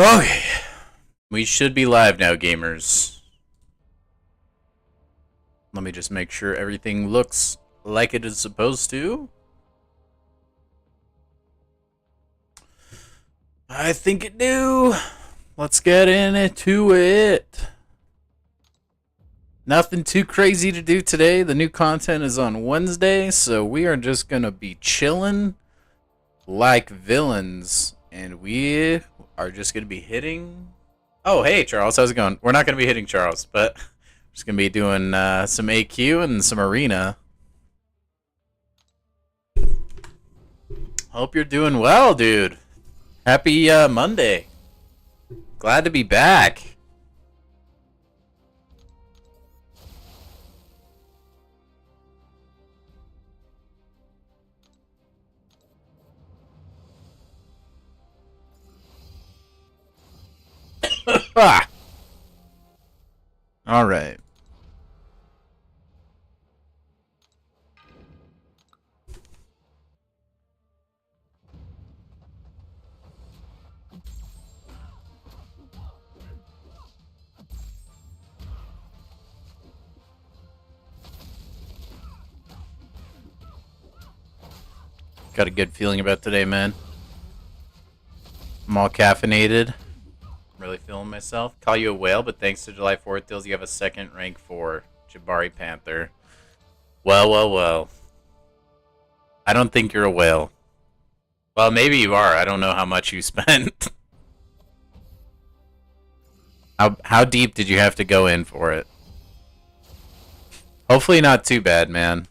Okay, we should be live now, gamers. Let me just make sure everything looks like it is supposed to. I think it do. Let's get into it. Nothing too crazy to do today. The new content is on Wednesday, so we are just gonna be chilling like villains, and we are just gonna be hitting. Oh, hey Charles, how's it going? We're not gonna be hitting Charles, but we're just gonna be doing some AQ and some arena. Hope you're doing well, dude. Happy Monday. Glad to be back. Ah. All right. Got a good feeling about today, man. I'm all caffeinated. Really feeling myself. Call you a whale, but thanks to July 4th deals, you have a second rank 4 Jabari Panther. Well. I don't think you're a whale. Well, maybe you are. I don't know how much you spent. How deep did you have to go in for it? Hopefully not too bad, man.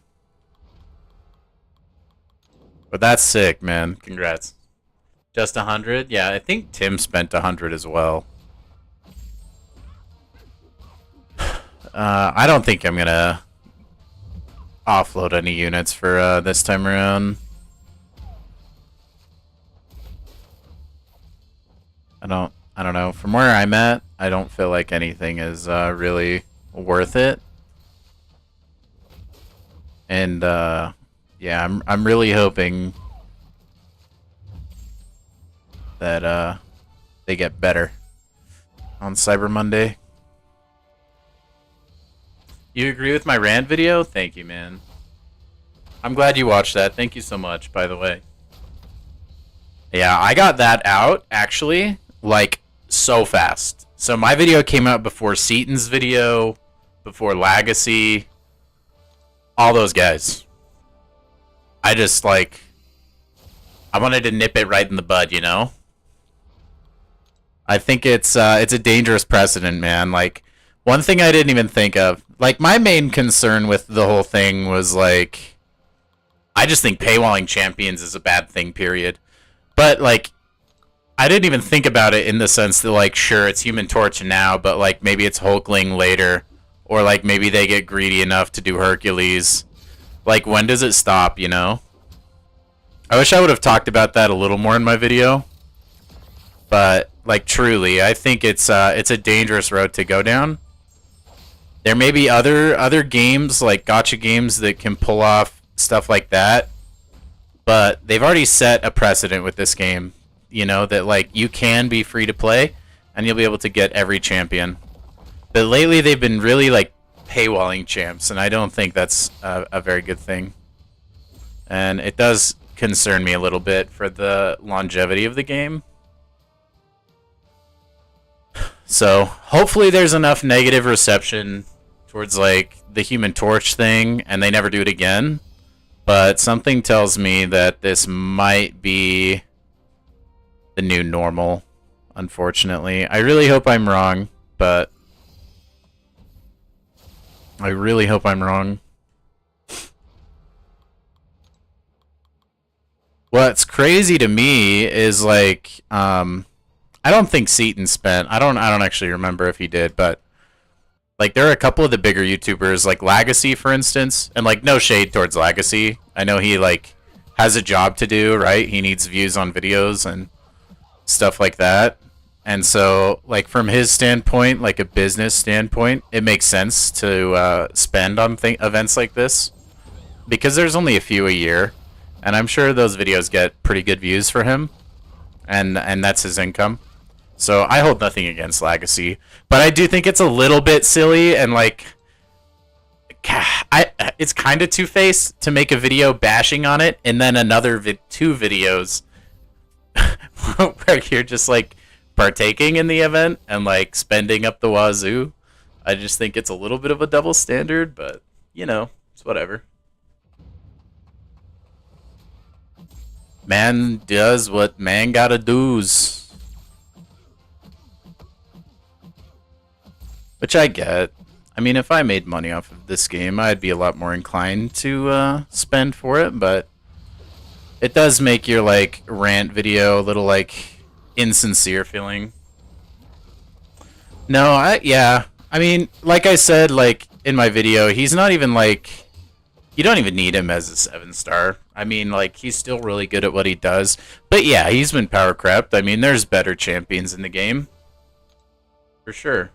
But that's sick, man. Congrats. Just 100? Yeah, I think Tim spent 100 as well. I don't think I'm gonna offload any units for this time around. I don't know. From where I'm at, I don't feel like anything is really worth it. And yeah, I'm really hoping that they get better on Cyber Monday. You agree with my rant video? Thank you, man. I'm glad you watched that. Thank you so much, by the way. Yeah, I got that out, actually, like, so fast. So my video came out before Seaton's video, before Legacy, all those guys. I just, like, I wanted to nip it right in the bud, you know? I think it's a dangerous precedent, man. Like, one thing I didn't even think of, like, my main concern with the whole thing was, like, I just think paywalling champions is a bad thing, period. But, like, I didn't even think about it in the sense that, like, sure, it's Human Torch now, but, like, maybe it's Hulkling later. Or, like, maybe they get greedy enough to do Hercules. Like, when does it stop, you know? I wish I would have talked about that a little more in my video. But, like, truly, I think it's a dangerous road to go down. There may be other games, like gacha games, that can pull off stuff like that. But they've already set a precedent with this game. You know, that, like, you can be free to play, and you'll be able to get every champion. But lately, they've been really, like, paywalling champs, and I don't think that's a very good thing. And it does concern me a little bit for the longevity of the game. So, hopefully there's enough negative reception towards, like, the Human Torch thing, and they never do it again. But something tells me that this might be the new normal, unfortunately. I really hope I'm wrong, but I really hope I'm wrong. What's crazy to me is, like, I don't think Seaton spent. I don't actually remember if he did, but, like, there are a couple of the bigger YouTubers, like Legacy, for instance, and, like, no shade towards Legacy. I know he, like, has a job to do, right? He needs views on videos and stuff like that. And so, like, from his standpoint, like a business standpoint, it makes sense to spend on events like this because there's only a few a year, and I'm sure those videos get pretty good views for him, and that's his income. So I hold nothing against Legacy, but I do think it's a little bit silly and like, it's kind of two-faced to make a video bashing on it and then another two videos where you're just like partaking in the event and like spending up the wazoo. I just think it's a little bit of a double standard, but you know, it's whatever. Man does what man gotta do's. Which I get. I mean, if I made money off of this game, I'd be a lot more inclined to spend for it, but it does make your, like, rant video a little, like, insincere feeling. No, yeah. I mean, like I said, like, in my video, he's not even, like... You don't even need him as a 7-star. I mean, like, he's still really good at what he does. But yeah, he's been power crept. I mean, there's better champions in the game. For sure.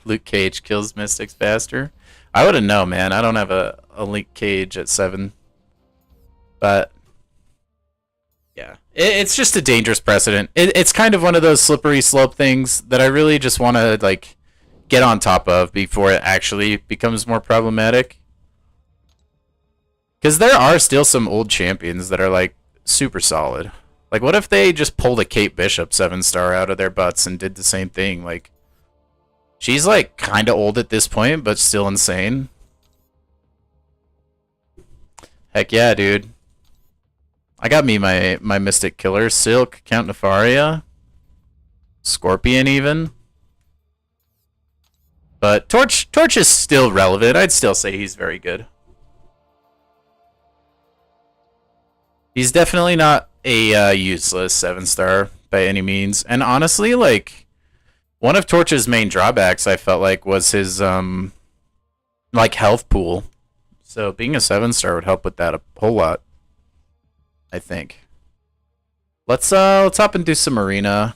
Luke Cage kills Mystics faster. I wouldn't know, man. I don't have a Luke Cage at 7. But, yeah. It's just a dangerous precedent. It's kind of one of those slippery slope things that I really just want to, like... get on top of before it actually becomes more problematic. Because there are still some old champions that are like super solid. Like what if they just pulled a Kate Bishop 7-star out of their butts and did the same thing? Like she's like kind of old at this point, but still insane. Heck yeah, dude. I got me my Mystic Killer, Silk, Count Nefaria, Scorpion even. But Torch is still relevant. I'd still say he's very good. He's definitely not a useless 7-star by any means. And honestly, like, one of Torch's main drawbacks, I felt like, was his, like, health pool. So being a 7-star would help with that a whole lot, I think. Let's hop and do some arena.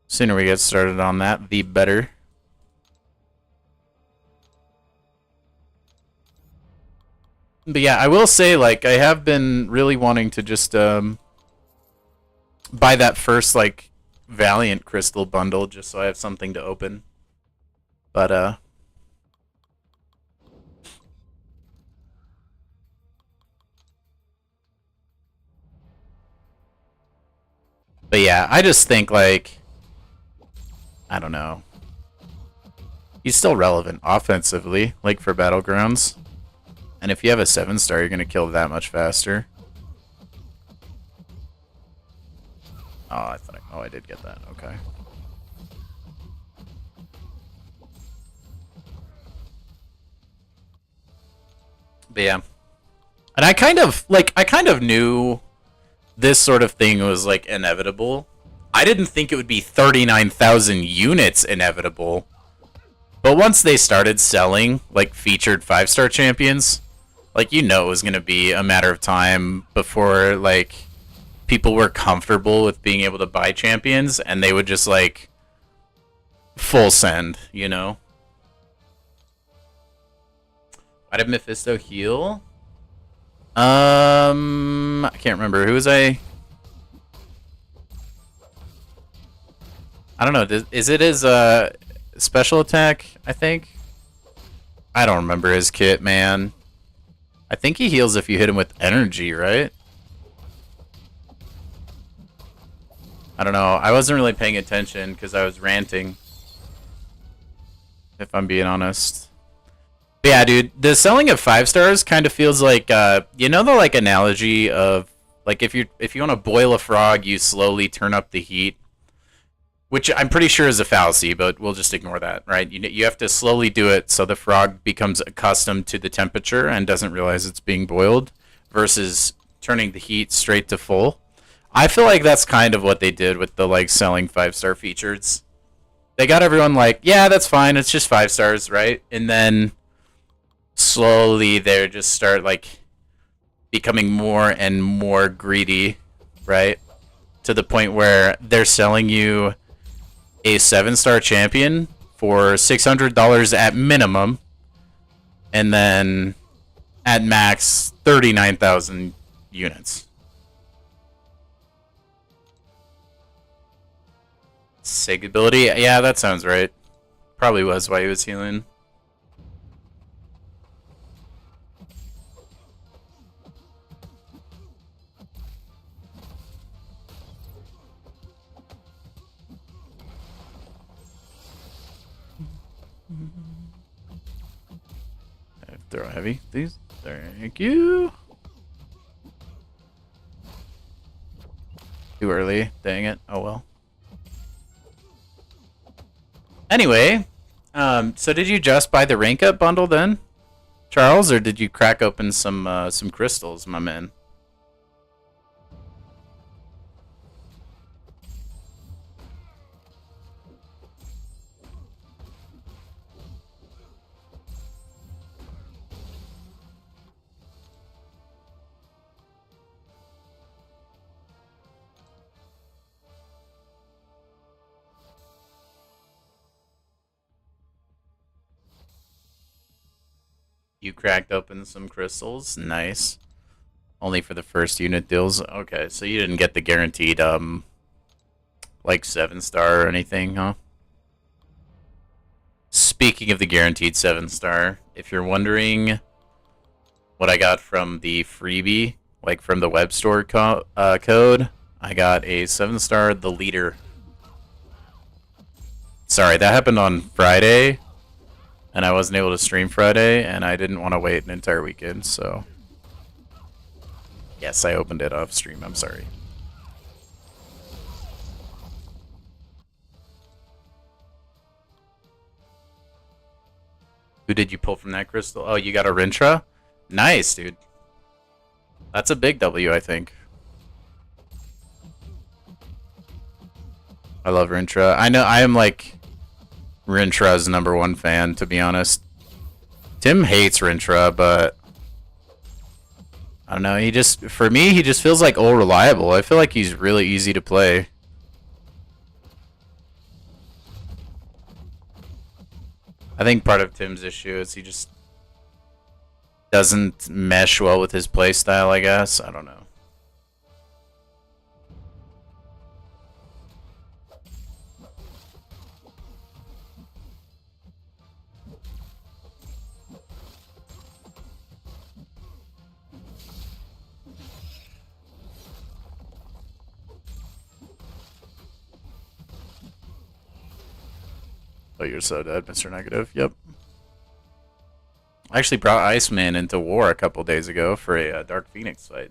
Sooner we get started on that, the better. But yeah, I will say, like, I have been really wanting to just buy that first, like, Valiant Crystal bundle just so I have something to open. But yeah, I just think, like, I don't know. He's still relevant offensively, like, for Battlegrounds. And if you have a 7-star, you're going to kill that much faster. Oh, I did get that. Okay. But yeah. And I kind of knew this sort of thing was, like, inevitable. I didn't think it would be 39,000 units inevitable. But once they started selling, like, featured 5-star champions... Like, you know it was going to be a matter of time before, like, people were comfortable with being able to buy champions, and they would just, like, full send, you know? Why did Mephisto heal? I can't remember. Who was I don't know. Is it his, special attack, I think? I don't remember his kit, man. I think he heals if you hit him with energy, right? I don't know. I wasn't really paying attention because I was ranting. If I'm being honest. But yeah, dude, the selling of 5-stars kind of feels like, you know the, like, analogy of, like, if you want to boil a frog, you slowly turn up the heat. Which I'm pretty sure is a fallacy, but we'll just ignore that, right? You have to slowly do it so the frog becomes accustomed to the temperature and doesn't realize it's being boiled, versus turning the heat straight to full. I feel like that's kind of what they did with the, like, selling 5-star features. They got everyone like, yeah, that's fine, it's just 5 stars, right? And then slowly they just start, like, becoming more and more greedy, right? To the point where they're selling you a 7-star champion for $600 at minimum, and then at max 39,000 units. Sig ability? Yeah, that sounds right. Probably was why he was healing. Throw heavy, please. Thank you. Too early. Dang it. Oh well. Anyway, so did you just buy the rank up bundle then, Charles, or did you crack open some crystals, my man? You cracked open some crystals. Nice. Only for the first unit deals. Okay, so you didn't get the guaranteed like 7-star or anything, huh? Speaking of the guaranteed 7-star, if you're wondering what I got from the freebie, like from the web store code, I got a 7-star The Leader. Sorry, that happened on Friday, and I wasn't able to stream Friday, and I didn't want to wait an entire weekend, so... Yes, I opened it off stream, I'm sorry. Who did you pull from that crystal? Oh, you got a Rintra? Nice, dude. That's a big W, I think. I love Rintra. I know I am like Rintra's #1 fan, to be honest. Tim hates Rintra, but I don't know, he just, for me, he just feels like all reliable. I feel like he's really easy to play. I think part of Tim's issue is he just doesn't mesh well with his playstyle, I guess. I don't know. Oh, you're so dead, Mr. Negative. Yep. I actually brought Iceman into war a couple days ago for a Dark Phoenix fight.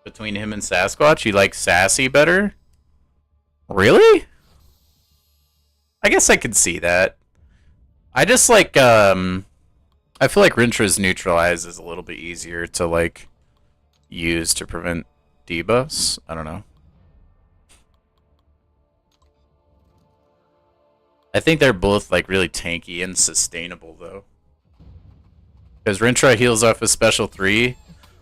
Between him and Sasquatch, you like Sassy better? Really? I guess I could see that. I just like, I feel like Rintra's Neutralize is a little bit easier to, like, use to prevent debuffs. I don't know. I think they're both, like, really tanky and sustainable, though. Because Rintra heals off with Special 3,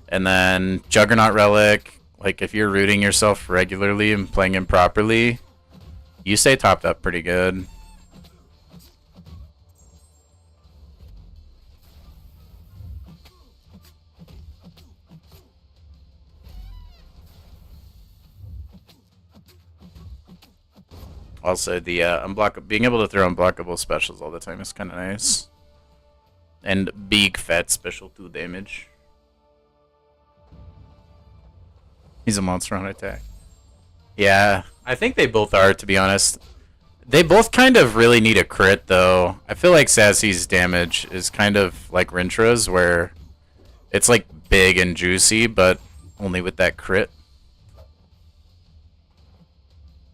and then Juggernaut Relic, like, if you're rooting yourself regularly and playing him properly, you stay topped up pretty good. Also, the being able to throw unblockable specials all the time is kind of nice. And big fat special 2 damage. He's a monster on attack. Yeah, I think they both are, to be honest. They both kind of really need a crit, though. I feel like Sassy's damage is kind of like Rintra's, where it's like big and juicy, but only with that crit.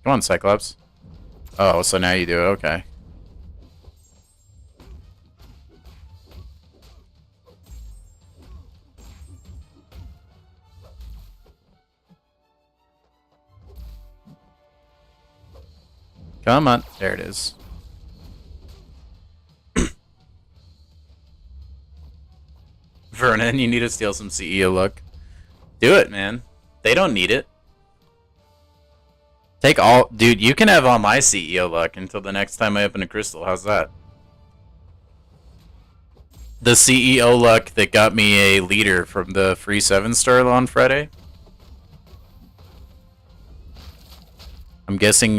Come on, Cyclops. Oh, so now you do it. Okay. Come on. There it is. Vernon, you need to steal some CEO luck. Do it, man. They don't need it. Take all... Dude, you can have all my CEO luck until the next time I open a crystal. How's that? The CEO luck that got me a leader from the free 7-star on Friday. I'm guessing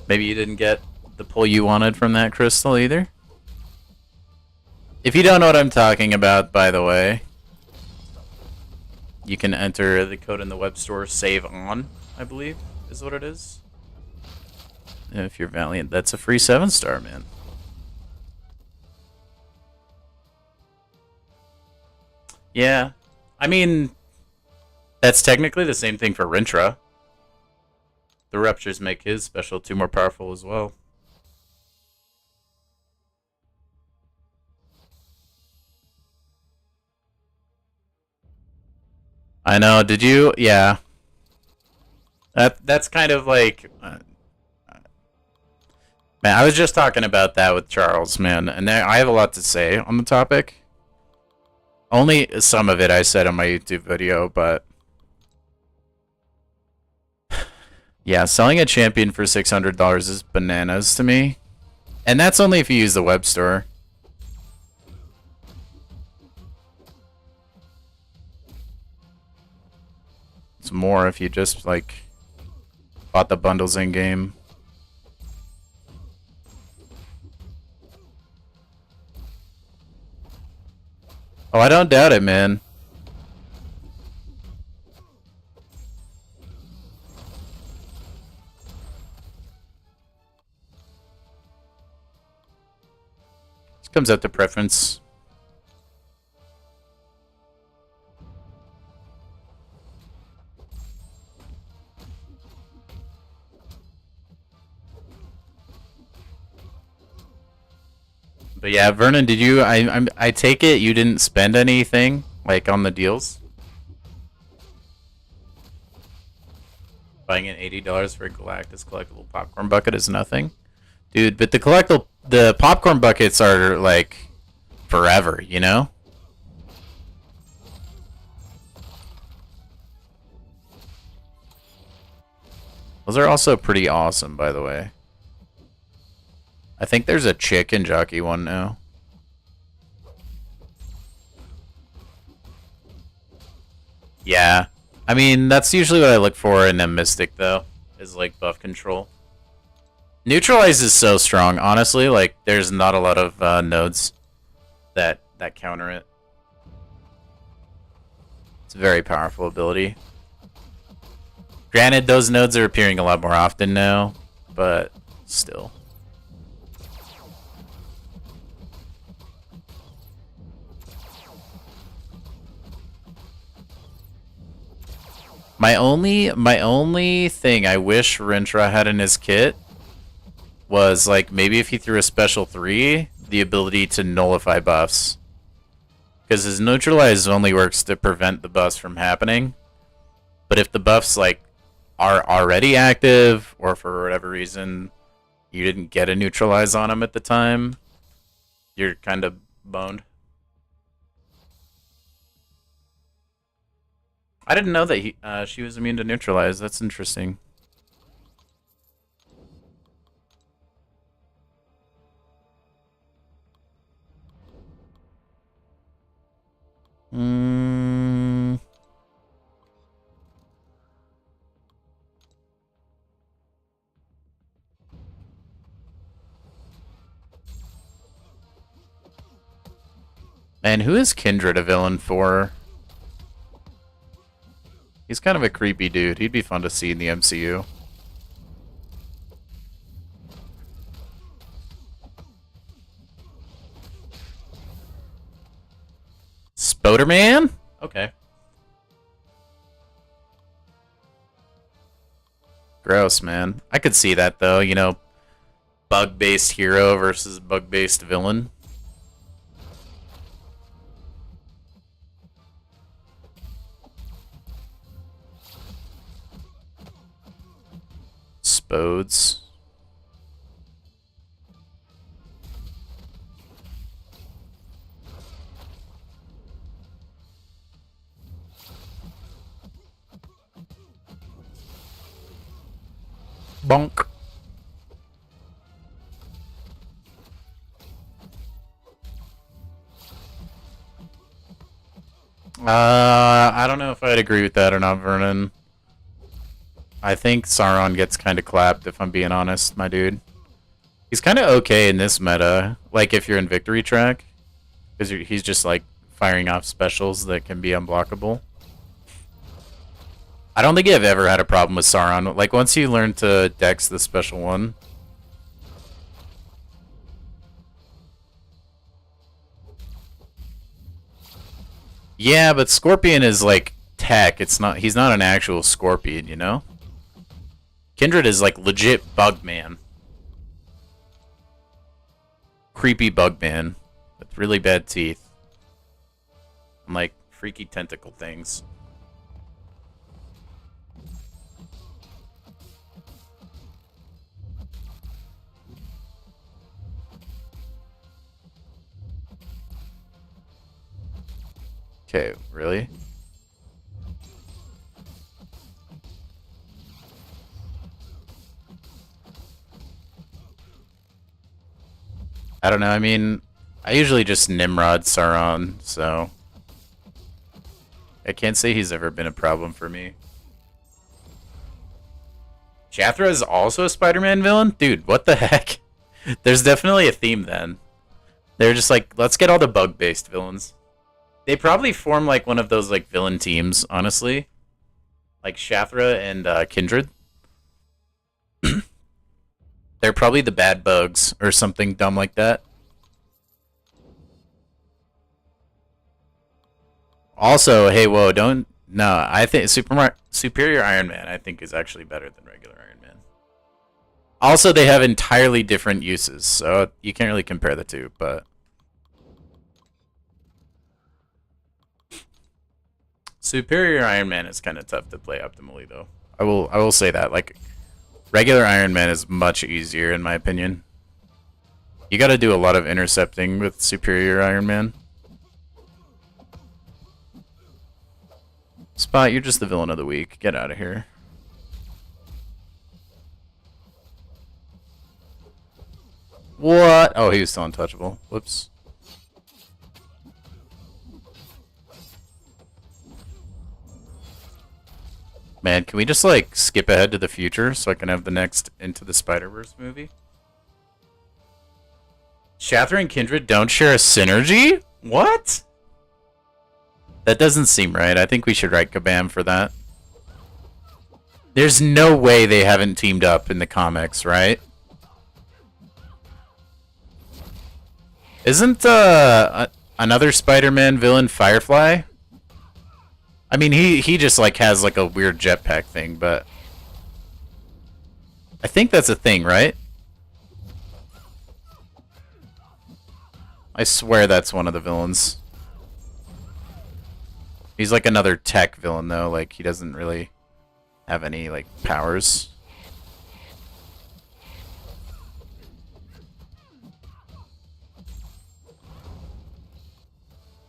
maybe you didn't get the pull you wanted from that crystal either. If you don't know what I'm talking about, by the way, you can enter the code in the web store, save on, I believe, is what it is. And if you're Valiant, that's a free 7-star, man. Yeah. I mean, that's technically the same thing for Rintra. The Ruptures make his special 2 more powerful as well. I know, did you? Yeah. That's kind of like... man, I was just talking about that with Charles, man. And I have a lot to say on the topic. Only some of it I said on my YouTube video, but... yeah, selling a champion for $600 is bananas to me. And that's only if you use the web store. It's more if you just, like, bought the bundles in-game. Oh, I don't doubt it, man. This comes out to preference. But yeah, Vernon, did you? I take it you didn't spend anything like on the deals. Buying an $80 for a Galactus collectible popcorn bucket is nothing, dude. But the popcorn buckets are like forever, you know. Those are also pretty awesome, by the way. I think there's a chicken jockey one now. Yeah. I mean, that's usually what I look for in a Mystic, though, is, like, buff control. Neutralize is so strong, honestly. Like, there's not a lot of nodes that counter it. It's a very powerful ability. Granted, those nodes are appearing a lot more often now, but still. My only thing I wish Rintra had in his kit was, like, maybe if he threw a special 3, the ability to nullify buffs. Because his neutralize only works to prevent the buffs from happening. But if the buffs, like, are already active, or for whatever reason you didn't get a neutralize on him at the time, you're kind of boned. I didn't know that she was immune to neutralize. That's interesting. Man, who is Kindred a villain for? He's kind of a creepy dude. He'd be fun to see in the MCU. Spoderman? Okay. Gross, man. I could see that, though. You know, bug-based hero versus bug-based villain. Spodes. Bonk. I don't know if I'd agree with that or not, Vernon. I think Sauron gets kind of clapped, if I'm being honest, my dude. He's kind of okay in this meta, like if you're in victory track, because he's just like firing off specials that can be unblockable. I don't think I've ever had a problem with Sauron. Like once you learn to dex the special one. Yeah, but Scorpion is like tech. It's not. He's not an actual Scorpion, you know. Kindred is like legit bug man. Creepy bug man with really bad teeth and like freaky tentacle things. Okay, really? I don't know, I mean, I usually just Nimrod Sauron, so I can't say he's ever been a problem for me. Jathra is also a Spider-Man villain? Dude, what the heck? There's definitely a theme then. They're just like, let's get all the bug-based villains. They probably form like one of those like villain teams, honestly. Like Shathra and Kindred. They're probably the bad bugs or something dumb like that. Also, hey, whoa, don't... No, I think Superior Iron Man, I think, is actually better than regular Iron Man. Also, they have entirely different uses, so you can't really compare the two, but... Superior Iron Man is kind of tough to play optimally, though. I will say that. Like, regular Iron Man is much easier, in my opinion. You gotta do a lot of intercepting with Superior Iron Man. Spot, you're just the villain of the week. Get out of here. What? Oh, he was still untouchable. Whoops. Man, can we just, like, skip ahead to the future so I can have the next Into the Spider-Verse movie? Shathra and Kindred don't share a synergy? What? That doesn't seem right. I think we should write Kabam for that. There's no way they haven't teamed up in the comics, right? Isn't, another Spider-Man villain Firefly? I mean, he just, like, has, like, a weird jetpack thing, but... I think that's a thing, right? I swear that's one of the villains. He's, like, another tech villain, though. Like, he doesn't really have any, like, powers.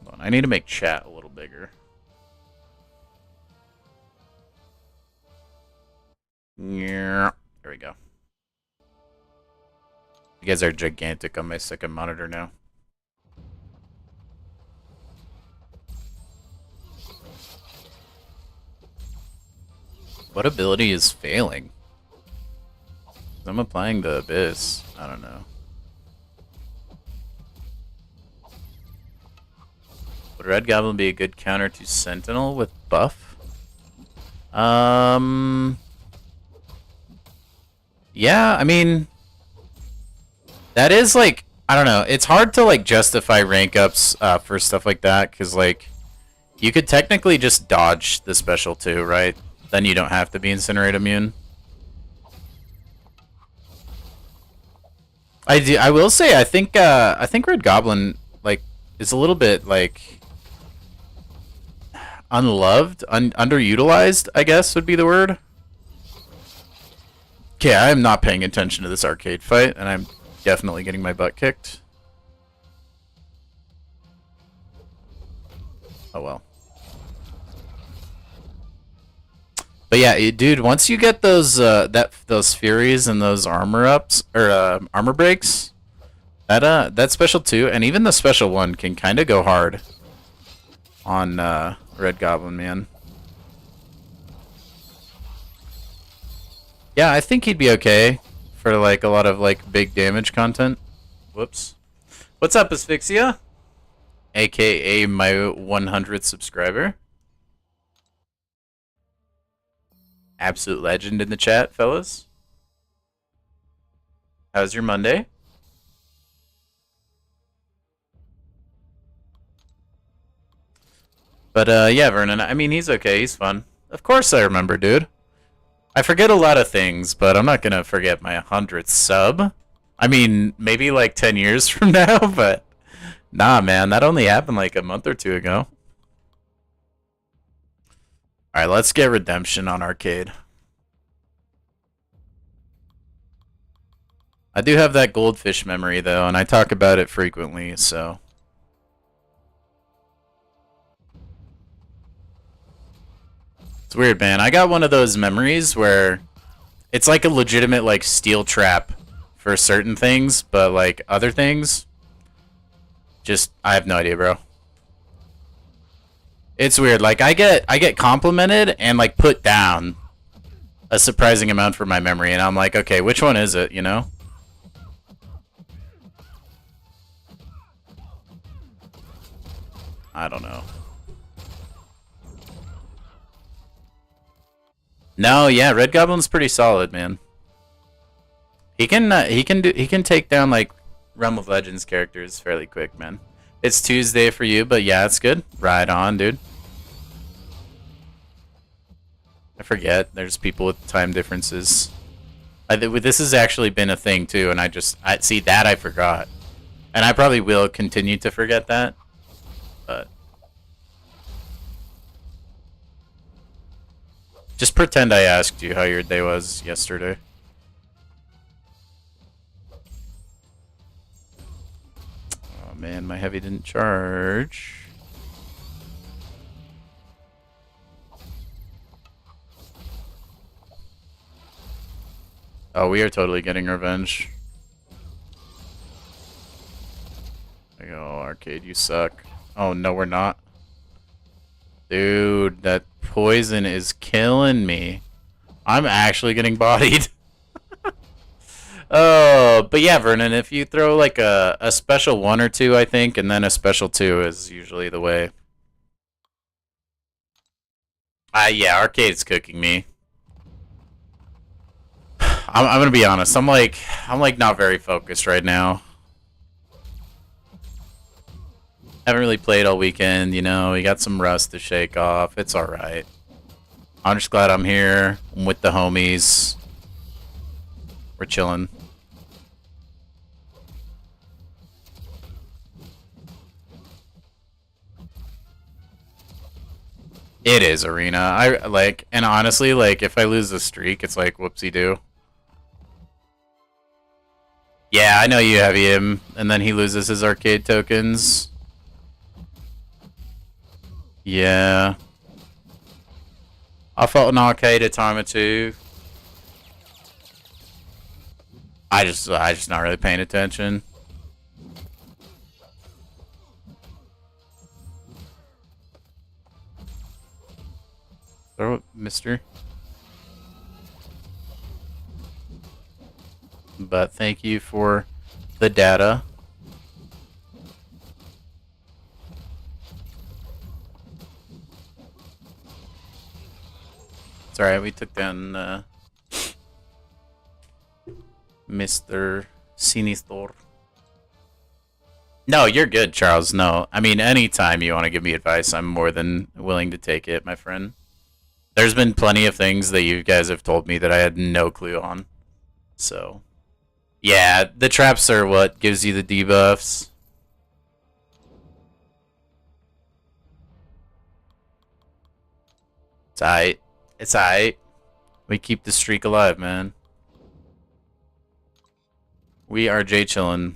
Hold on, I need to make chat a little bigger. Yeah, there we go. You guys are gigantic on my second monitor now. What ability is failing? I'm applying the Abyss. I don't know. Would Red Goblin be a good counter to Sentinel with buff? Yeah, I mean, that is like, I don't know. It's hard to like justify rank ups for stuff like that because like you could technically just dodge the special too, right? Then you don't have to be Incinerate immune. I will say I think Red Goblin like is a little bit like unloved, underutilized, I guess would be the word. Okay, I am not paying attention to this arcade fight, and I'm definitely getting my butt kicked. Oh well. But yeah, dude, once you get those those Furies and those armor ups or armor breaks, that special 2 and even the special 1 can kind of go hard on Red Goblin, man. Yeah, I think he'd be okay for like a lot of like big damage content. Whoops. What's up, Asphyxia? AKA my 100th subscriber. Absolute legend in the chat, fellas. How's your Monday? But yeah, Vernon, I mean, he's okay, he's fun. Of course I remember, dude. I forget a lot of things, but I'm not gonna forget my 100th sub. I mean, maybe like 10 years from now, but nah, man, that only happened like a month or two ago. Alright, let's get Redemption on arcade. I do have that goldfish memory, though, and I talk about it frequently, so... It's weird, man. I got one of those memories where it's like a legitimate, like, steel trap for certain things, but, like, other things, just, I have no idea, bro. It's weird. Like, I get complimented and, like, put down a surprising amount for my memory, and I'm like, okay, which one is it, you know? I don't know. No, yeah, Red Goblin's pretty solid, man. He can take down like Realm of Legends characters fairly quick, man. It's Tuesday for you, but yeah, it's good. Right on, dude. I forget. There's people with time differences. This has actually been a thing too, and I see that I forgot, and I probably will continue to forget that, but. Just pretend I asked you how your day was yesterday. Oh man, my heavy didn't charge. Oh, we are totally getting revenge. Like, oh, arcade, you suck. Oh, no, we're not. Dude, that poison is killing me. I'm actually getting bodied. Oh, but yeah, Vernon, if you throw like a special 1 or 2, I think, and then a special 2 is usually the way. Yeah, arcade's cooking me. I'm gonna be honest. I'm like not very focused right now. Haven't really played all weekend, you know. We got some rust to shake off. It's alright. I'm just glad I'm here. I'm with the homies. We're chilling. It is Arena. I like, and honestly, like, if I lose the streak, it's like whoopsie-doo. Yeah, I know you have him, and then he loses his arcade tokens. Yeah. I felt an arcade a time or two. I just not really paying attention. Throw it, mister. But thank you for the data. It's alright, we took down Mr. Sinistor. No, you're good, Charles. No. I mean, anytime you want to give me advice, I'm more than willing to take it, my friend. There's been plenty of things that you guys have told me that I had no clue on. So, yeah, the traps are what gives you the debuffs. It's aight. It's aight. We keep the streak alive, man. We are J-chillin'.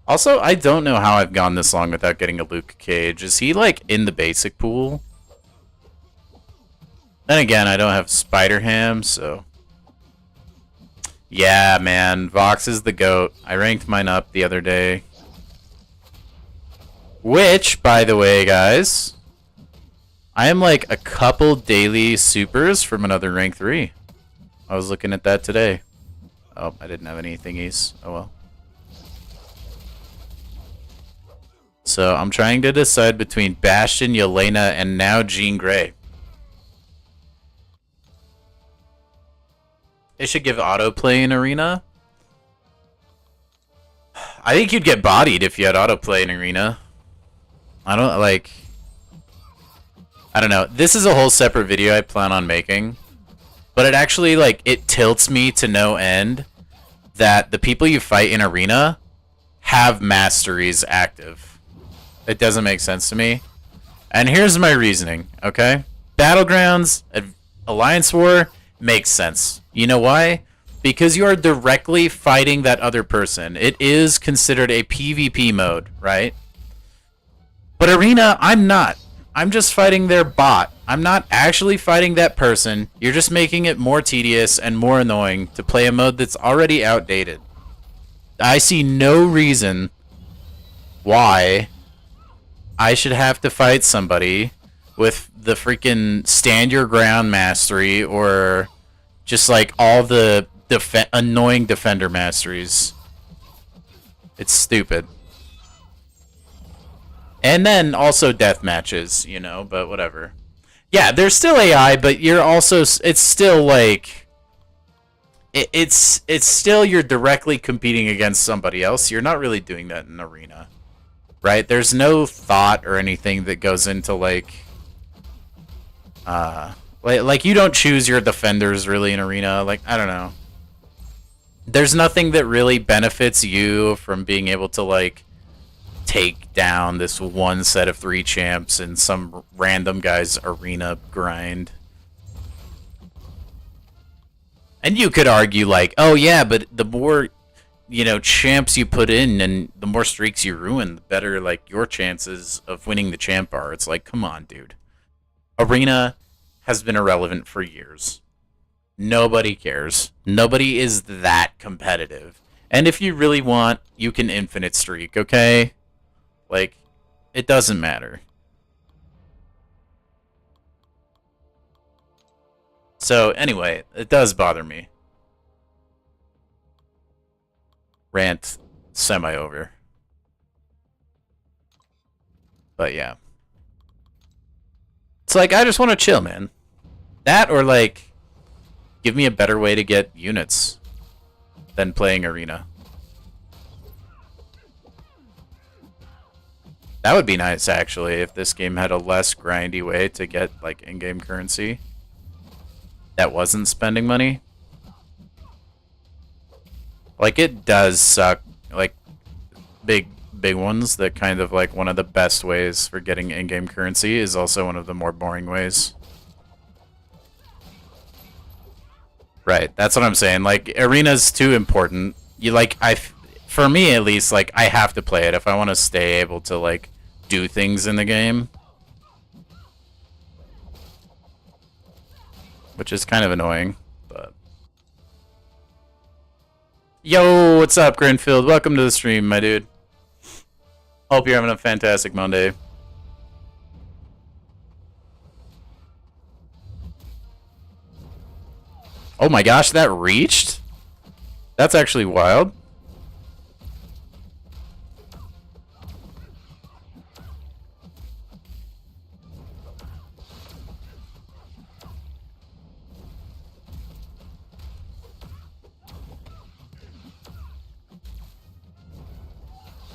Also, I don't know how I've gone this long without getting a Luke Cage. Is he, like, in the basic pool? Then again, I don't have Spider-Ham, so... Yeah, man. Vox is the GOAT. I ranked mine up the other day. Which, by the way, guys... I am like a couple daily supers from another rank 3. I was looking at that today. Oh, I didn't have any thingies. Oh well. So I'm trying to decide between Bastion, Yelena, and now Jean Grey. They should give autoplay in Arena. I think you'd get bodied if you had autoplay in Arena. I don't know. This is a whole separate video I plan on making. But it actually, like, it tilts me to no end that the people you fight in Arena have masteries active. It doesn't make sense to me. And here's my reasoning, okay? Battlegrounds, Alliance War, makes sense. You know why? Because you are directly fighting that other person. It is considered a PvP mode, right? But Arena, I'm not. I'm just fighting their bot. I'm not actually fighting that person. You're just making it more tedious and more annoying to play a mode that's already outdated. I see no reason why I should have to fight somebody with the freaking stand your ground mastery or just like all the annoying defender masteries. It's stupid. And then also death matches, you know, but whatever. Yeah, there's still AI, but you're also, it's still like, it's still you're directly competing against somebody else. You're not really doing that in Arena, right? There's no thought or anything that goes into like you don't choose your defenders really in Arena. Like, I don't know. There's nothing that really benefits you from being able to like take down this one set of 3 champs in some random guy's arena grind. And you could argue like, oh yeah, but the more, you know, champs you put in and the more streaks you ruin, the better like your chances of winning the champ are. It's like, come on, dude. Arena has been irrelevant for years. Nobody cares. Nobody is that competitive. And if you really want, you can infinite streak, okay? Like, it doesn't matter. So, anyway, it does bother me. Rant semi-over. But, yeah. It's like, I just want to chill, man. That or, like, give me a better way to get units than playing Arena. That would be nice, actually, if this game had a less grindy way to get, like, in-game currency that wasn't spending money. Like, it does suck. Like, big ones, that kind of, like, one of the best ways for getting in-game currency is also one of the more boring ways. Right, that's what I'm saying. Like, Arena's too important. You, like, for me, at least, like, I have to play it if I want to stay able to, like, do things in the game. Which is kind of annoying, but... Yo, what's up, Grinfield? Welcome to the stream, my dude. Hope you're having a fantastic Monday. Oh my gosh, that reached? That's actually wild.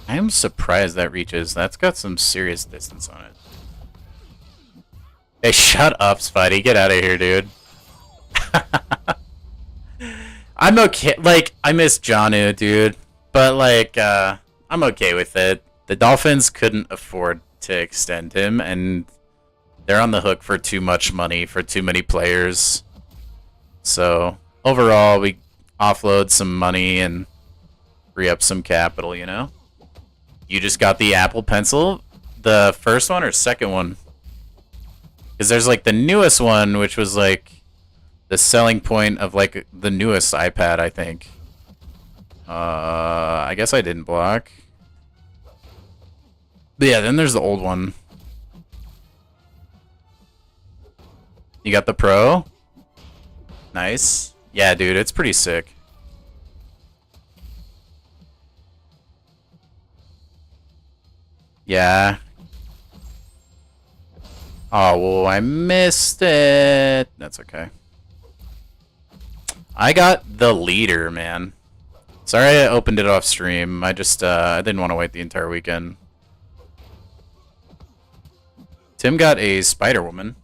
I am surprised that reaches. That's got some serious distance on it. Hey, shut up, Spidey. Get out of here, dude. I'm okay. Like, I miss Janu, dude. But, like, I'm okay with it. The Dolphins couldn't afford to extend him, and they're on the hook for too much money for too many players. So, overall, we offload some money and free up some capital, you know? You just got the Apple Pencil? The first one or second one? Because there's, like, the newest one, which was, like, the selling point of, like, the newest iPad, I think. I guess I didn't block. But yeah, then there's the old one. You got the Pro? Nice. Yeah, dude, it's pretty sick. Yeah. Oh, well, I missed it. That's okay. I got the leader, man. Sorry I opened it off stream. I just, I didn't want to wait the entire weekend. Tim got a Spider-Woman.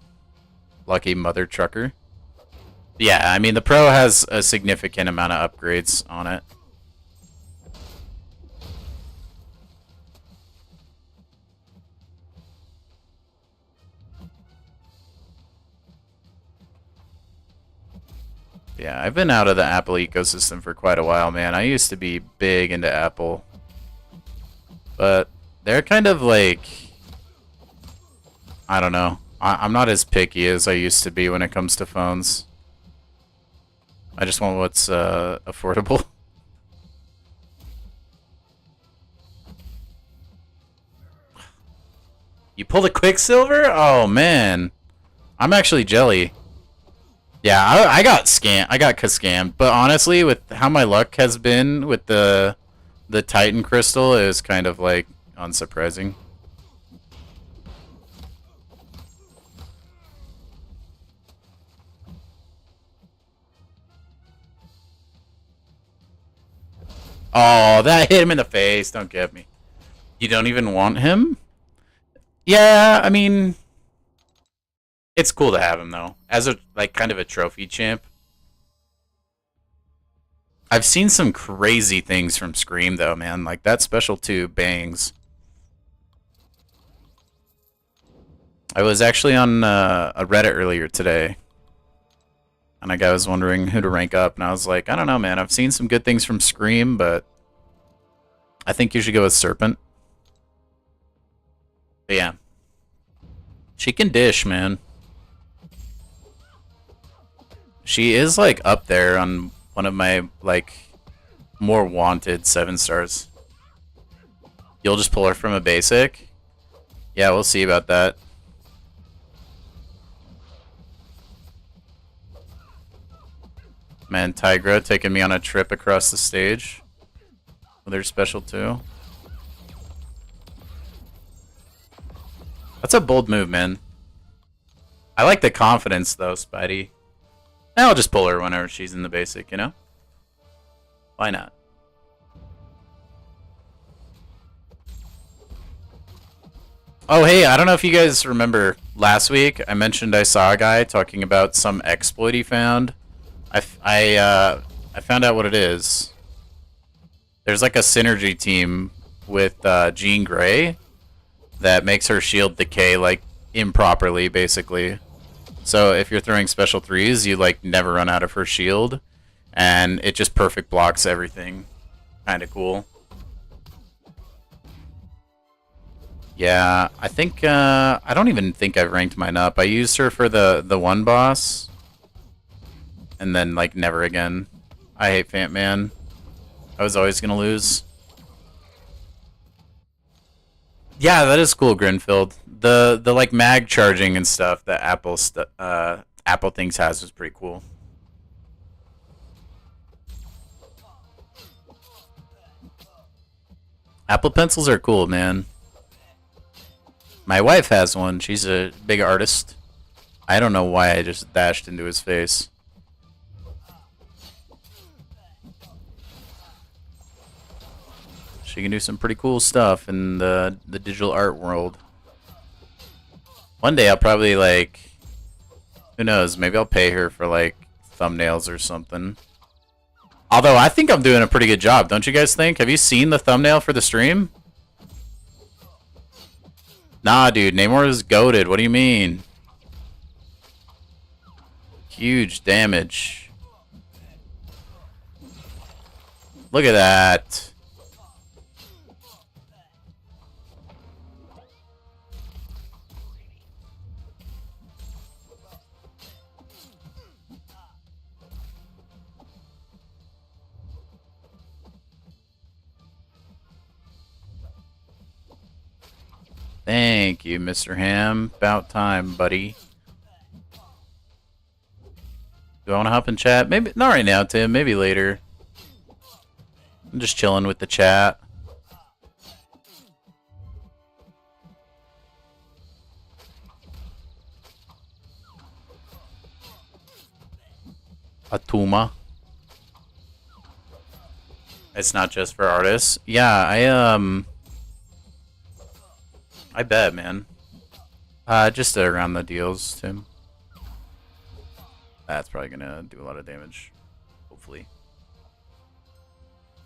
Lucky mother trucker. Yeah, I mean, the Pro has a significant amount of upgrades on it. Yeah, I've been out of the Apple ecosystem for quite a while, man. I used to be big into Apple. But they're kind of like... I don't know. I'm not as picky as I used to be when it comes to phones. I just want what's affordable. You pulled a Quicksilver? Oh, man. I'm actually jelly. Yeah, I got scammed. I got scammed. But honestly, with how my luck has been with the Titan Crystal, it was kind of like unsurprising. Oh, that hit him in the face. Don't get me. You don't even want him? Yeah, I mean, it's cool to have him though, as a like kind of a trophy champ. I've seen some crazy things from Scream though, man. Like that special 2 bangs. I was actually on a Reddit earlier today, and a guy was wondering who to rank up, and I was like, I don't know, man. I've seen some good things from Scream, but I think you should go with Serpent. But yeah. She can dish, man. She is, like, up there on one of my, like, more wanted 7 stars. You'll just pull her from a basic? Yeah, we'll see about that. Man, Tigra taking me on a trip across the stage with her special 2. That's a bold move, man. I like the confidence, though, Spidey. I'll just pull her whenever she's in the basic, you know? Why not? Oh, hey, I don't know if you guys remember last week, I mentioned I saw a guy talking about some exploit he found. I found out what it is. There's like a synergy team with Jean Grey that makes her shield decay like improperly, basically. So if you're throwing special 3s, you like never run out of her shield, and it just perfect blocks everything. Kind of cool. Yeah, I think I don't even think I've ranked mine up. I used her for the one boss, and then like never again. I hate Fant Man. I was always gonna lose. Yeah, that is cool, Grinfield. The like mag charging and stuff that Apple Things has is pretty cool. Apple pencils are cool, man. My wife has one. She's a big artist. I don't know why I just dashed into his face. She can do some pretty cool stuff in the digital art world. One day I'll probably, like, who knows, maybe I'll pay her for, like, thumbnails or something. Although I think I'm doing a pretty good job, don't you guys think? Have you seen the thumbnail for the stream? Nah, dude, Namor is goated. What do you mean? Huge damage. Look at that. Thank you, Mr. Ham. About time, buddy. Do I want to hop in chat? Maybe not right now, Tim. Maybe later. I'm just chilling with the chat. Atuma. It's not just for artists. Yeah, I bet, man. Just around the deals, Tim. That's probably gonna do a lot of damage. Hopefully.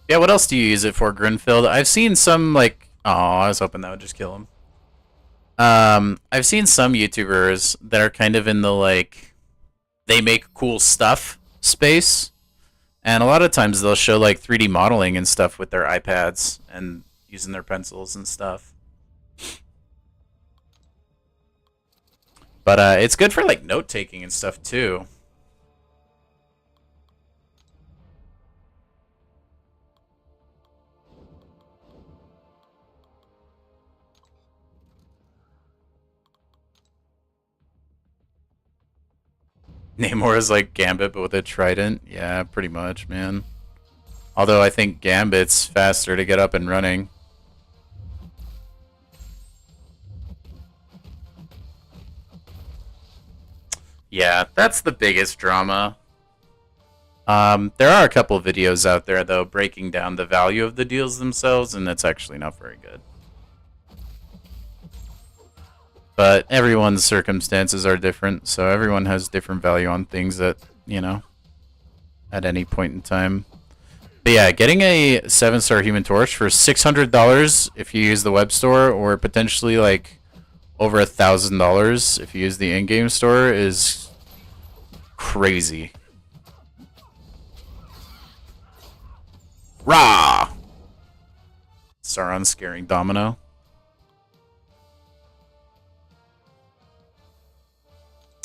Yeah, what else do you use it for, Grinfield? I've seen some, like... Oh, I was hoping that would just kill him. I've seen some YouTubers that are kind of in the, like... They make cool stuff space. And a lot of times they'll show, like, 3D modeling and stuff with their iPads and using their pencils and stuff. But it's good for, like, note-taking and stuff, too. Namor is like Gambit, but with a trident. Yeah, pretty much, man. Although I think Gambit's faster to get up and running. Yeah, that's the biggest drama. There are a couple of videos out there, though, breaking down the value of the deals themselves, and it's actually not very good. But everyone's circumstances are different, so everyone has different value on things that, you know, at any point in time. But yeah, getting a 7-star Human Torch for $600 if you use the web store, or potentially like over $1,000 if you use the in-game store is crazy. Rah! Sauron scaring Domino.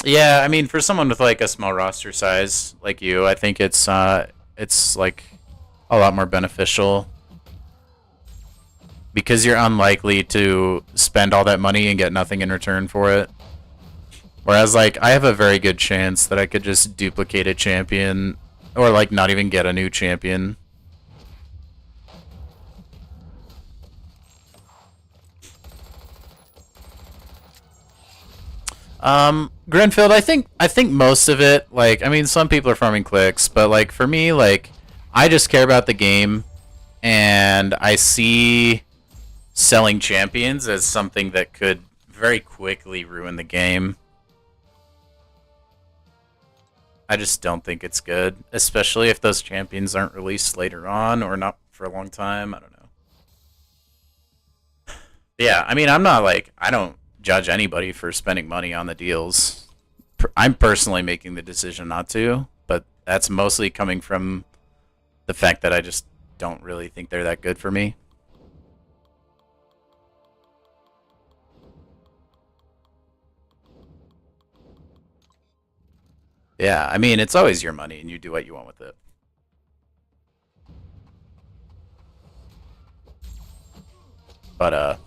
Yeah, I mean, for someone with like a small roster size like you, I think it's like a lot more beneficial because you're unlikely to spend all that money and get nothing in return for it. Whereas, like, I have a very good chance that I could just duplicate a champion or like not even get a new champion. Grenfield, I think most of it, like, I mean, some people are farming clicks, but like for me, like, I just care about the game, and I see selling champions as something that could very quickly ruin the game. I just don't think it's good, especially if those champions aren't released later on or not for a long time. I don't know. Yeah, I mean, I'm not like, I don't judge anybody for spending money on the deals. I'm personally making the decision not to, but that's mostly coming from the fact that I just don't really think they're that good for me. Yeah, I mean, it's always your money and you do what you want with it. But,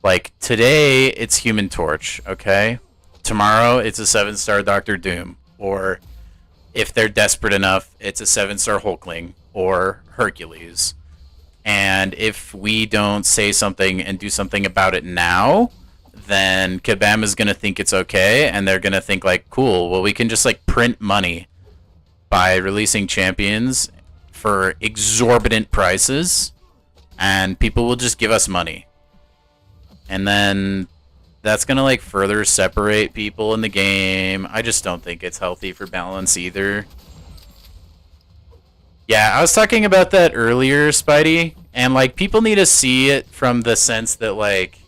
like, today it's Human Torch, okay? Tomorrow it's a 7-star Doctor Doom. Or, if they're desperate enough, it's a 7-star Hulkling or Hercules. And if we don't say something and do something about it now, then Kabam is going to think it's okay, and they're going to think, like, cool, well, we can just, like, print money by releasing champions for exorbitant prices, and people will just give us money. And then that's going to, like, further separate people in the game. I just don't think it's healthy for balance either. Yeah, I was talking about that earlier, Spidey, and, like, people need to see it from the sense that, like,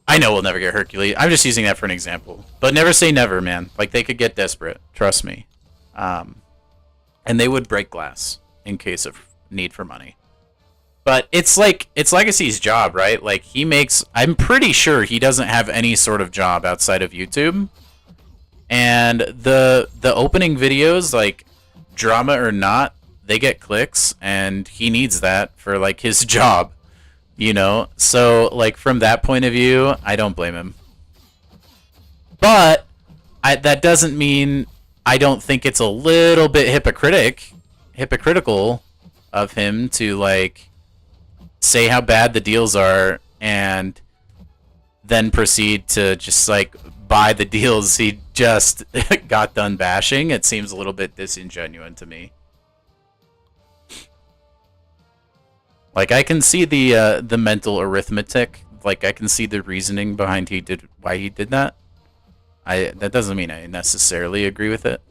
I know we'll never get Hercules. I'm just using that for an example. But never say never, man. Like, they could get desperate. Trust me. And they would break glass in case of need for money. But it's like, it's Legacy's job, right? Like, he makes... I'm pretty sure he doesn't have any sort of job outside of YouTube. And the opening videos, like, drama or not, they get clicks. And he needs that for, like, his job. You know, so, like, from that point of view, I don't blame him. But that doesn't mean I don't think it's a little bit hypocritical of him to like say how bad the deals are and then proceed to just like buy the deals he just got done bashing. It seems a little bit disingenuous to me. Like I can see the mental arithmetic. Like I can see the reasoning behind why he did that. That doesn't mean I necessarily agree with it.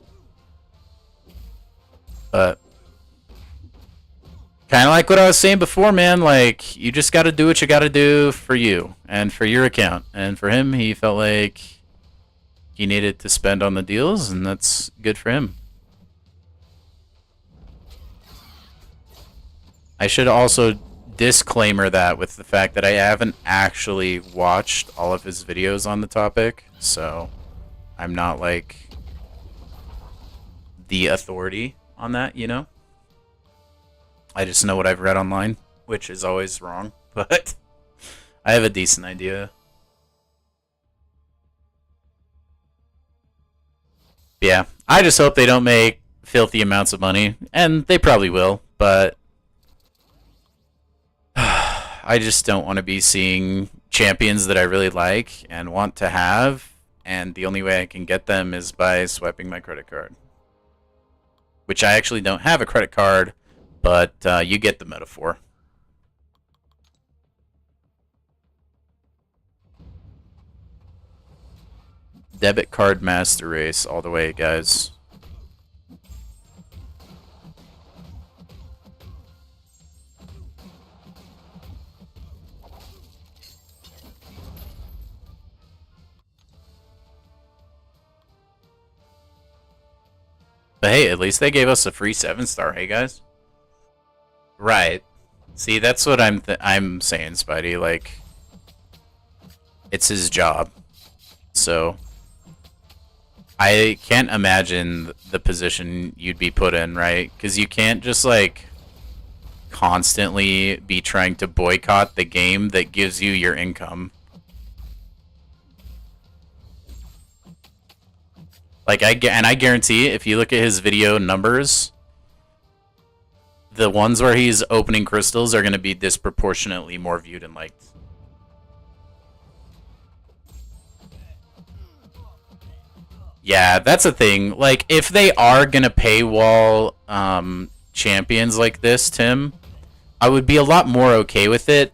But kind of like what I was saying before, man. Like you just got to do what you got to do for you and for your account. And for him, he felt like he needed to spend on the deals, and that's good for him. I should also disclaimer that with the fact that I haven't actually watched all of his videos on the topic, so I'm not like the authority on that, you know? I just know what I've read online, which is always wrong, but I have a decent idea. Yeah, I just hope they don't make filthy amounts of money, and they probably will, but I just don't want to be seeing champions that I really like and want to have, and the only way I can get them is by swiping my credit card. Which I actually don't have a credit card, but you get the metaphor. Debit card master race all the way, guys. But hey, at least they gave us a free 7-star, hey guys? Right. See, that's what I'm saying, Spidey. Like, it's his job. So, I can't imagine the position you'd be put in, right? Because you can't just, like, constantly be trying to boycott the game that gives you your income. Like, I guarantee if you look at his video numbers, the ones where he's opening crystals are going to be disproportionately more viewed and liked. Yeah, that's a thing. Like, if they are going to paywall champions like this, Tim, I would be a lot more okay with it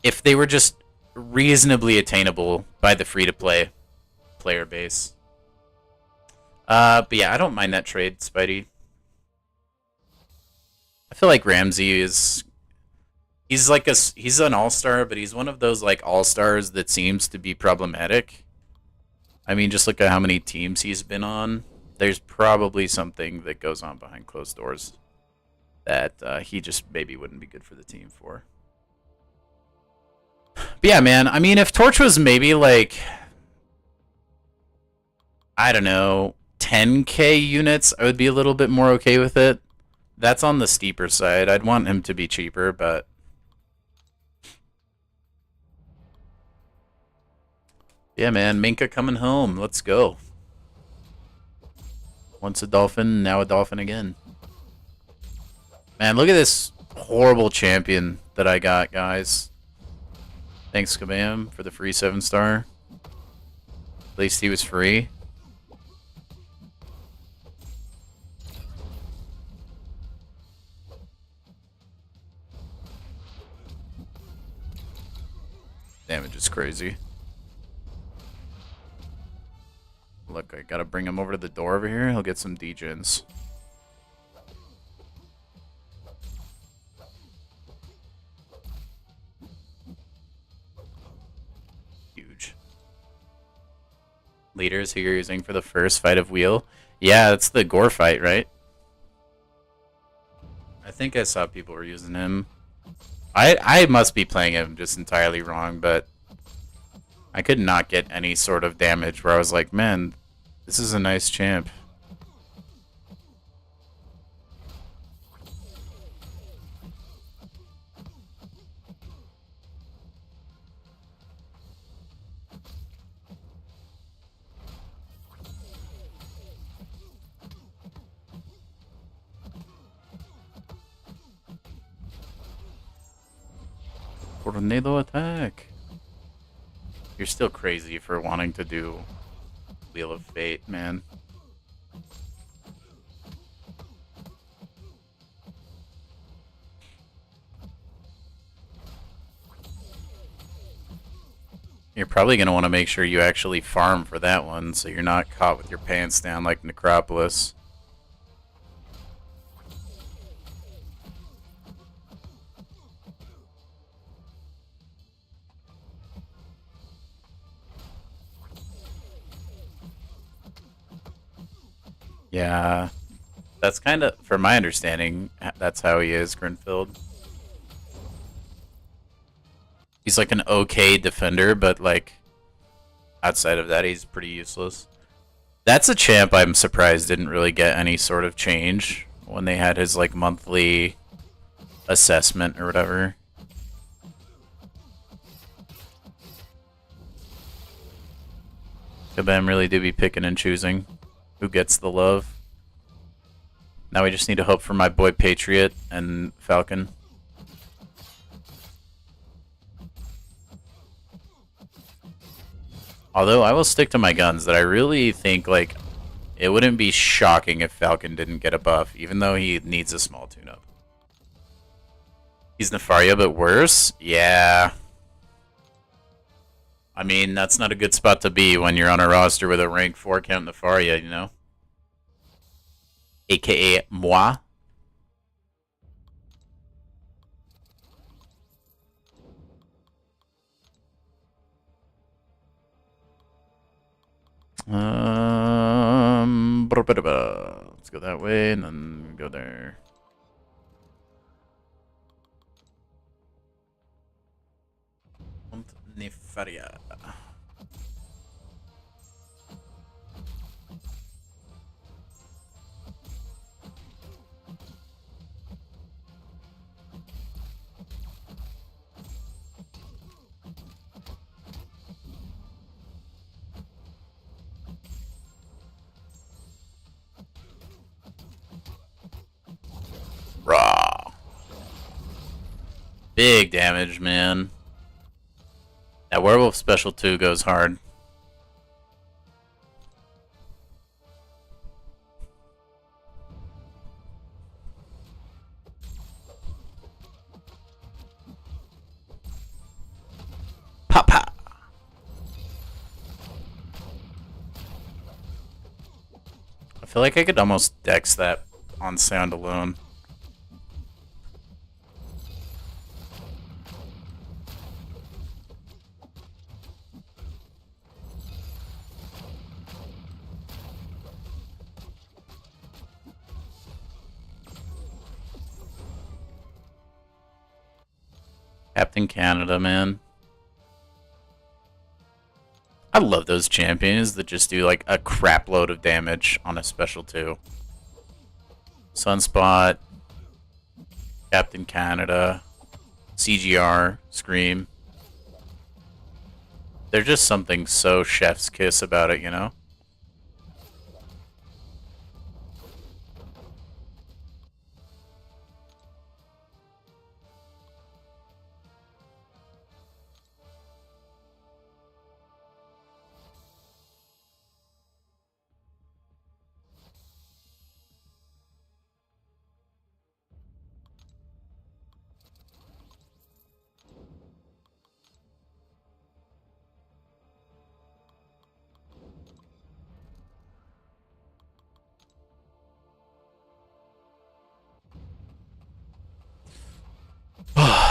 if they were just reasonably attainable by the free-to-play player base. But yeah, I don't mind that trade, Spidey. I feel like Ramsey is... He's an all-star, but he's one of those, like, all-stars that seems to be problematic. I mean, just look at how many teams he's been on. There's probably something that goes on behind closed doors that he just maybe wouldn't be good for the team for. But yeah, man, I mean, if Torch was maybe, like... I don't know... 10k units, I would be a little bit more okay with it. That's on the steeper side. I'd want him to be cheaper, but... Yeah, man, Minka coming home. Let's go. Once a dolphin, now a dolphin again. Man, look at this horrible champion that I got, guys. Thanks, Kabam, for the free 7-star. At least he was free. Damage is crazy. Look, I gotta bring him over to the door over here. He'll get some degens. Huge. Leaders who you're using for the first fight of Wheel. Yeah, it's the gore fight, right? I think I saw people were using him. I must be playing him just entirely wrong, but I could not get any sort of damage where I was like, man, this is a nice champ. Tornado attack. You're still crazy for wanting to do Wheel of Fate, man. You're probably going to want to make sure you actually farm for that one, so you're not caught with your pants down like Necropolis. Yeah, that's kind of, from my understanding, that's how he is, Grinfield. He's like an okay defender, but like outside of that, he's pretty useless. That's a champ I'm surprised didn't really get any sort of change when they had his like monthly assessment or whatever. Kabam really do be picking and choosing who gets the love. Now we just need to hope for my boy Patriot and Falcon. Although I will stick to my guns that I really think like it wouldn't be shocking if Falcon didn't get a buff, even though he needs a small tune-up. He's Nefaria, but worse? Yeah. I mean, that's not a good spot to be when you're on a roster with a rank 4 count Nefaria, you know? AKA moi. Let's go that way and then go there. Nefaria. Raw. Big damage, man. That werewolf special 2 goes hard. Papa. I feel like I could almost dex that on sound alone. Captain Canada, man. I love those champions that just do like a crap load of damage on a special 2. Sunspot, Captain Canada, CGR, Scream. They're just something so chef's kiss about it, you know?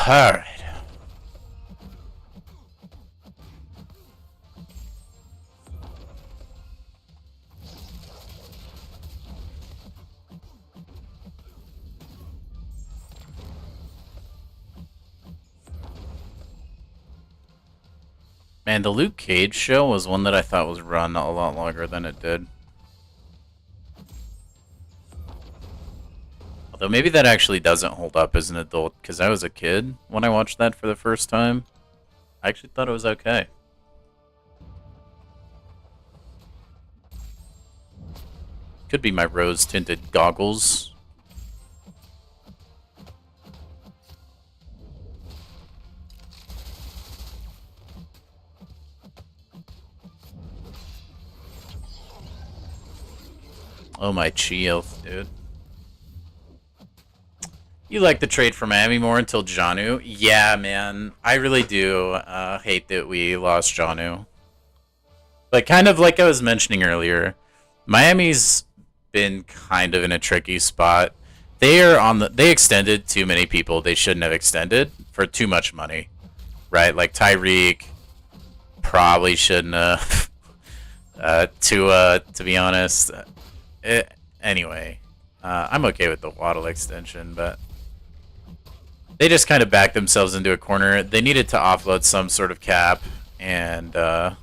Alright. Man, the Luke Cage show was one that I thought was run a lot longer than it did. Although maybe that actually doesn't hold up as an adult, because I was a kid when I watched that for the first time. I actually thought it was okay. Could be my rose-tinted goggles. Oh, my health, dude. You like the trade for Miami more until Janu? Yeah, man. I really do hate that we lost Janu. But kind of like I was mentioning earlier, Miami's been kind of in a tricky spot. They extended too many people they shouldn't have extended for too much money. Right? Like Tyreek probably shouldn't have. To be honest. Anyway, I'm okay with the Waddle extension, but they just kind of backed themselves into a corner. They needed to offload some sort of cap, and I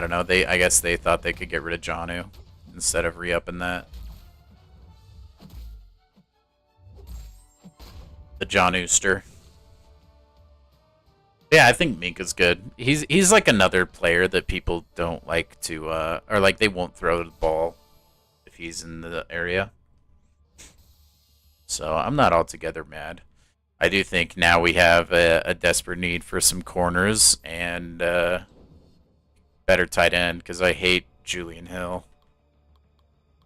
don't know. I guess they thought they could get rid of Jonu instead of re-upping that. The Jonooster. Yeah, I think Minka's good. He's like another player that people don't like to, or like they won't throw the ball if he's in the area. So I'm not altogether mad. I do think now we have a desperate need for some corners and better tight end because I hate Julian Hill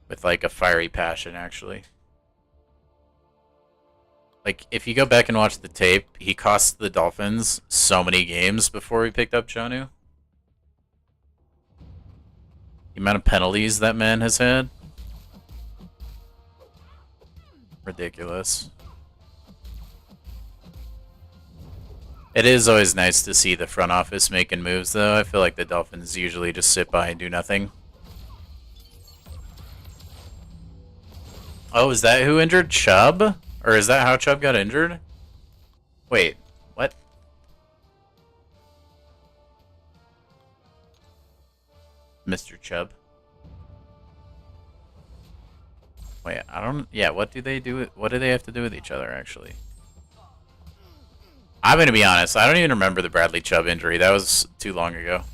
with like a fiery passion, actually. Like, if you go back and watch the tape, he cost the Dolphins so many games before we picked up Jonu. The amount of penalties that man has had. Ridiculous. It is always nice to see the front office making moves, though. I feel like the Dolphins usually just sit by and do nothing. Oh, is that who injured Chubb? Or is that how Chubb got injured? Wait, what? Mr. Chubb. Wait, I don't... Yeah, what do they do? What do they have to do with each other, actually? I'm going to be honest. I don't even remember the Bradley Chubb injury. That was too long ago.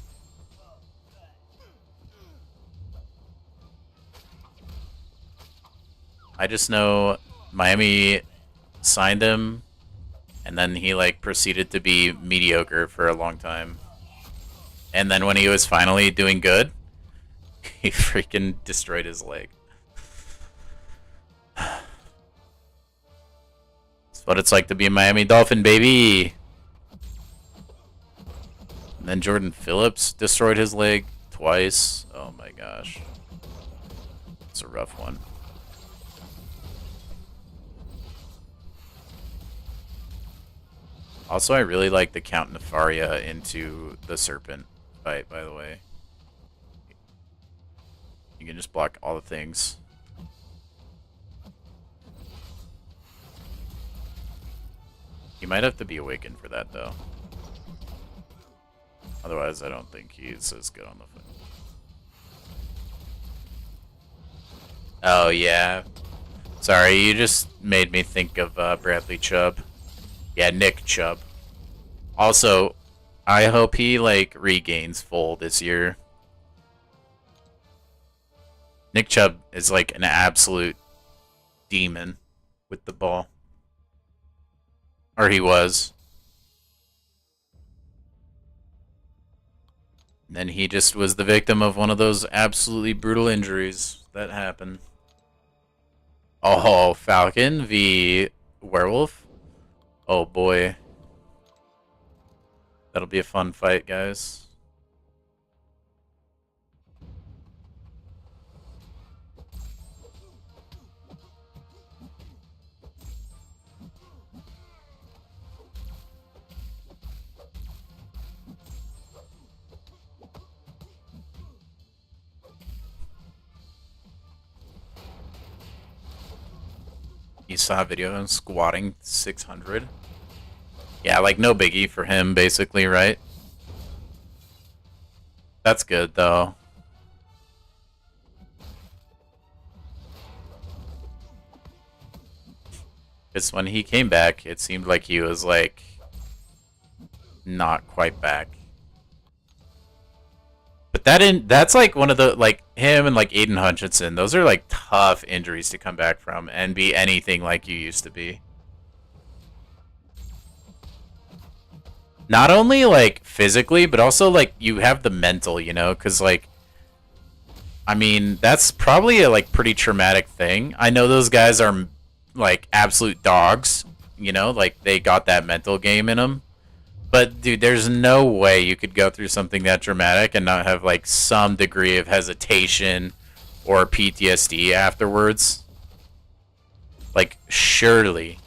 I just know Miami signed him, and then he like proceeded to be mediocre for a long time. And then when he was finally doing good, he freaking destroyed his leg. That's what it's like to be a Miami Dolphin, baby. And then Jordan Phillips destroyed his leg twice. Oh my gosh. It's a rough one. Also, I really like the Count Nefaria into the Serpent fight, by the way. You can just block all the things. He might have to be awakened for that, though. Otherwise, I don't think he's as good on the foot. Oh, yeah. Sorry, you just made me think of Bradley Chubb. Yeah, Nick Chubb. Also, I hope he, like, regains full this year. Nick Chubb is, like, an absolute demon with the ball. Or he was. And then he just was the victim of one of those absolutely brutal injuries that happened. Oh, Falcon v. Werewolf? Oh boy. That'll be a fun fight, guys. You saw a video of him squatting 600. Yeah, like no biggie for him, basically, right? That's good, though. Because when he came back, it seemed like he was, like, not quite back. But that's like one of the, like, him and like Aiden Hutchinson, those are like tough injuries to come back from and be anything like you used to be. Not only like physically, but also like you have the mental, you know, because like I mean, that's probably a like pretty traumatic thing. I know those guys are like absolute dogs, you know, like they got that mental game in them. But dude, there's no way you could go through something that dramatic and not have like some degree of hesitation or PTSD afterwards. Like, surely.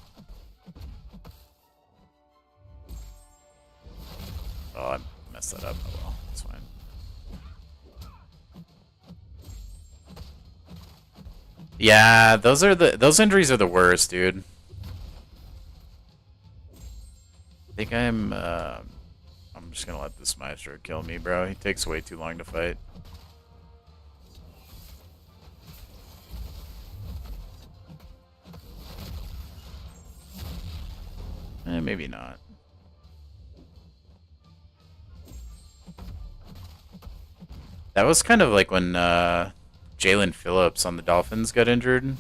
Oh, I messed that up. Oh well, it's fine. Yeah, those injuries are the worst, dude. I think I'm just gonna let this Maestro kill me, bro. He takes way too long to fight. Maybe not. That was kind of like when Jalen Phillips on the Dolphins got injured.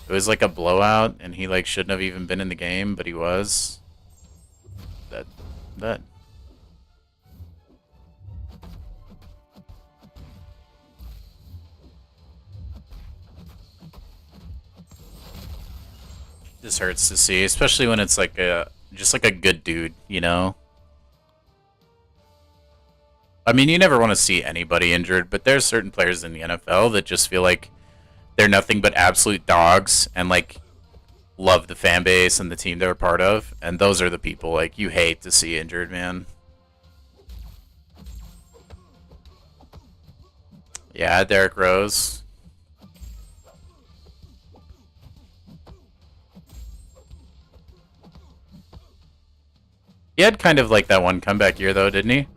It was like a blowout, and he like shouldn't have even been in the game, but he was. That. This hurts to see, especially when it's like just like a good dude, you know? I mean, you never want to see anybody injured, but there's certain players in the NFL that just feel like they're nothing but absolute dogs and like love the fan base and the team they're part of, and those are the people like you hate to see injured, man. Yeah, Derrick Rose. He had kind of like that one comeback year though, didn't he?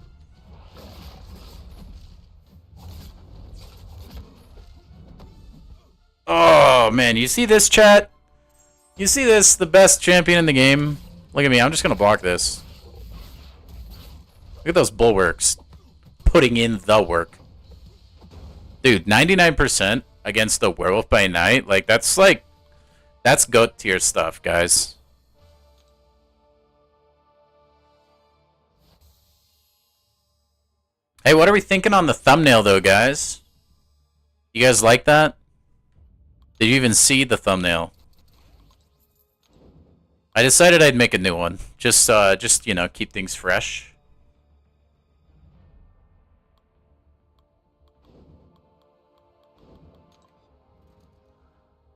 Oh man, you see this, chat? You see this? The best champion in the game. Look at me, I'm just gonna block this. Look at those bulwarks. Putting in the work. Dude, 99% against the Werewolf by Night, that's GOAT tier stuff, guys. Hey, what are we thinking on the thumbnail though, guys? You guys like that? Did you even see the thumbnail? I decided I'd make a new one. Just you know, keep things fresh.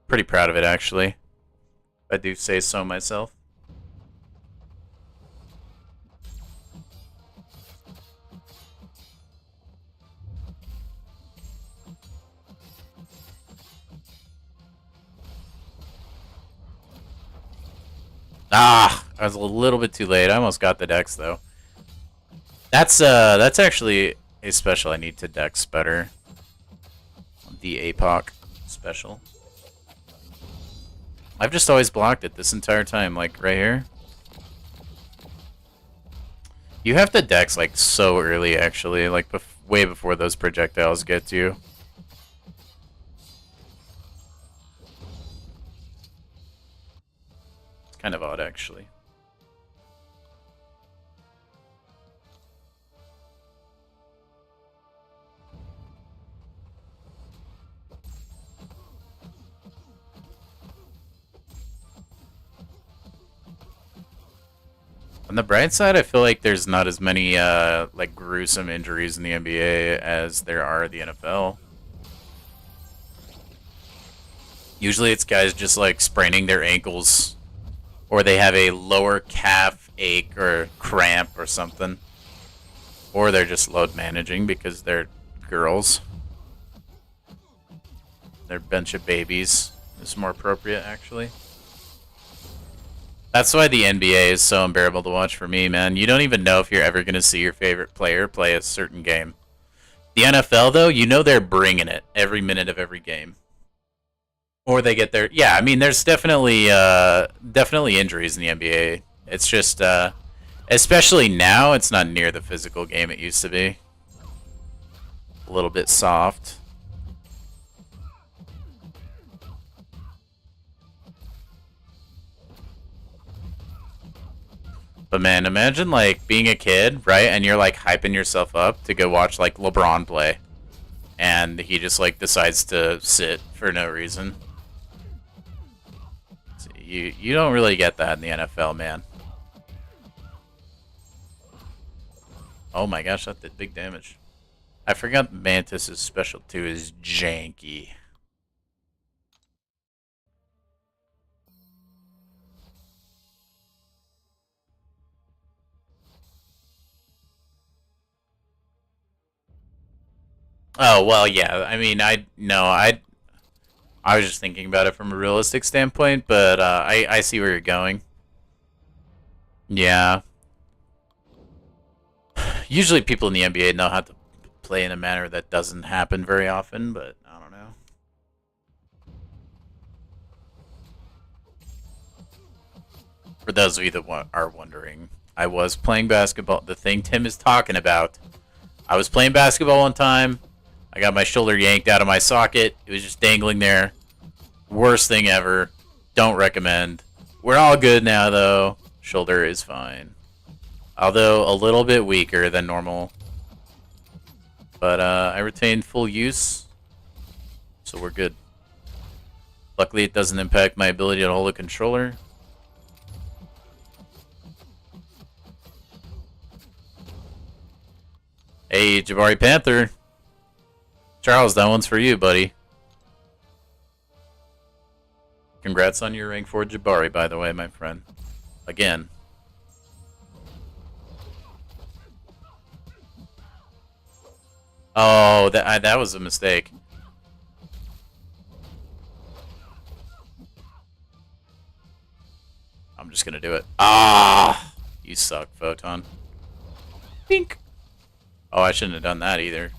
Pretty proud of it, actually. I do say so myself. Ah, I was a little bit too late. I almost got the dex though. That's actually a special I need to dex better. The APOC special. I've just always blocked it this entire time, like right here. You have to dex like so early, actually, like way before those projectiles get to you. It's kind of odd, actually. On the bright side, I feel like there's not as many like gruesome injuries in the NBA as there are in the NFL. Usually it's guys just like spraining their ankles, or they have a lower calf ache or cramp or something, or they're just load managing because they're girls. They're a bunch of babies. It's more appropriate, actually. That's why the NBA is so unbearable to watch for me, man. You don't even know if you're ever going to see your favorite player play a certain game. The NFL, though, you know they're bringing it every minute of every game. Or they get their... Yeah, I mean, there's definitely injuries in the NBA. It's just, especially now, it's not near the physical game it used to be. A little bit soft. But man, imagine like being a kid, right? And you're like hyping yourself up to go watch like LeBron play. and he just like decides to sit for no reason. So you don't really get that in the NFL, man. Oh my gosh, that did big damage. I forgot Mantis's special too is janky. Oh well, yeah. I mean, I was just thinking about it from a realistic standpoint, but I see where you're going. Yeah. Usually, people in the NBA know how to play in a manner that doesn't happen very often, but I don't know. For those of you that are wondering, I was playing basketball. The thing Tim is talking about. I was playing basketball one time. I got my shoulder yanked out of my socket. It was just dangling there. Worst thing ever. Don't recommend. We're all good now, though. Shoulder is fine. Although a little bit weaker than normal. But I retained full use. So we're good. Luckily, it doesn't impact my ability to hold a controller. Hey, Jabari Panther. Charles, that one's for you, buddy. Congrats on your rank 4 Jabari, by the way, my friend. Again. Oh, that was a mistake. I'm just gonna do it. Ah! You suck, Photon. Pink. Oh, I shouldn't have done that either.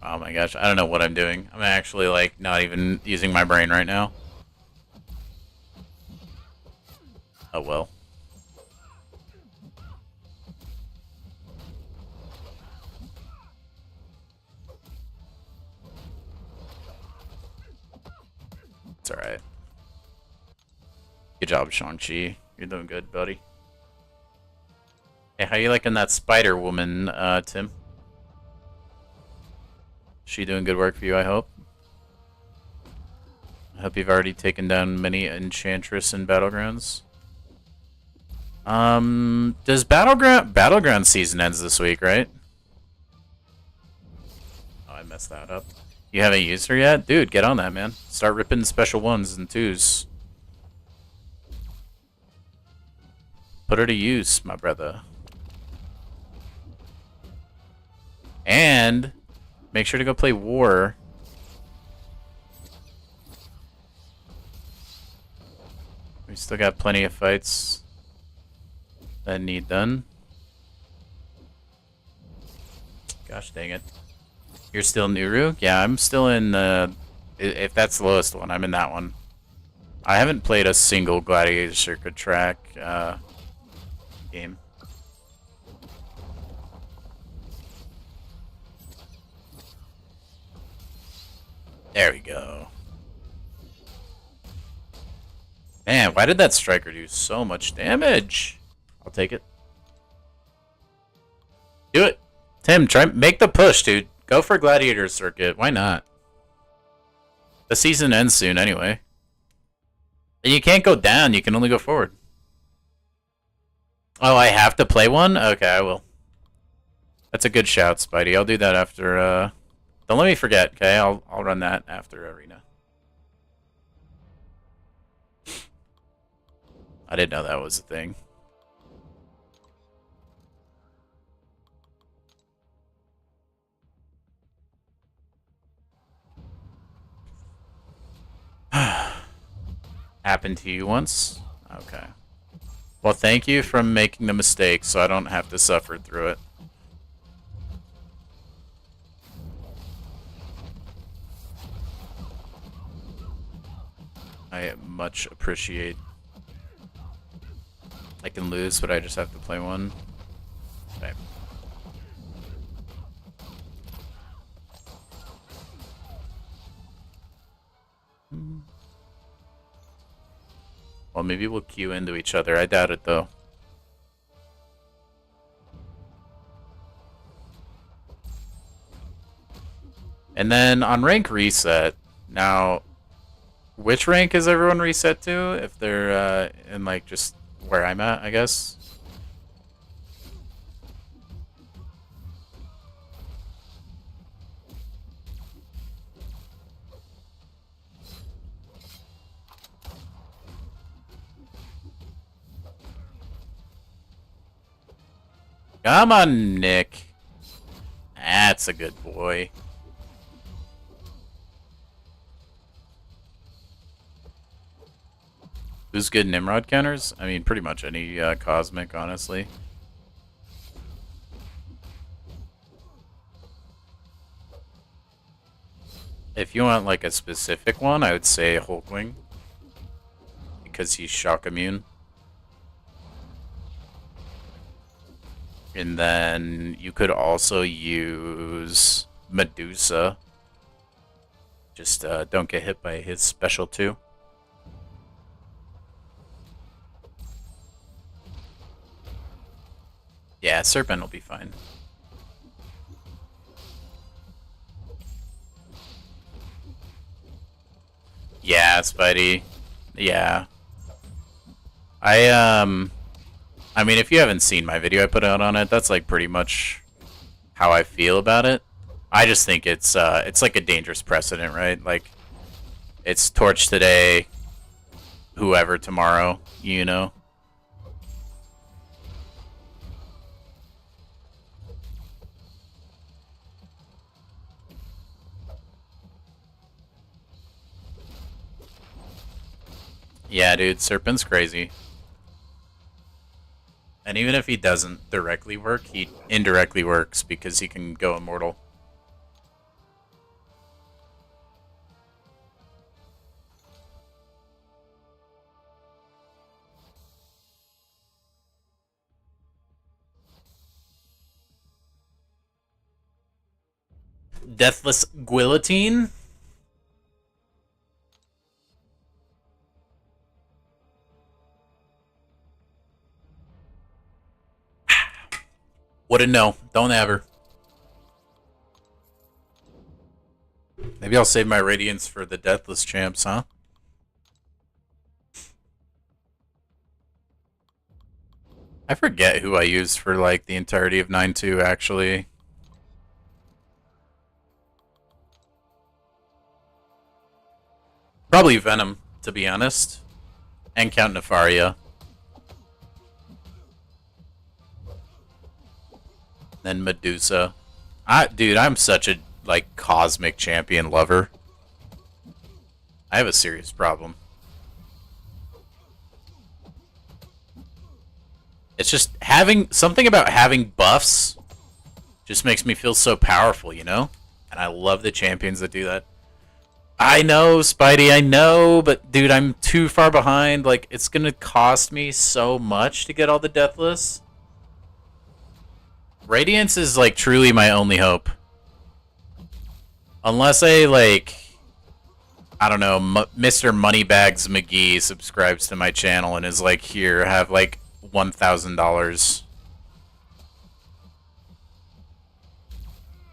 Oh my gosh, I don't know what I'm doing. I'm actually, like, not even using my brain right now. Oh well. It's alright. Good job, Shang-Chi. You're doing good, buddy. Hey, how you liking that Spider-Woman, Tim? She doing good work for you, I hope. I hope you've already taken down many Enchantress in Battlegrounds. Does Battleground season ends this week, right? Oh, I messed that up. You haven't used her yet? Dude, get on that, man. Start ripping special 1s and 2s. Put her to use, my brother. And make sure to go play War. We still got plenty of fights that need done. Gosh dang it. You're still Nuru? Yeah, I'm still in, if that's the lowest one, I'm in that one. I haven't played a single Gladiator Circuit track, game. There we go. Man, why did that striker do so much damage? I'll take it. Do it. Tim, make the push, dude. Go for Gladiator Circuit. Why not? The season ends soon anyway. And you can't go down. You can only go forward. Oh, I have to play one? Okay, I will. That's a good shout, Spidey. I'll do that after, Don't let me forget, okay? I'll run that after Arena. I didn't know that was a thing. Happened to you once? Okay. Well, thank you for making the mistake so I don't have to suffer through it. I much appreciate. I can lose, but I just have to play one. Okay. Well, maybe we'll queue into each other. I doubt it, though. And then on rank reset, now, which rank is everyone reset to? If they're in, like, just where I'm at, I guess. Come on, Nick. That's a good boy. Who's good Nimrod counters? I mean, pretty much any Cosmic, honestly. If you want, like, a specific one, I would say Hulkwing. Because he's shock immune. And then you could also use Medusa. Just don't get hit by his special too. Yeah, Serpent will be fine. Yeah, Spidey. Yeah. I mean, if you haven't seen my video I put out on it, that's like pretty much how I feel about it. I just think it's like a dangerous precedent, right? Like, it's Torch today, whoever tomorrow, you know? Yeah, dude, Serpent's crazy. And even if he doesn't directly work, he indirectly works because he can go immortal. Deathless Guillotine? Wouldn't know. Don't ever. Maybe I'll save my Radiance for the Deathless champs, huh? I forget who I used for, like, the entirety of 9-2, actually. Probably Venom, to be honest. And Count Nefaria. Then Medusa. Dude, I'm such a, like, cosmic champion lover. I have a serious problem. It's just having something about having buffs just makes me feel so powerful, you know? And I love the champions that do that. I know, Spidey, I know, but dude, I'm too far behind. Like, it's gonna cost me so much to get all the Deathless. Radiance is, like, truly my only hope. Unless I, like, I don't know, Mr. Moneybags McGee subscribes to my channel and is like, here, have, like, $1,000.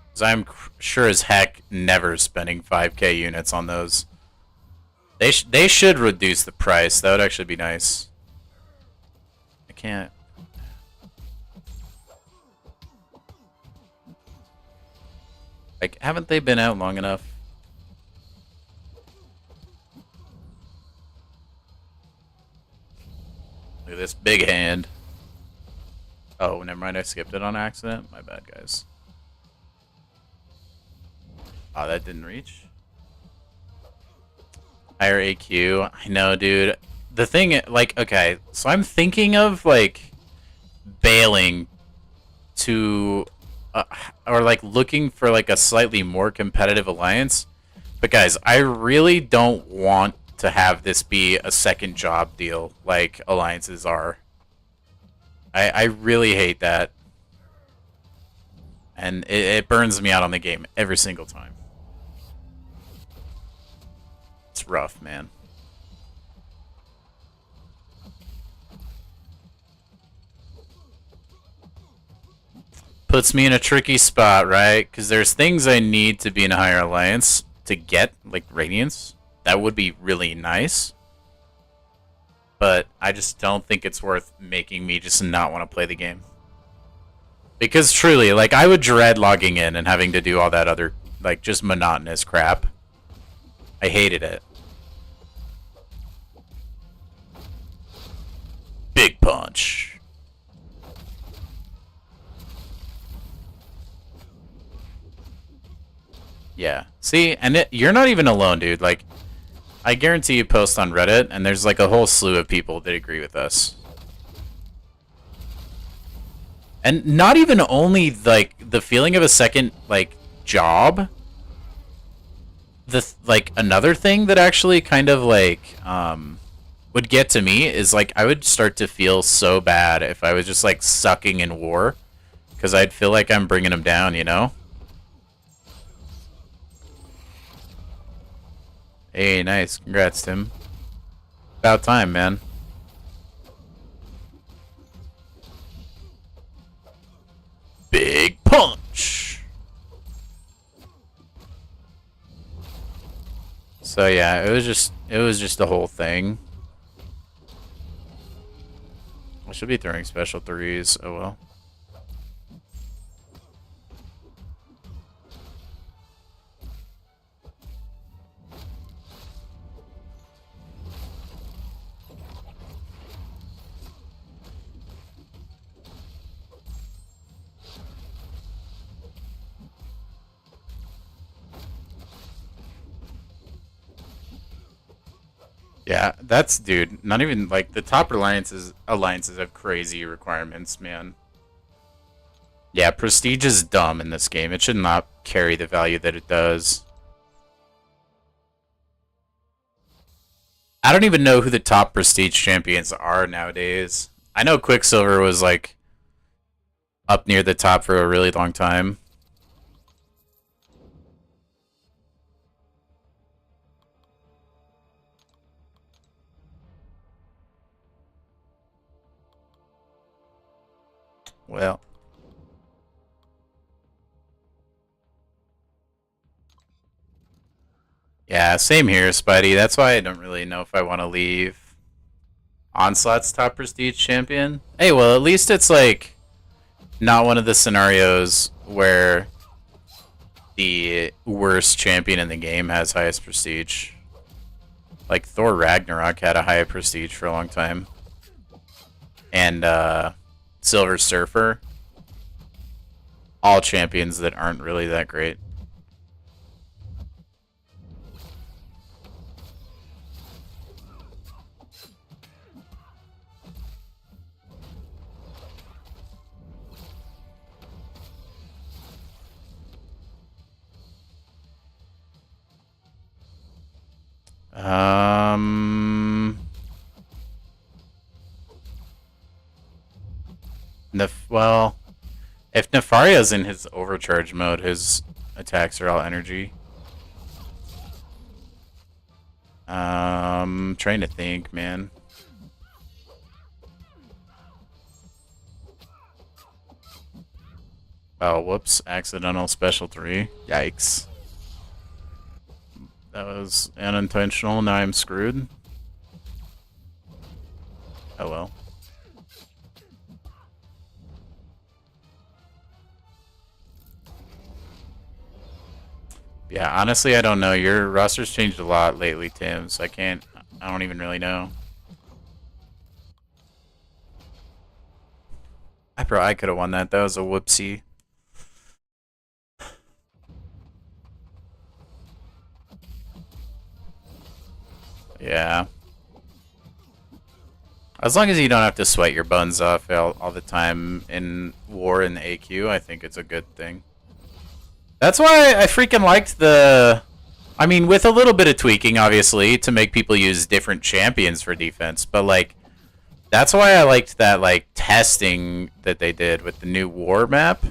Because I'm sure as heck never spending 5k units on those. They should reduce the price. That would actually be nice. I can't. Like, haven't they been out long enough? Look at this big hand. Oh, never mind. I skipped it on accident. My bad, guys. Oh, that didn't reach. Higher AQ. I know, dude. The thing, like, okay. So I'm thinking of, like, bailing to... or, like, looking for, like, a slightly more competitive alliance. But, guys, I really don't want to have this be a second job deal like alliances are. I really hate that. And it burns me out on the game every single time. It's rough, man. puts me in a tricky spot, right? Because there's things I need to be in a higher alliance to get, like Radiance. That would be really nice. But I just don't think it's worth making me just not want to play the game. Because truly, like, I would dread logging in and having to do all that other, like, just monotonous crap. I hated it. Big punch. Yeah. See, and you're not even alone, dude. Like, I guarantee you post on Reddit, and there's like a whole slew of people that agree with us. And not even only, like, the feeling of a second, like, job. Like, another thing that actually kind of, like, would get to me is, like, I would start to feel so bad if I was just, like, sucking in war. Because I'd feel like I'm bringing them down, you know? Hey, nice. Congrats, Tim. About time, man. Big punch! So yeah, it was just a whole thing. I should be throwing special threes. Oh well. Yeah, that's, dude, not even, like, the top alliances have crazy requirements, man. Yeah, prestige is dumb in this game. It should not carry the value that it does. I don't even know who the top prestige champions are nowadays. I know Quicksilver was, like, up near the top for a really long time. Well. Yeah, same here, Spidey. That's why I don't really know if I want to leave Onslaught's top prestige champion. Hey, well, at least it's, like, not one of the scenarios where the worst champion in the game has highest prestige. Like, Thor Ragnarok had a high prestige for a long time. And, Silver Surfer. All champions that aren't really that great. Well, if Nefaria's in his overcharge mode, his attacks are all energy. Trying to think, man. Oh, whoops. Accidental special 3. Yikes. That was unintentional. Now I'm screwed. Oh well. Yeah, honestly, I don't know. Your roster's changed a lot lately, Tim, so I don't even really know. I could have won that. That was a whoopsie. Yeah. As long as you don't have to sweat your buns off all the time in war in the AQ, I think it's a good thing. That's why I freaking liked the... I mean, with a little bit of tweaking, obviously, to make people use different champions for defense, but, like, that's why I liked that, like, testing that they did with the new war map.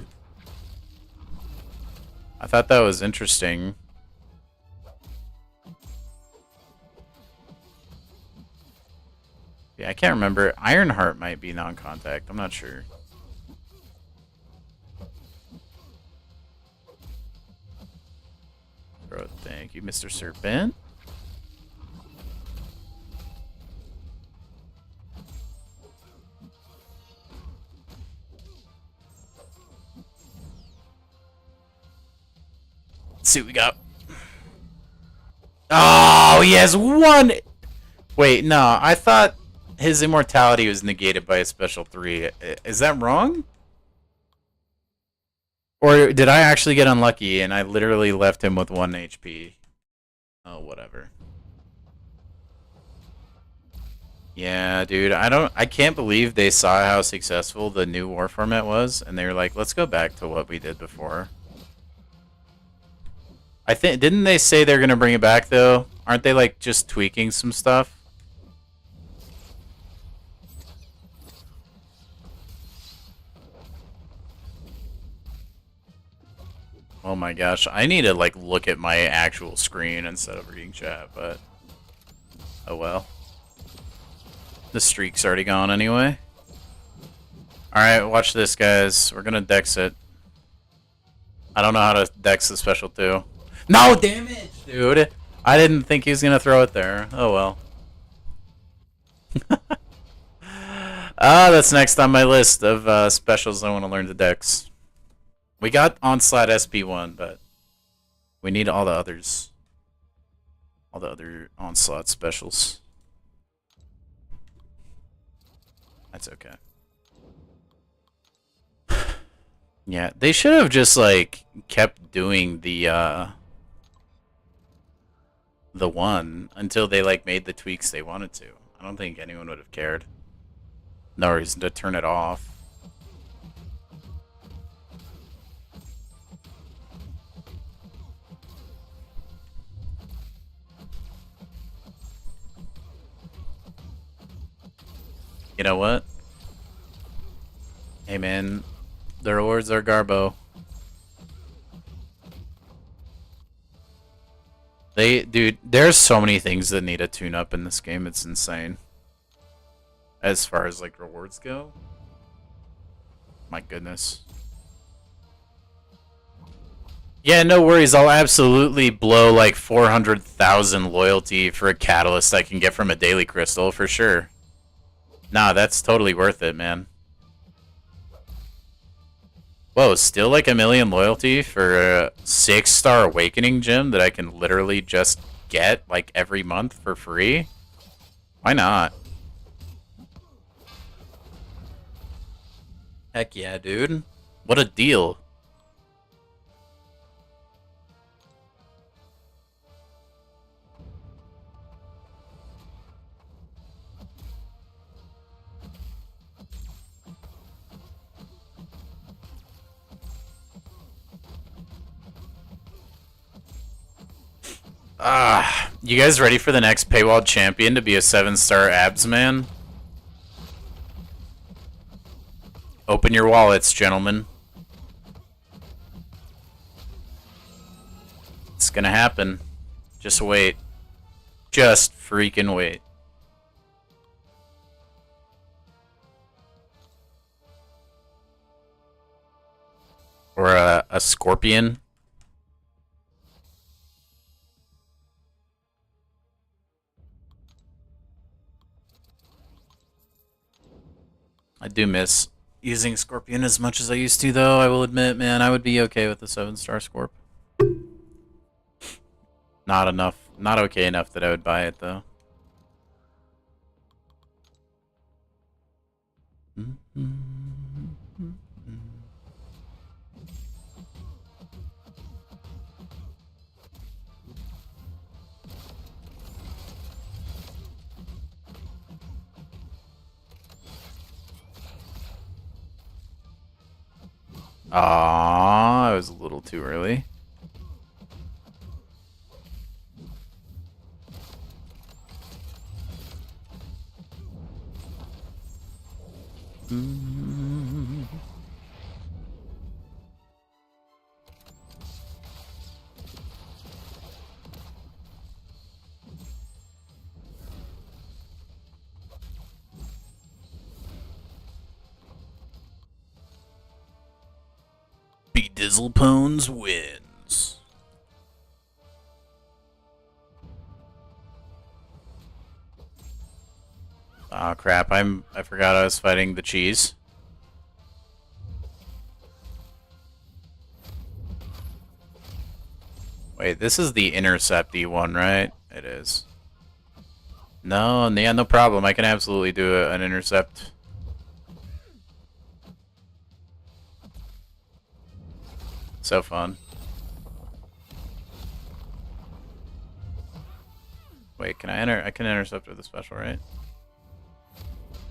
I thought that was interesting. Yeah, I can't remember. Ironheart might be non-contact. I'm not sure. Thank you, Mr. Serpent. Let's see what we got. Oh, he has one. Wait, no. I thought his immortality was negated by a special 3. Is that wrong? Or did I actually get unlucky and I literally left him with 1 HP? Oh, whatever. Yeah, dude, I can't believe they saw how successful the new war format was, and they were like, let's go back to what we did before. I think, didn't they say they're gonna bring it back though? Aren't they like just tweaking some stuff? Oh my gosh, I need to like look at my actual screen instead of reading chat, but oh well. The streak's already gone anyway. Alright, watch this, guys. We're gonna dex it. I don't know how to dex the special 2. No damage, dude! I didn't think he was gonna throw it there. Oh well. That's next on my list of specials I want to learn to dex. We got Onslaught SP1, but we need all the others. All the other Onslaught specials. That's okay. Yeah, they should have just like kept doing the one until they like made the tweaks they wanted to. I don't think anyone would have cared. No reason to turn it off. You know what? Hey man, the rewards are Garbo. Dude, there's so many things that need a tune-up in this game, it's insane. As far as like rewards go. My goodness. Yeah, no worries, I'll absolutely blow like 400,000 loyalty for a catalyst I can get from a daily crystal, for sure. Nah, that's totally worth it, man. Whoa, still like 1 million loyalty for a 6-star awakening gem that I can literally just get like every month for free? Why not? Heck yeah, dude. What a deal. You guys ready for the next paywall champion to be a 7-star abs man? Open your wallets, gentlemen. It's gonna happen. Just wait. Just freaking wait. Or a scorpion. I do miss using Scorpion as much as I used to, though. I will admit, man, I would be okay with the 7-star Scorp. Not enough. Not okay enough that I would buy it, though. I was a little too early. Dizzlepones wins. Oh crap, I forgot I was fighting the cheese. Wait, this is the intercepty one, right? It is. No, yeah, no problem. I can absolutely do an intercept. So fun. Wait, can I enter? I can intercept with a special, right?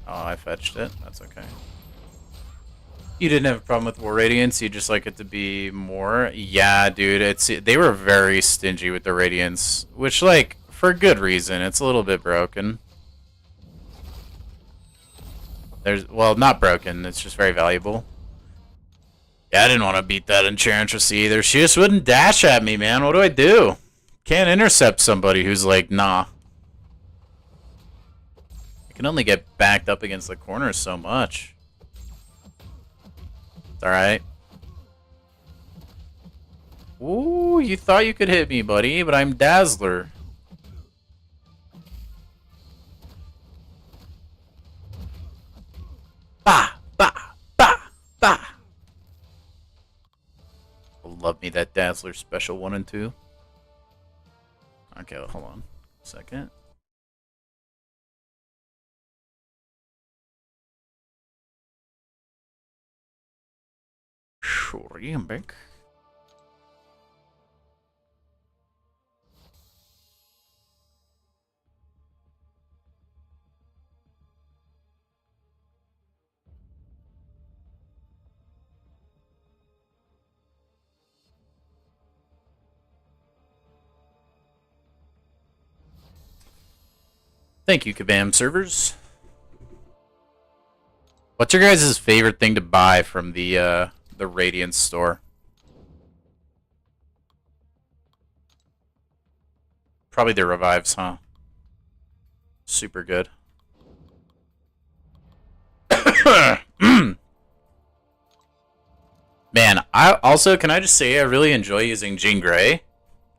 Oh, I fetched it. That's okay. You didn't have a problem with War Radiance. You just like it to be more. Yeah, dude. They were very stingy with the Radiance, which, like, for good reason. It's a little bit broken. Well, not broken. It's just very valuable. Yeah, I didn't want to beat that Enchantress either. She just wouldn't dash at me, man. What do I do? Can't intercept somebody who's like, nah. I can only get backed up against the corner so much. It's alright. Ooh, you thought you could hit me, buddy, but I'm Dazzler. Bah! Bah! Bah! Bah! Love me that Dazzler special 1 and 2. Okay, well, hold on a second. Sure, I'm back. Thank you, Kabam servers. What's your guys' favorite thing to buy from the Radiance store? Probably the revives, huh? Super good. Man, can I just say I really enjoy using Jean Grey,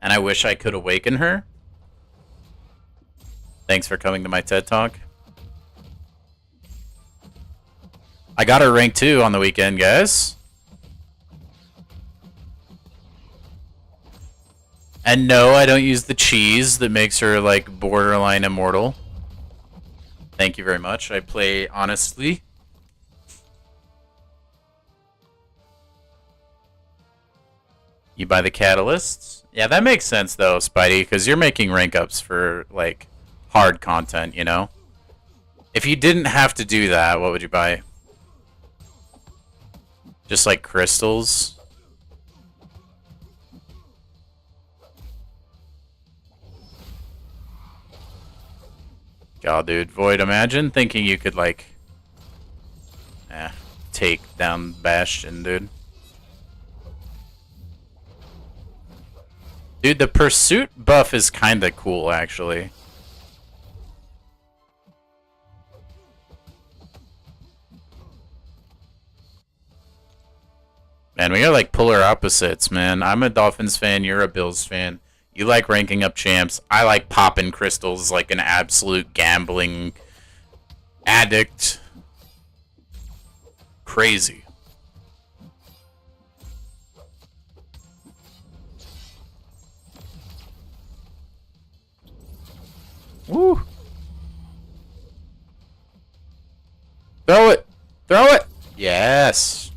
and I wish I could awaken her. Thanks for coming to my TED Talk. I got her rank 2 on the weekend, guys. And no, I don't use the cheese that makes her, like, borderline immortal. Thank you very much. I play honestly. You buy the catalysts? Yeah, that makes sense, though, Spidey, because you're making rank ups for, like, hard content, you know? If you didn't have to do that, what would you buy? Just, like, crystals? God, dude. Void, imagine thinking you could, like... take down Bastion, dude. Dude, the pursuit buff is kinda cool, actually. Man, we are like polar opposites, man. I'm a Dolphins fan, you're a Bills fan. You like ranking up champs. I like popping crystals like an absolute gambling addict. Crazy. Woo! Throw it! Throw it! Yes!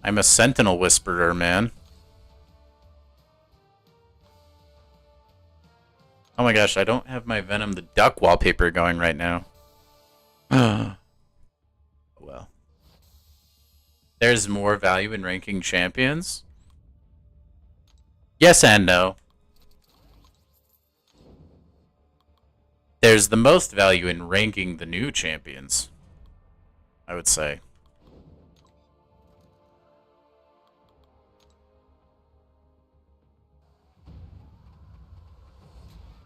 I'm a Sentinel Whisperer, man. Oh my gosh, I don't have my Venom the Duck wallpaper going right now. Well. There's more value in ranking champions? Yes and no. There's the most value in ranking the new champions, I would say.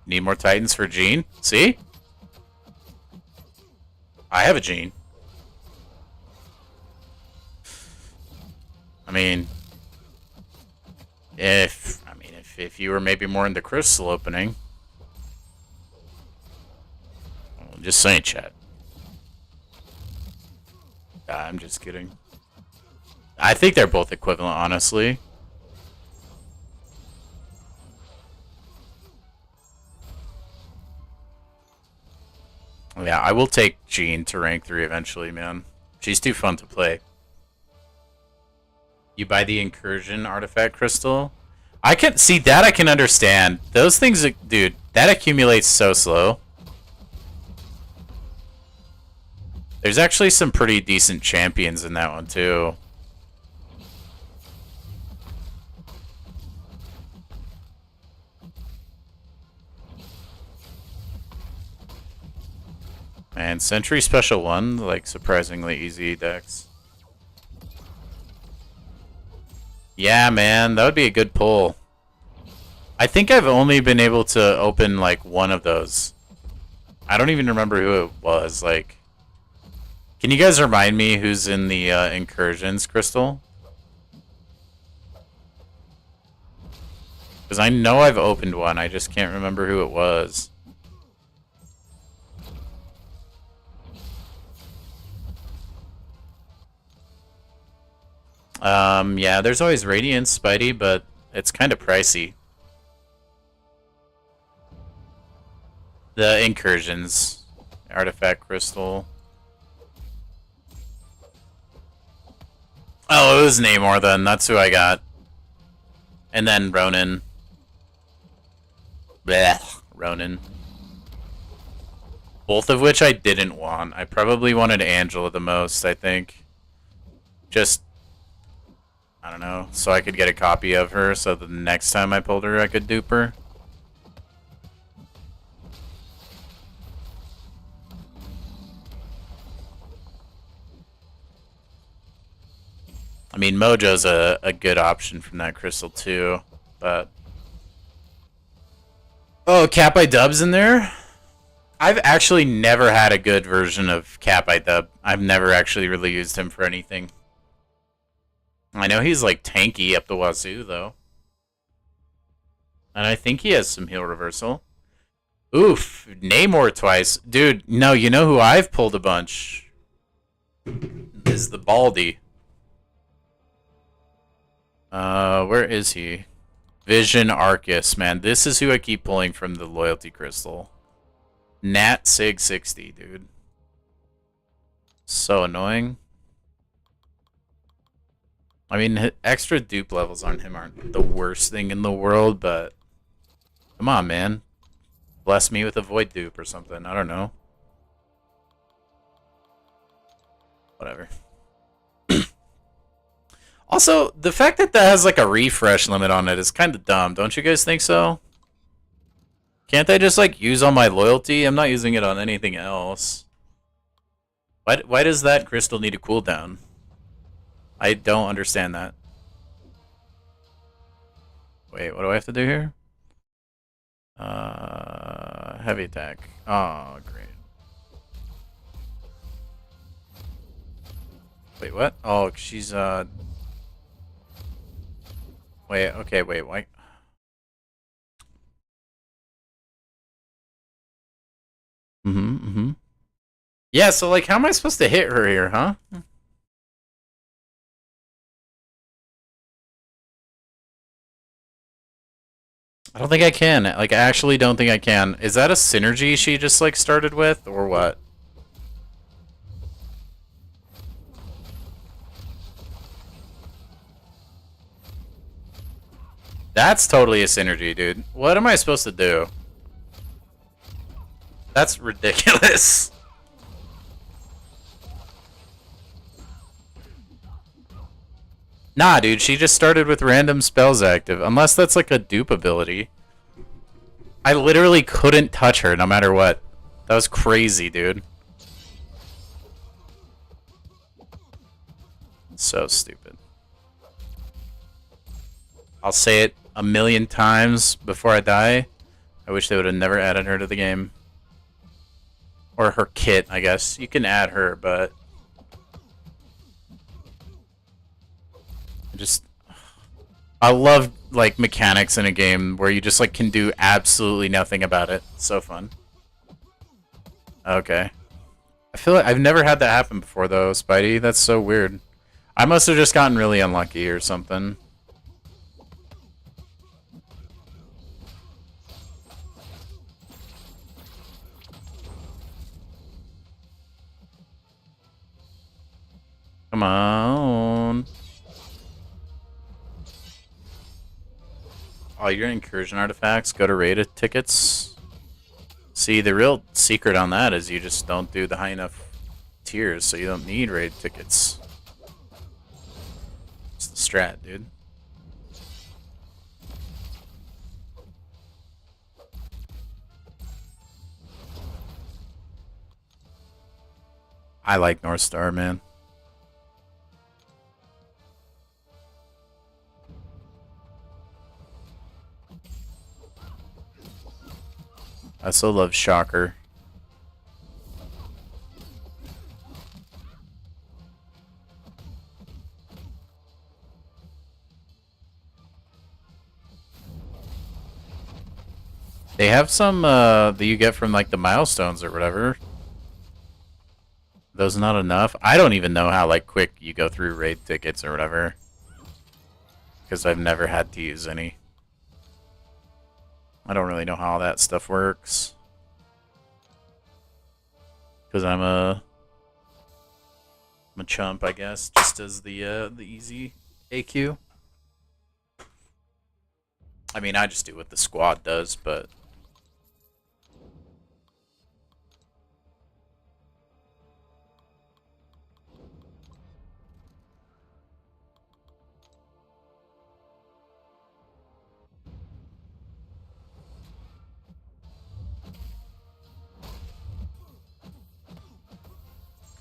Need more Titans for Jean? See? I have a Jean. I mean, if you were maybe more into crystal opening. Just saying, chat. I'm just kidding. I think they're both equivalent, honestly. Yeah, I will take Jean to rank 3 eventually, man. She's too fun to play. You buy the incursion artifact crystal? I can see that. I can understand. Those things, dude, that accumulates so slow. There's actually some pretty decent champions in that one, too. And Sentry Special 1, like, surprisingly easy decks. Yeah, man, that would be a good pull. I think I've only been able to open, like, one of those. I don't even remember who it was, like... Can you guys remind me who's in the Incursions crystal? Because I know I've opened one, I just can't remember who it was. Yeah, there's always Radiance, Spidey, but it's kind of pricey. The Incursions. Artifact Crystal. Oh, it was Namor then. That's who I got. And then Ronin. Blech, Ronin. Both of which I didn't want. I probably wanted Angela the most, I think. Just... I don't know, so I could get a copy of her, so the next time I pulled her, I could dupe her. I mean, Mojo's a good option from that crystal, too, but... Oh, Cat by Dub's in there? I've actually never had a good version of Cat by Dub. I've never actually really used him for anything. I know he's like tanky up the wazoo though. And I think he has some heal reversal. Oof, Namor twice. Dude, no, you know who I've pulled a bunch? Is the Baldy. Where is he? Vision Arcus, man. This is who I keep pulling from the Loyalty Crystal. Nat Sig 60, dude. So annoying. I mean, extra dupe levels on him aren't the worst thing in the world, but... Come on, man. Bless me with a void dupe or something. I don't know. Whatever. Also, the fact that that has like a refresh limit on it is kind of dumb. Don't you guys think so? Can't I just like use all my loyalty? I'm not using it on anything else. Why does that crystal need a cooldown? I don't understand that. Wait, what do I have to do here? Heavy attack. Oh, great. Wait, what? Oh, she's, Wait, okay, wait, why? Yeah, so, like, how am I supposed to hit her here, huh? I don't think I can. Like, I actually don't think I can. Is that a synergy she just, like, started with, or what? That's totally a synergy, dude. What am I supposed to do? That's ridiculous. Nah, dude, she just started with random spells active. Unless that's like a dupe ability. I literally couldn't touch her no matter what. That was crazy, dude. So stupid. I'll say it a million times before I die. I wish they would have never added her to the game. Or her kit, I guess. You can add her, but... I love like mechanics in a game where you just like can do absolutely nothing about it. It's so fun. Okay. I feel like I've never had that happen before, though, Spidey. That's so weird. I must have just gotten really unlucky or something. Come on. All your incursion artifacts go to rated tickets. See, the real secret on that is you just don't do the high enough tiers, so you don't need raid tickets. It's the strat, dude. I like North Star, man. I still love Shocker. They have some that you get from like the milestones or whatever. Those not enough? I don't even know how like quick you go through raid tickets or whatever. Because I've never had to use any. I don't really know how that stuff works. Because I'm a chump, I guess, just as the easy AQ. I mean, I just do what the squad does, but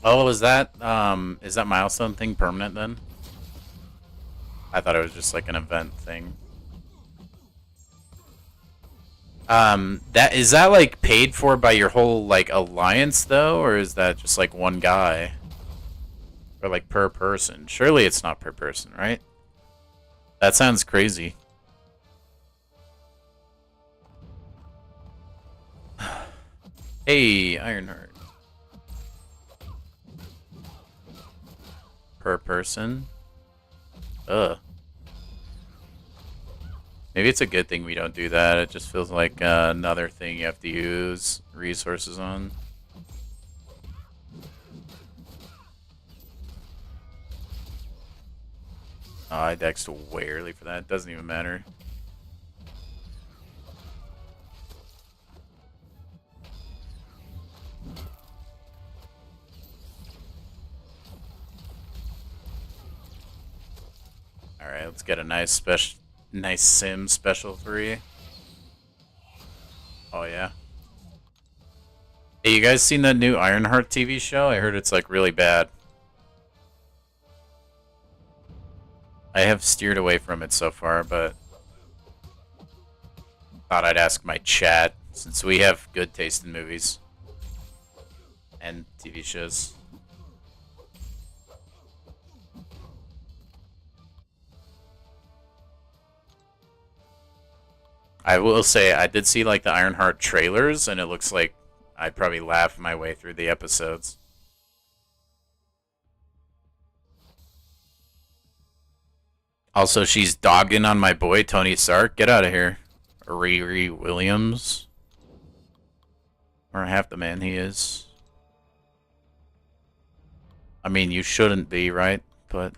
oh, is that milestone thing permanent then? I thought it was just like an event thing. Is that like paid for by your whole like alliance though, or is that just like one guy? Or like per person? Surely it's not per person, right? That sounds crazy. Hey, Ironheart. Per person? Ugh. Maybe it's a good thing we don't do that. It just feels like another thing you have to use resources on. Oh, I dexed way early for that. It doesn't even matter. Alright, let's get a nice sim special 3. Oh yeah. Hey, you guys seen that new Ironheart TV show? I heard it's like really bad. I have steered away from it so far, but thought I'd ask my chat since we have good taste in movies and TV shows. I will say I did see like the Ironheart trailers, and it looks like I'd probably laugh my way through the episodes. Also, she's dogging on my boy Tony Stark. Get out of here, Riri Williams, or half the man he is. I mean, you shouldn't be, right? But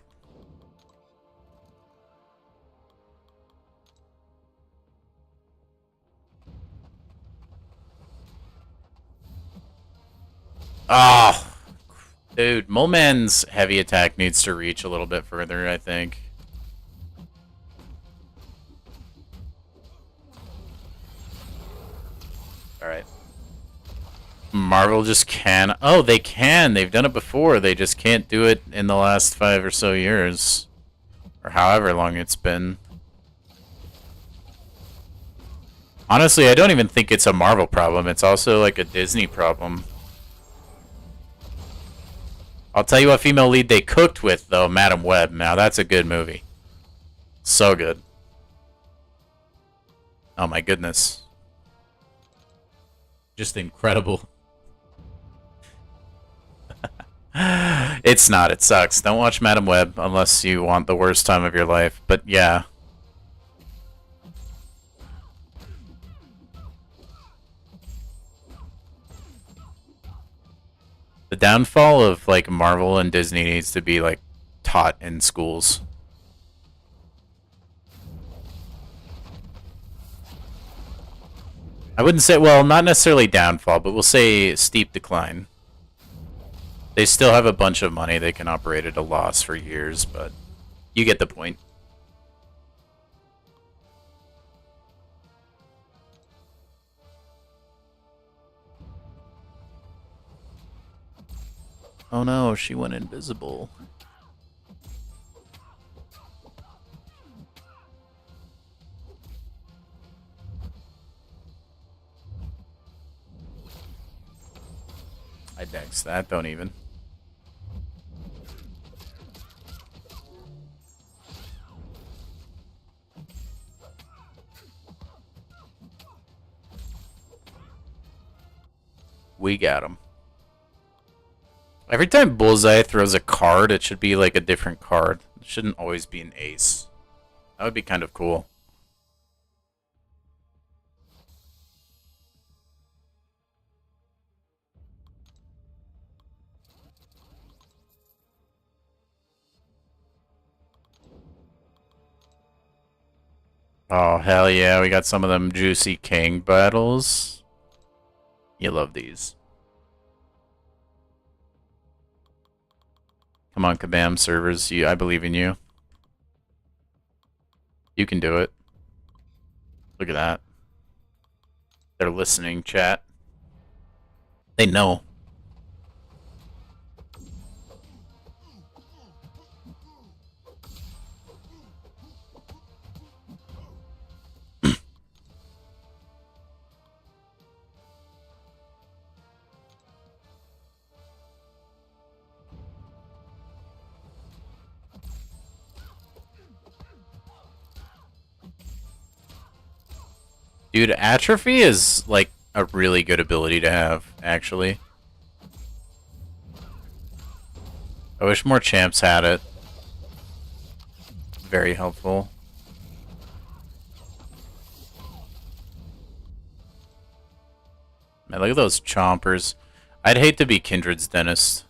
oh, dude, Moleman's heavy attack needs to reach a little bit further, I think. Alright. Marvel just can. Oh, they can. They've done it before. They just can't do it in the last 5 or so years. Or however long it's been. Honestly, I don't even think it's a Marvel problem. It's also like a Disney problem. I'll tell you what female lead they cooked with, though, Madam Web. Now, that's a good movie. So good. Oh my goodness. Just incredible. It's not. It sucks. Don't watch Madam Web unless you want the worst time of your life. But yeah. The downfall of like Marvel and Disney needs to be like taught in schools. I wouldn't say, well, not necessarily downfall, but we'll say steep decline. They still have a bunch of money. They can operate at a loss for years, but you get the point. Oh no, she went invisible. I dex that, don't even. We got him. Every time Bullseye throws a card, it should be like a different card. It shouldn't always be an ace. That would be kind of cool. Oh, hell yeah, we got some of them juicy king battles. You love these. Come on, Kabam servers. I believe in you. You can do it. Look at that. They're listening, chat. They know. Dude, atrophy is like a really good ability to have, actually. I wish more champs had it. Very helpful. Man, look at those chompers. I'd hate to be Kindred's dentist.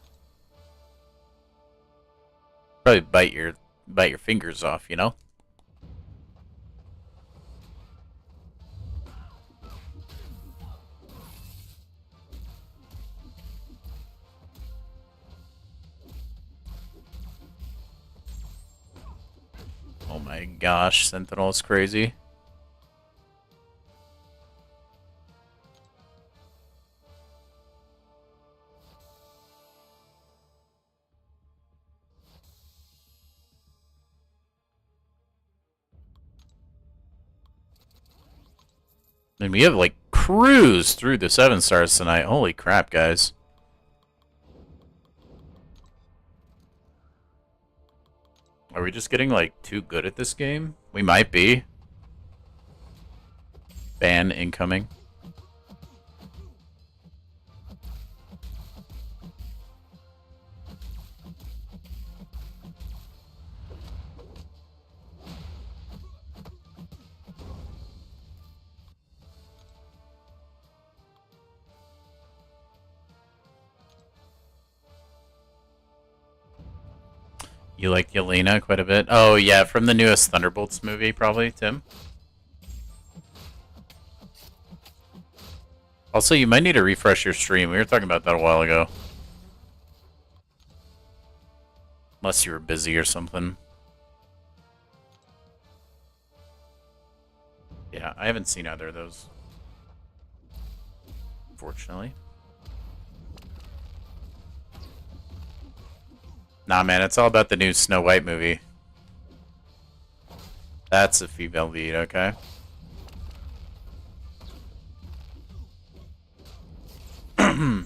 Probably bite your fingers off, you know? Oh my gosh, Sentinel is crazy. And we have like cruised through the 7 stars tonight. Holy crap, guys. Are we just getting like too good at this game? We might be. Ban incoming. You like Yelena quite a bit? Oh, yeah, from the newest Thunderbolts movie, probably, Tim? Also, you might need to refresh your stream. We were talking about that a while ago. Unless you were busy or something. Yeah, I haven't seen either of those. Unfortunately. Nah, man, it's all about the new Snow White movie. That's a female lead, okay? Good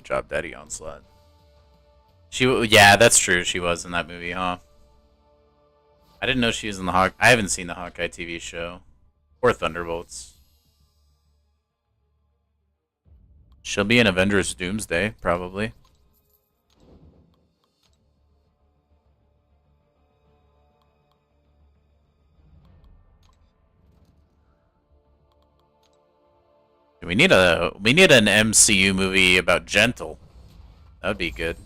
job, Daddy Onslaught. Yeah, that's true. She was in that movie, huh? I didn't know she was in the I haven't seen the Hawkeye TV show or Thunderbolts. She'll be in Avengers Doomsday, probably. We need an MCU movie about Gentle. That would be good.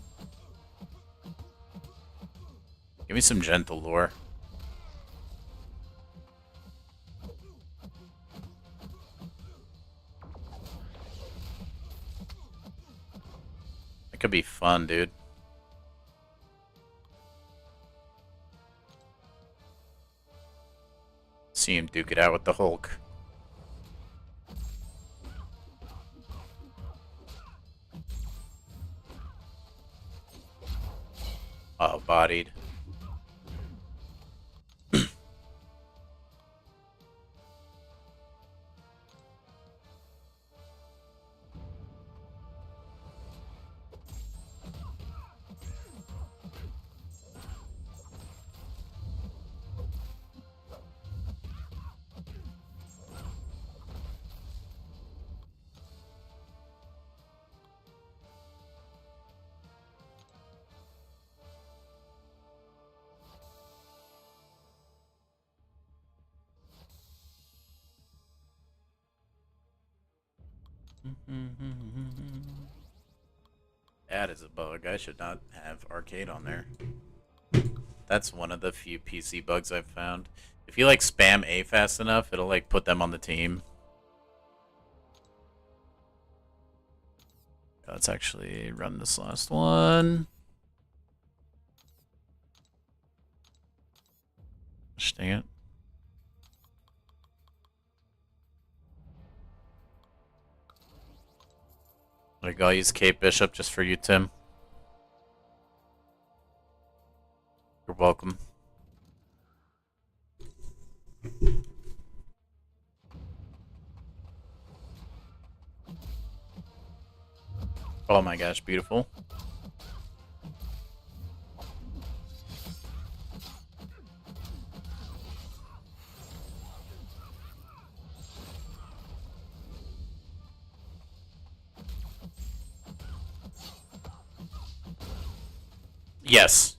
Give me some Gentle lore. It could be fun, dude. See him duke it out with the Hulk. Oh, bodied. That is a bug. I should not have arcade on there. That's one of the few PC bugs I've found. If you like spam A fast enough, it'll like put them on the team. Let's actually run this last one. Dang it. Like, I'll use Cape Bishop just for you, Tim. You're welcome. Oh my gosh, beautiful.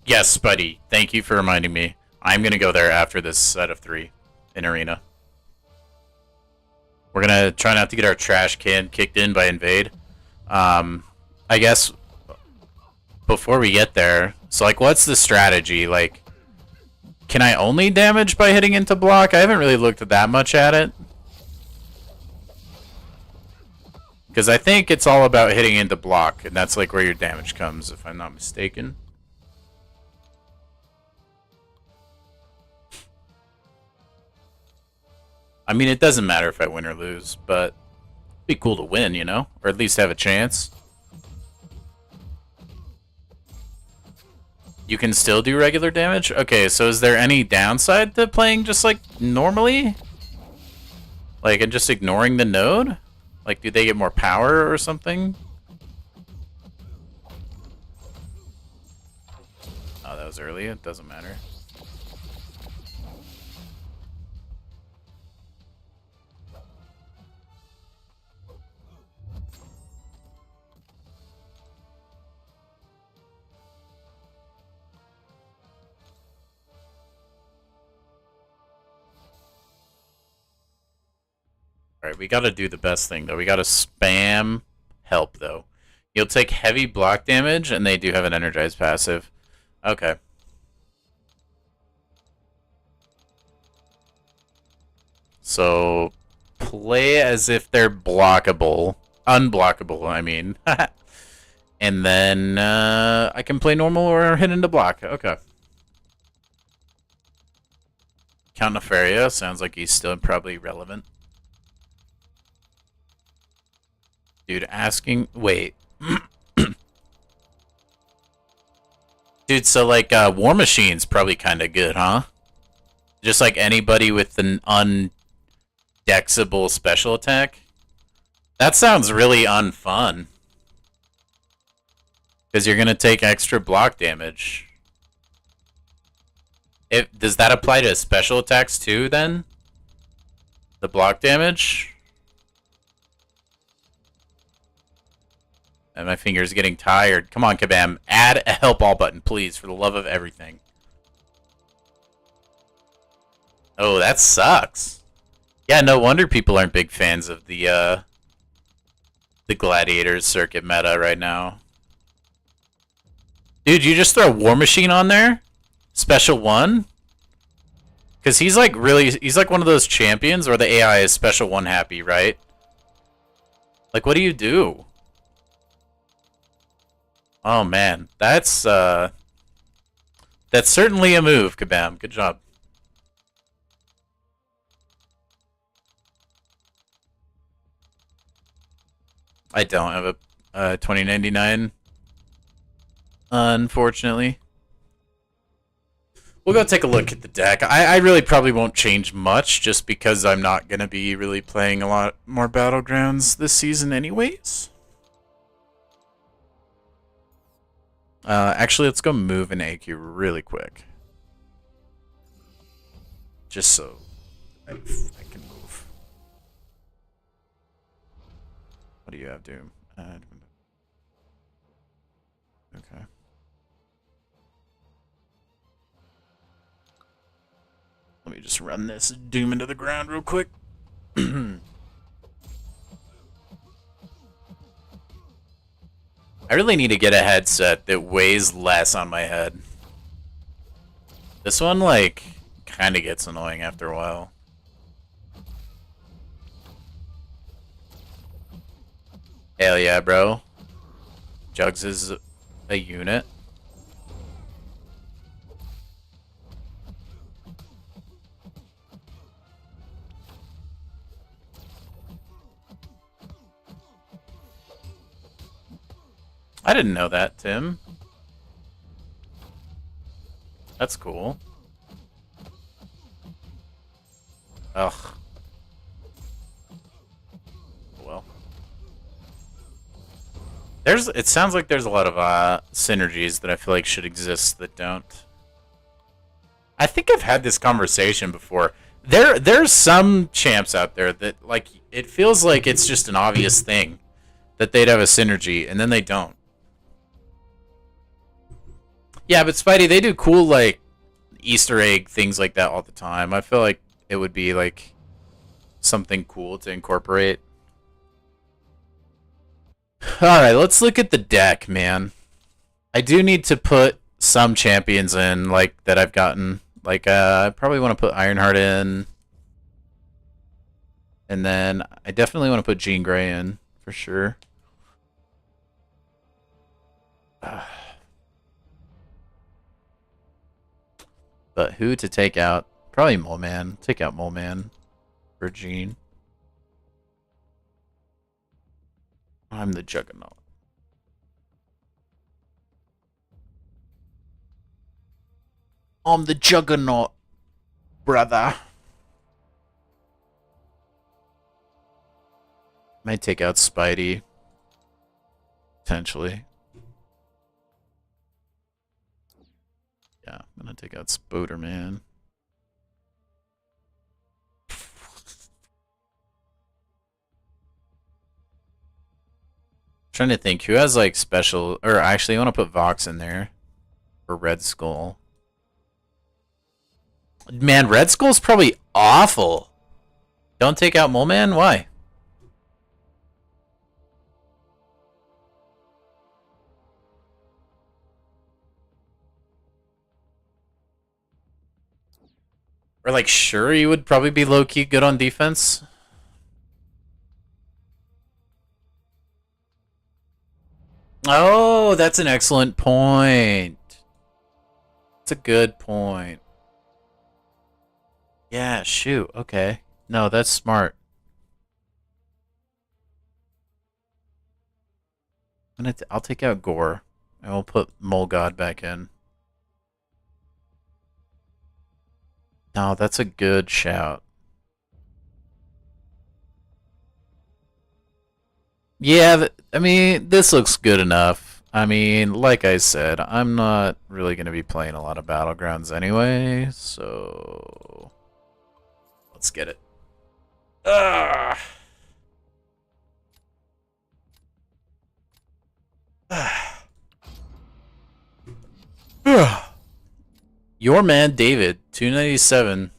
Yes, buddy. Thank you for reminding me. I'm gonna go there after this set of 3 in Arena. We're gonna try not to get our trash can kicked in by Invade. I guess before we get there, so like, what's the strategy? Like, can I only damage by hitting into block? I haven't really looked at that much at it. Because I think it's all about hitting into block, and that's like where your damage comes, if I'm not mistaken. I mean, it doesn't matter if I win or lose, but it'd be cool to win, you know? Or at least have a chance. You can still do regular damage? Okay, so is there any downside to playing just like normally? Like, and just ignoring the node? Like, do they get more power or something? Oh, that was early. It doesn't matter. Alright, we gotta do the best thing, though. We gotta spam help, though. You'll take heavy block damage, and they do have an energized passive. Okay. So, play as if they're blockable. Unblockable, I mean. And then, I can play normal or hit into block. Okay. Count Nefaria sounds like he's still probably relevant. Dude, asking... Wait. Dude, so, like, War Machine's probably kind of good, huh? Just like anybody with an undexable special attack? That sounds really unfun. Because you're going to take extra block damage. Does that apply to special attacks too, then? The block damage? And my finger's getting tired. Come on, Kabam. Add a help all button, please, for the love of everything. Oh, that sucks. Yeah, no wonder people aren't big fans of the Gladiators circuit meta right now. Dude, you just throw War Machine on there? Special one? Because he's like he's like one of those champions where the AI is special one happy, right? Like, what do you do? Oh man, that's certainly a move, Kabam. Good job. I don't have a 2099, unfortunately. We'll go take a look at the deck. I really probably won't change much just because I'm not going to be really playing a lot more Battlegrounds this season anyways. Actually, let's go move an AQ really quick. Just so I can move. What do you have, Doom? Okay. Let me just run this Doom into the ground real quick. I really need to get a headset that weighs less on my head. This one, like, kind of gets annoying after a while. Hell yeah, bro. Jugs is a unit. I didn't know that, Tim. That's cool. Ugh. Well. It sounds like there's a lot of synergies that I feel like should exist that don't. I think I've had this conversation before. There's some champs out there that, like, it feels like it's just an obvious thing that they'd have a synergy, and then they don't. Yeah, but Spidey, they do cool, like, Easter egg things like that all the time. I feel like it would be, like, something cool to incorporate. Alright, let's look at the deck, man. I do need to put some champions in, like, that I've gotten. Like, I probably want to put Ironheart in. And then I definitely want to put Jean Grey in, for sure. But who to take out? Probably Mole Man. Take out Mole Man for Jean. I'm the Juggernaut. I'm the Juggernaut, brother. Might take out Spidey. Potentially. Yeah, I'm gonna take out Spoderman. Trying to think who has like special, or actually I want to put Vox in there for Red Skull. Man, Red Skull's probably awful. Don't take out Mole Man? Why? Or like Shuri would probably be low-key good on defense. Oh, that's an excellent point. That's a good point. Yeah, shoot. Okay. No, that's smart. I'll take out Gore, and we'll put Mole God back in. No, that's a good shout. Yeah, I mean, this looks good enough. I mean, like I said, I'm not really going to be playing a lot of Battlegrounds anyway, so let's get it. Ugh. Your man David, 297.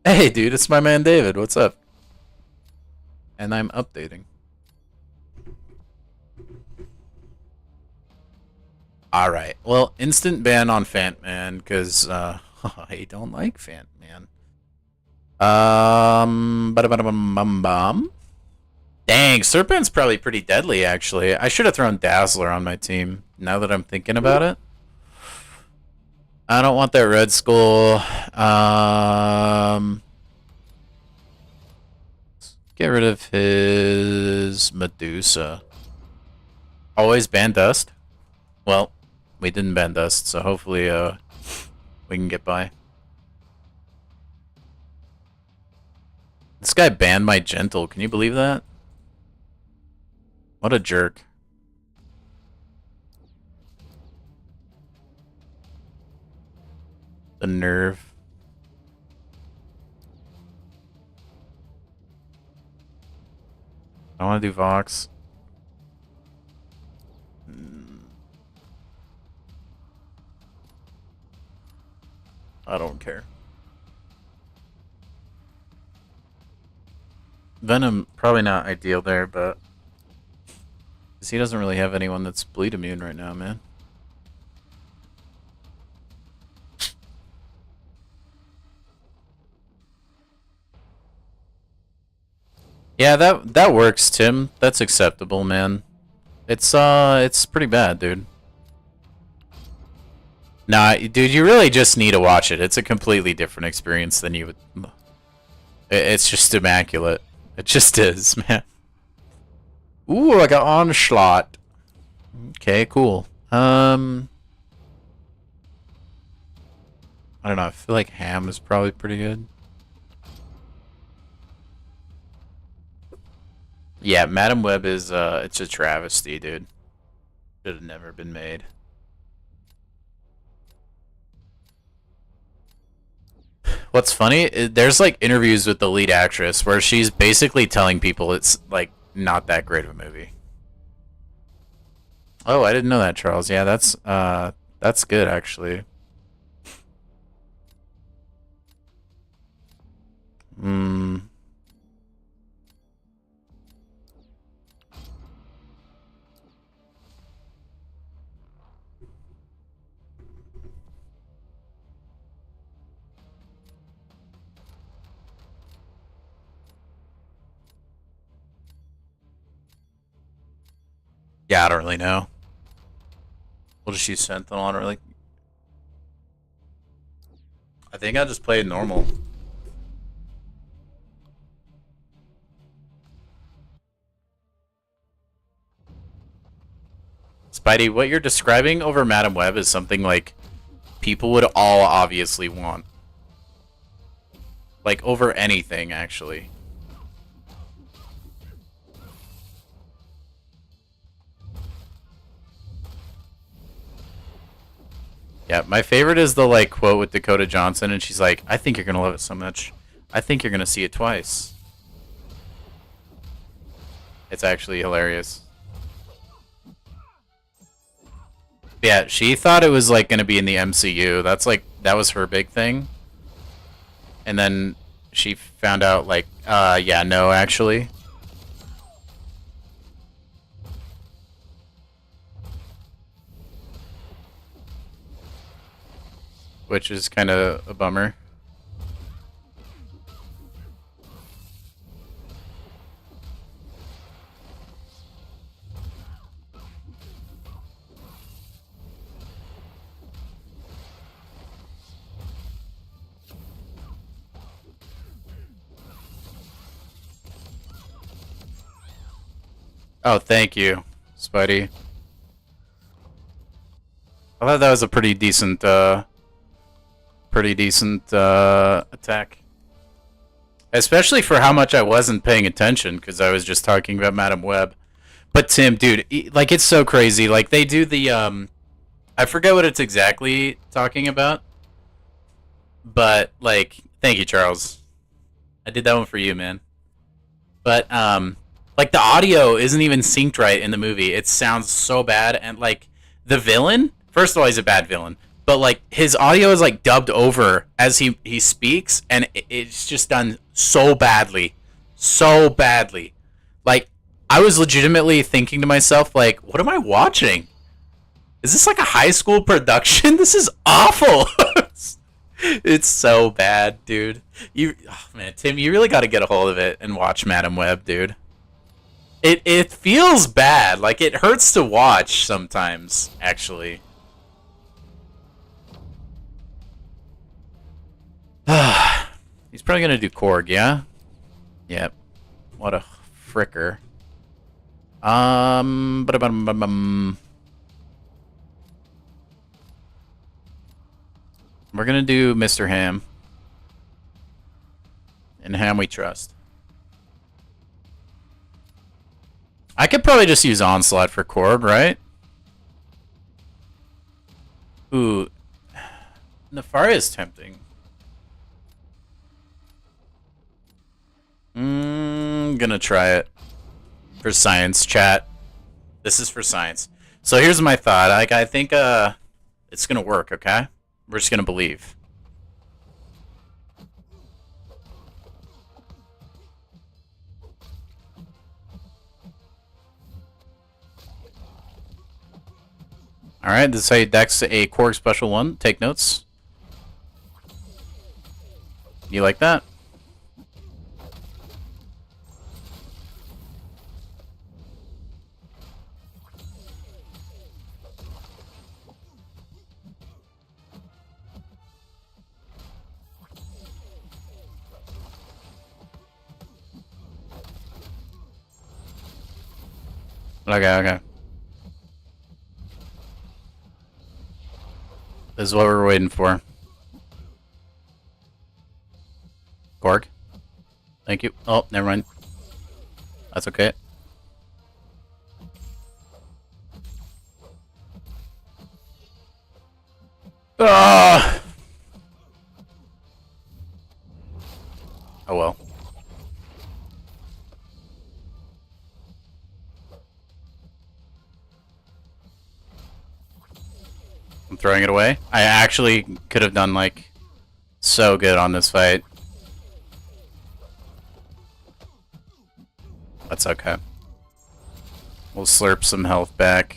Hey, dude, it's my man David. What's up? And I'm updating. Alright, well, instant ban on Fant Man, because I don't like Fant Man. Dang, Serpent's probably pretty deadly, actually. I should have thrown Dazzler on my team, now that I'm thinking about it. I don't want that Red Skull. Get rid of his Medusa. Always ban Dust? Well, we didn't ban Dust, so hopefully we can get by. This guy banned my Gentle. Can you believe that? What a jerk. The nerve. I want to do Vox. I don't care. Venom, probably not ideal there, but... because he doesn't really have anyone that's bleed immune right now, man. Yeah, that works, Tim. That's acceptable, man. It's pretty bad, dude. Nah, dude, you really just need to watch it. It's a completely different experience than you would... It's just immaculate. It just is, man. Ooh, I got Onslaught. Okay, cool. I don't know, I feel like Ham is probably pretty good. Yeah, Madam Web is, it's a travesty, dude. Should have never been made. What's funny, there's like interviews with the lead actress where she's basically telling people it's like not that great of a movie. Oh, I didn't know that, Charles. Yeah, that's good actually. Yeah, I don't really know. We'll just use Sentinel. I don't really... I think I just played normal. Spidey, what you're describing over Madam Web is something like people would all obviously want. Like over anything, actually. Yeah, my favorite is the like quote with Dakota Johnson, and she's like, "I think you're gonna love it so much. I think you're gonna see it twice." It's actually hilarious. Yeah, she thought it was like gonna be in the MCU. That's like that was her big thing. And then she found out like, yeah, no, actually. Which is kind of a bummer. Oh, thank you, Spidey. I thought that was a pretty decent attack. Especially for how much I wasn't paying attention, because I was just talking about Madam Web. But Tim, dude, like, it's so crazy. Like, they do the, I forget what it's exactly talking about. But, like, thank you, Charles. I did that one for you, man. But, like, the audio isn't even synced right in the movie. It sounds so bad, and, like, the villain, first of all, he's a bad villain. but like his audio is like dubbed over as he speaks, and it's just done so badly, so badly. Like I was legitimately thinking to myself, like, what am I watching? Is this like a high school production? This is awful. It's so bad, dude. Man, Tim, you really got to get a hold of it and watch Madam Web, dude. It feels bad. Like it hurts to watch sometimes, actually. He's probably gonna do Korg, yeah? Yep. What a fricker. We're gonna do Mr. Ham. And Ham we trust. I could probably just use Onslaught for Korg, right? Ooh. Nefaria is tempting. Gonna try it. For science, chat. This is for science. So here's my thought. Like, I think it's gonna work, okay? We're just gonna believe. Alright, this is how you dex a Korg special 1. Take notes. You like that? Okay. This is what we're waiting for. Korg. Thank you. Oh, never mind. That's okay. Ah! Oh well. I'm throwing it away. I actually could have done, like, so good on this fight. That's okay. We'll slurp some health back.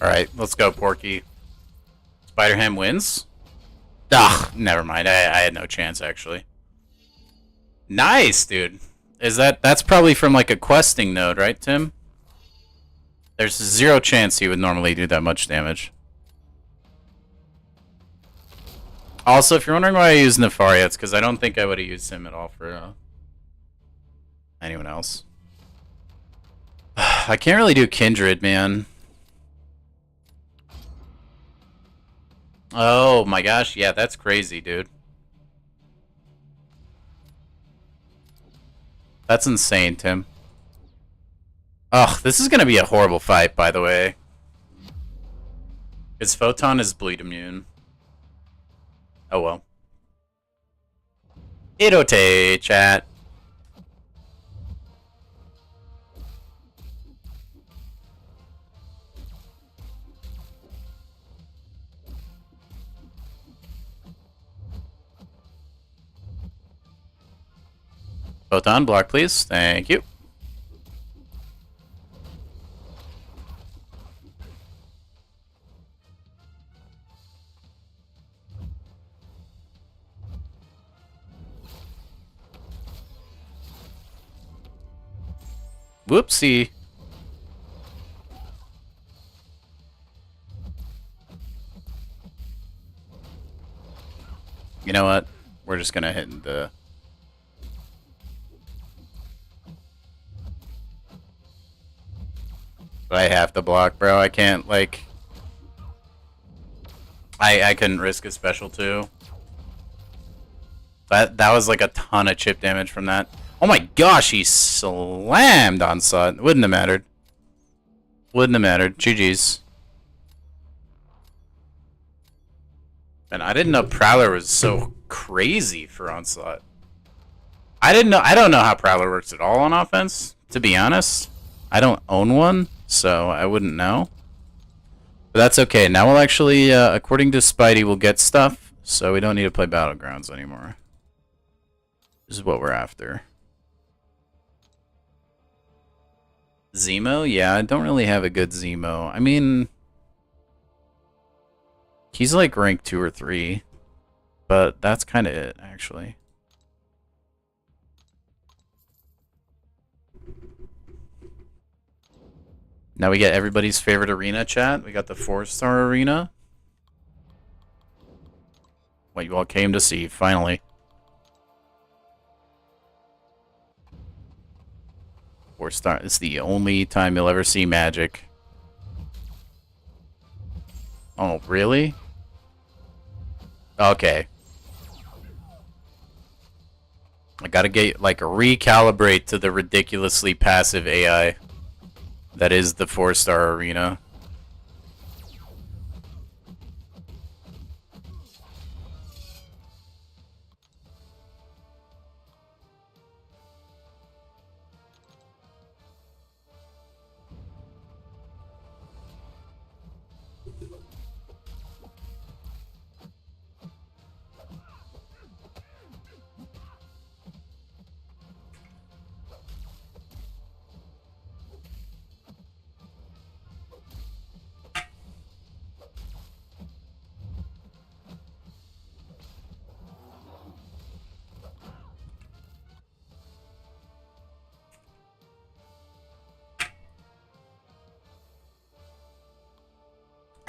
Alright, let's go, Porky. Spider-Ham wins? Ugh, never mind. I had no chance, actually. Nice, dude. That's probably from, like, a questing node, right, Tim? There's zero chance he would normally do that much damage. Also, if you're wondering why I use Nefaria, it's because I don't think I would have used him at all for anyone else. I can't really do Kindred, man. Oh my gosh, yeah, that's crazy, dude. That's insane, Tim. Ugh, this is gonna be a horrible fight, by the way. His Photon is bleed immune. Oh well. Irote, chat. Photon, block please. Thank you. Whoopsie. You know what? We're just gonna hit the... I have to block, bro. I can't, like... I couldn't risk a special too. That was like a ton of chip damage from that. Oh my gosh, he slammed Onslaught. Wouldn't have mattered. Wouldn't have mattered. GG's. And I didn't know Prowler was so crazy for Onslaught. I didn't know. I don't know how Prowler works at all on offense, to be honest. I don't own one, so I wouldn't know. But that's okay. Now we'll actually, according to Spidey, we'll get stuff, so we don't need to play Battlegrounds anymore. This is what we're after. Zemo? Yeah, I don't really have a good Zemo. I mean, he's like rank 2 or 3, but that's kind of it, actually. Now we get everybody's favorite arena chat. We got the 4-star arena. What you all came to see, finally. 4-star. It's the only time you'll ever see magic. Oh, really? Okay. I gotta get, like, recalibrate to the ridiculously passive AI that is the 4-star arena.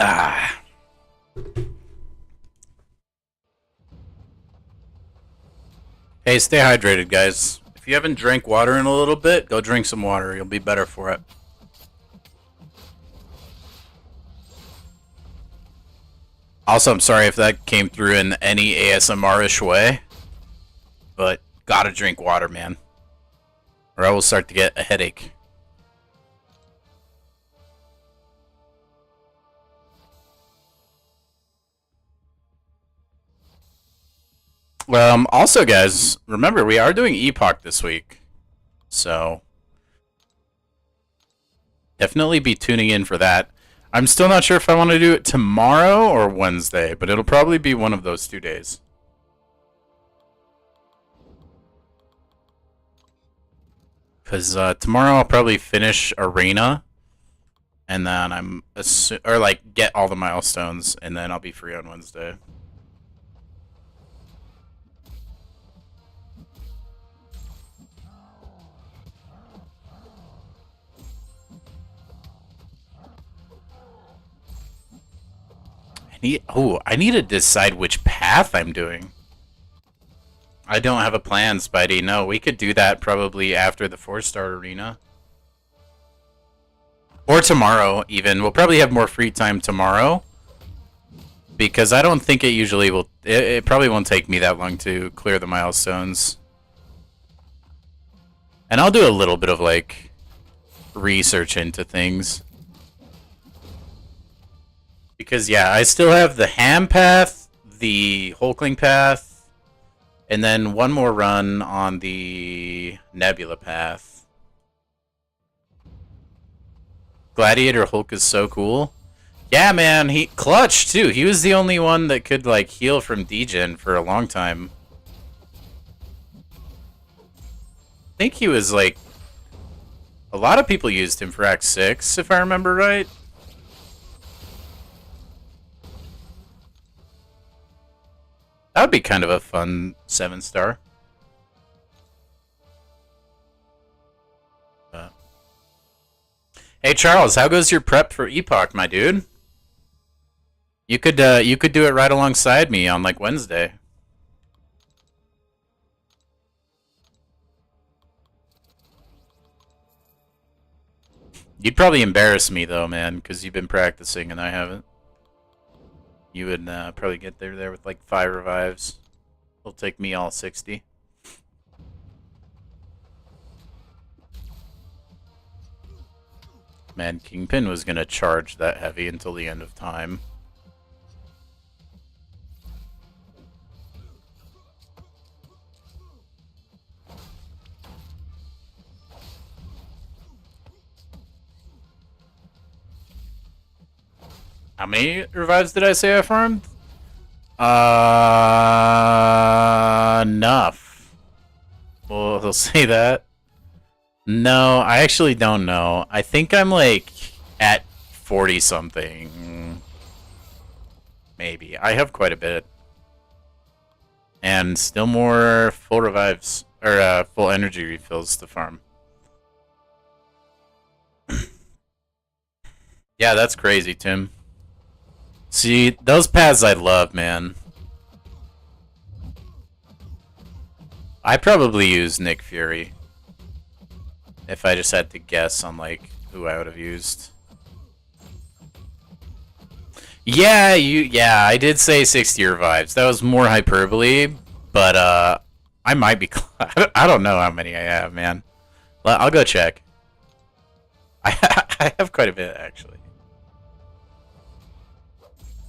Ah. Hey, stay hydrated, guys. If you haven't drank water in a little bit, go drink some water. You'll be better for it. Also, I'm sorry if that came through in any ASMR-ish way, but gotta drink water, man, or I will start to get a headache. Also, guys, remember, we are doing Epoch this week, so definitely be tuning in for that. I'm still not sure if I want to do it tomorrow or Wednesday, but it'll probably be one of those 2 days. Because tomorrow I'll probably finish Arena, and then or like get all the milestones, and then I'll be free on Wednesday. I need to decide which path I'm doing. I don't have a plan, Spidey. No, we could do that probably after the 4-star arena. Or tomorrow, even. We'll probably have more free time tomorrow. Because I don't think it usually will... It probably won't take me that long to clear the milestones. And I'll do a little bit of, like, research into things. Because, yeah, I still have the Ham path, the Hulkling path, and then one more run on the Nebula path. Gladiator Hulk is so cool. Yeah, man, he clutch too. He was the only one that could like heal from degen for a long time. I think he was like a lot of people used him for Act 6, if I remember right. That would be kind of a fun 7-star. Hey Charles, how goes your prep for Epoch, my dude? You could do it right alongside me on like Wednesday. You'd probably embarrass me though, man, because you've been practicing and I haven't. You would probably get there with like 5 revives. It'll take me all 60. Man, Kingpin was gonna charge that heavy until the end of time. How many revives did I say I farmed? Enough. Well, they'll say that. No, I actually don't know. I think I'm like at 40 something. Maybe. I have quite a bit. And still more full revives, or full energy refills to farm. Yeah, that's crazy, Tim. See, those paths I love, man. I probably use Nick Fury. If I just had to guess on, like, who I would have used. Yeah, yeah, I did say 60 revives. That was more hyperbole, but, I might be... I don't know how many I have, man. I'll go check. I have quite a bit, actually.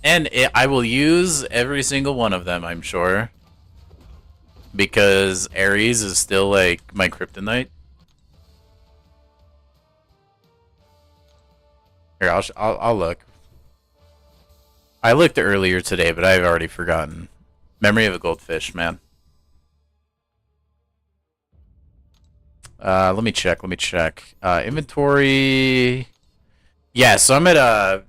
And I will use every single one of them, I'm sure. Because Ares is still, like, my kryptonite. Here, I'll look. I looked earlier today, but I've already forgotten. Memory of a Goldfish, man. Let me check. Inventory. Yeah, so I'm at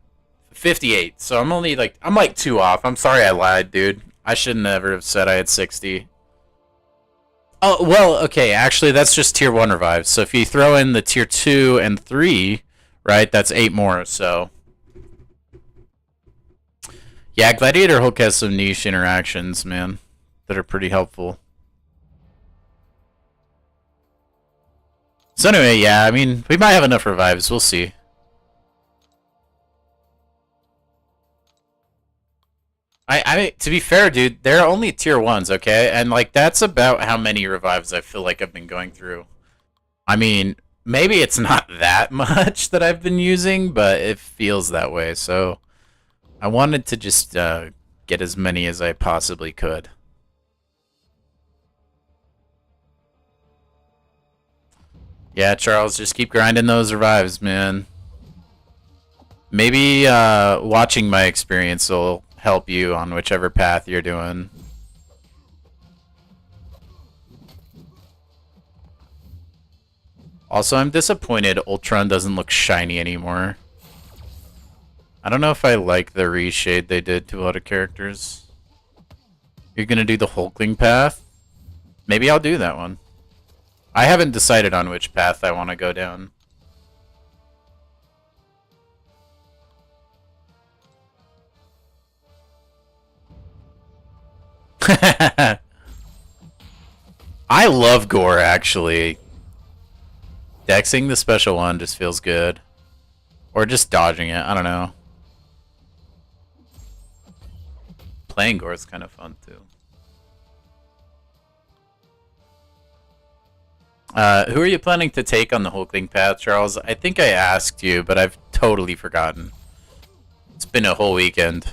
58. So I'm only like 2 off. I'm sorry I lied, dude. I should never have said I had 60. Oh, well, okay, actually that's just tier 1 revives. So if you throw in the tier 2 and 3, right, that's 8 more, so. Yeah, Gladiator Hulk has some niche interactions, man, that are pretty helpful. So anyway, yeah, I mean, we might have enough revives. We'll see. To be fair, dude, they're only tier 1s, okay? And, like, that's about how many revives I feel like I've been going through. I mean, maybe it's not that much that I've been using, but it feels that way, so I wanted to just get as many as I possibly could. Yeah, Charles, just keep grinding those revives, man. Maybe watching my experience will help you on whichever path you're doing. Also, I'm disappointed Ultron doesn't look shiny anymore. I don't know if I like the reshade they did to a lot of characters. You're gonna do the Hulkling path? Maybe I'll do that one. I haven't decided on which path I want to go down. I love gore, actually. Dexing the special one just feels good. Or just dodging it, I don't know. Playing gore is kind of fun, too. Who are you planning to take on the Hulkling path, Charles? I think I asked you, but I've totally forgotten. It's been a whole weekend.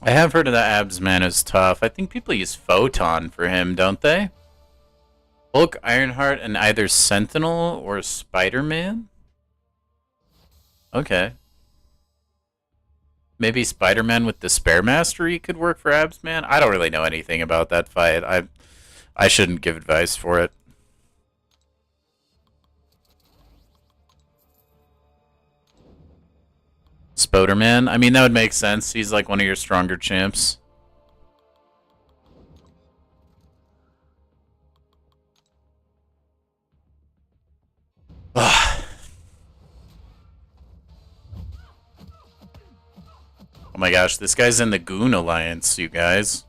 I have heard of that Abs Man is tough. I think people use Photon for him, don't they? Hulk, Ironheart, and either Sentinel or Spider-Man? Okay. Maybe Spider-Man with Despair Mastery could work for Abs Man? I don't really know anything about that fight. I shouldn't give advice for it. Spoderman? I mean, that would make sense. He's like one of your stronger champs. Oh my gosh, this guy's in the Goon Alliance, you guys.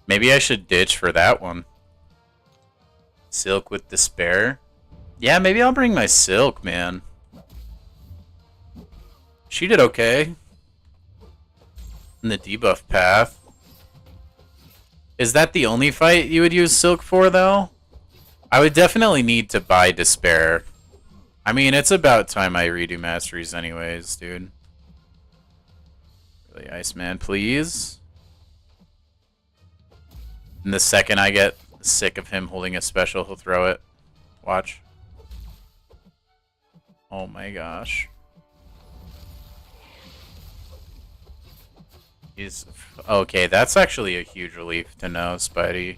Maybe I should ditch for that one. Silk with Despair. Yeah, maybe I'll bring my Silk, man. She did okay. In the debuff path. Is that the only fight you would use Silk for, though? I would definitely need to buy Despair. I mean, it's about time I redo Masteries anyways, dude. Really, Iceman, please. And the second I get sick of him holding a special, he'll throw it. Watch. Oh my gosh. He's... Okay, that's actually a huge relief to know, Spidey.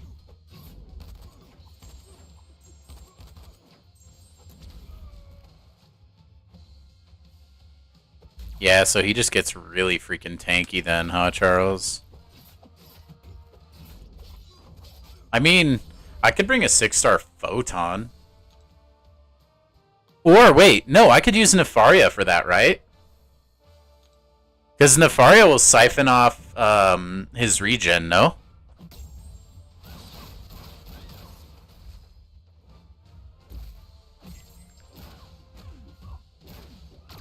Yeah, so he just gets really freaking tanky then, huh, Charles? I mean, I could bring a 6-star Photon. Or, wait, no, I could use Nefaria for that, right? Because Nefaria will siphon off his regen, no?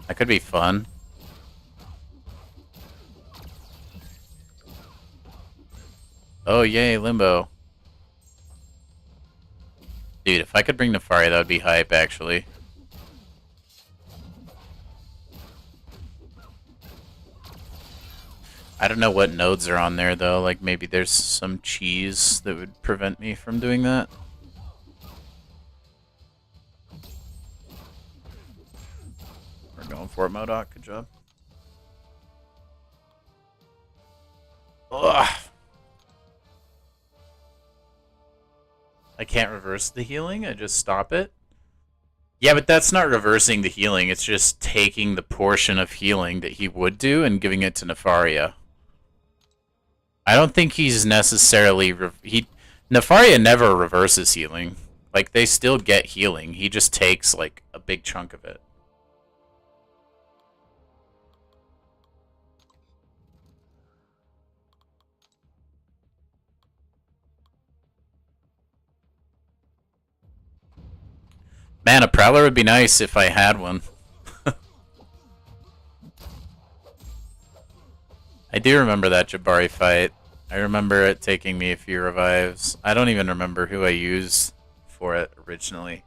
That could be fun. Oh, yay, Limbo. Dude, if I could bring Nefaria, that would be hype, actually. I don't know what nodes are on there, though. Like, maybe there's some cheese that would prevent me from doing that. We're going for it, MODOK. Good job. Ugh. I can't reverse the healing, I just stop it. Yeah, but that's not reversing the healing, it's just taking the portion of healing that he would do and giving it to Nefaria. I don't think he's necessarily... Nefaria never reverses healing. Like, they still get healing, he just takes, like, a big chunk of it. Man, a Prowler would be nice if I had one. I do remember that Jabari fight. I remember it taking me a few revives. I don't even remember who I used for it originally.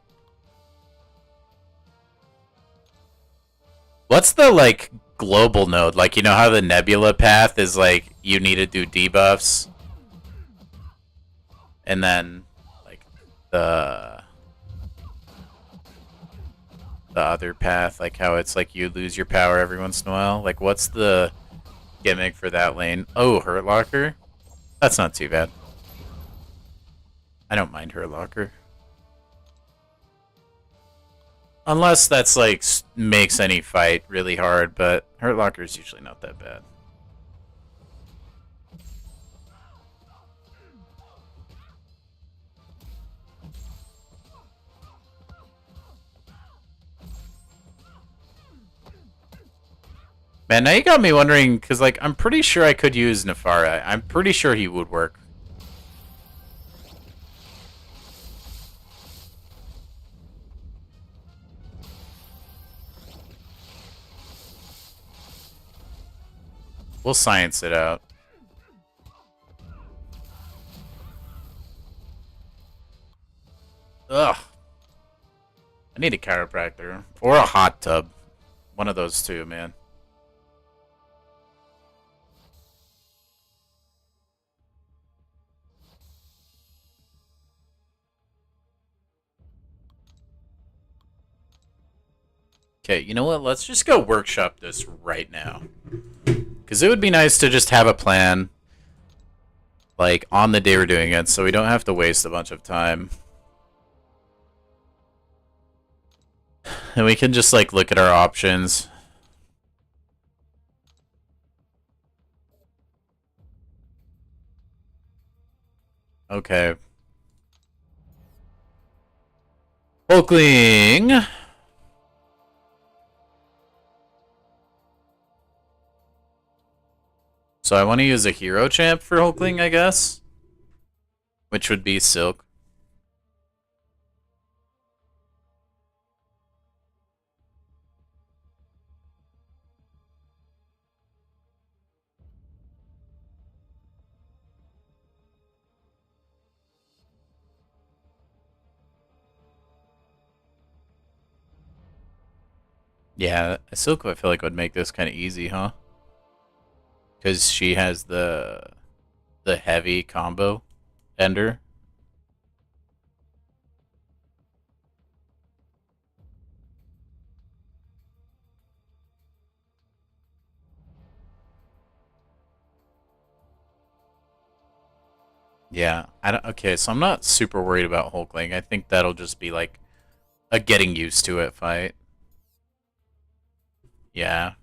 What's the, like, global node? Like, you know how the Nebula path is, like, you need to do debuffs? And then, like, the other path, like how it's like you lose your power every once in a while. Like, what's the gimmick for that lane? Oh, Hurt Locker? That's not too bad. I don't mind Hurt Locker. Unless that's, like, makes any fight really hard, but Hurt Locker is usually not that bad. Man, now you got me wondering, because, like, I'm pretty sure I could use Nefaria. I'm pretty sure he would work. We'll science it out. Ugh. I need a chiropractor. Or a hot tub. One of those two, man. Okay, you know what? Let's just go workshop this right now. Because it would be nice to just have a plan, like, on the day we're doing it, so we don't have to waste a bunch of time. And we can just, like, look at our options. Okay. Hulkling. So I want to use a hero champ for Hulkling, I guess. Which would be Silk. Yeah, Silk I feel like would make this kind of easy, huh? Because she has the heavy combo ender. Yeah, I don't, okay, so I'm not super worried about Hulkling. I think that'll just be like a getting used to it fight. Yeah.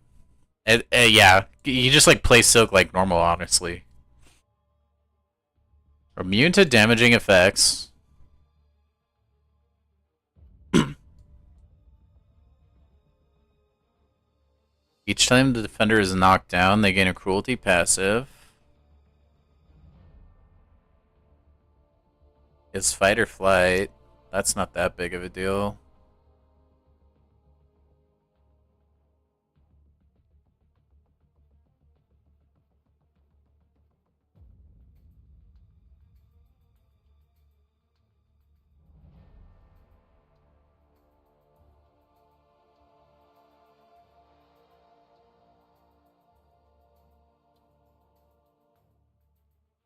Yeah, you just like play Silk like normal, honestly. Immune to damaging effects. Each time the defender is knocked down, they gain a cruelty passive. It's fight or flight. That's not that big of a deal.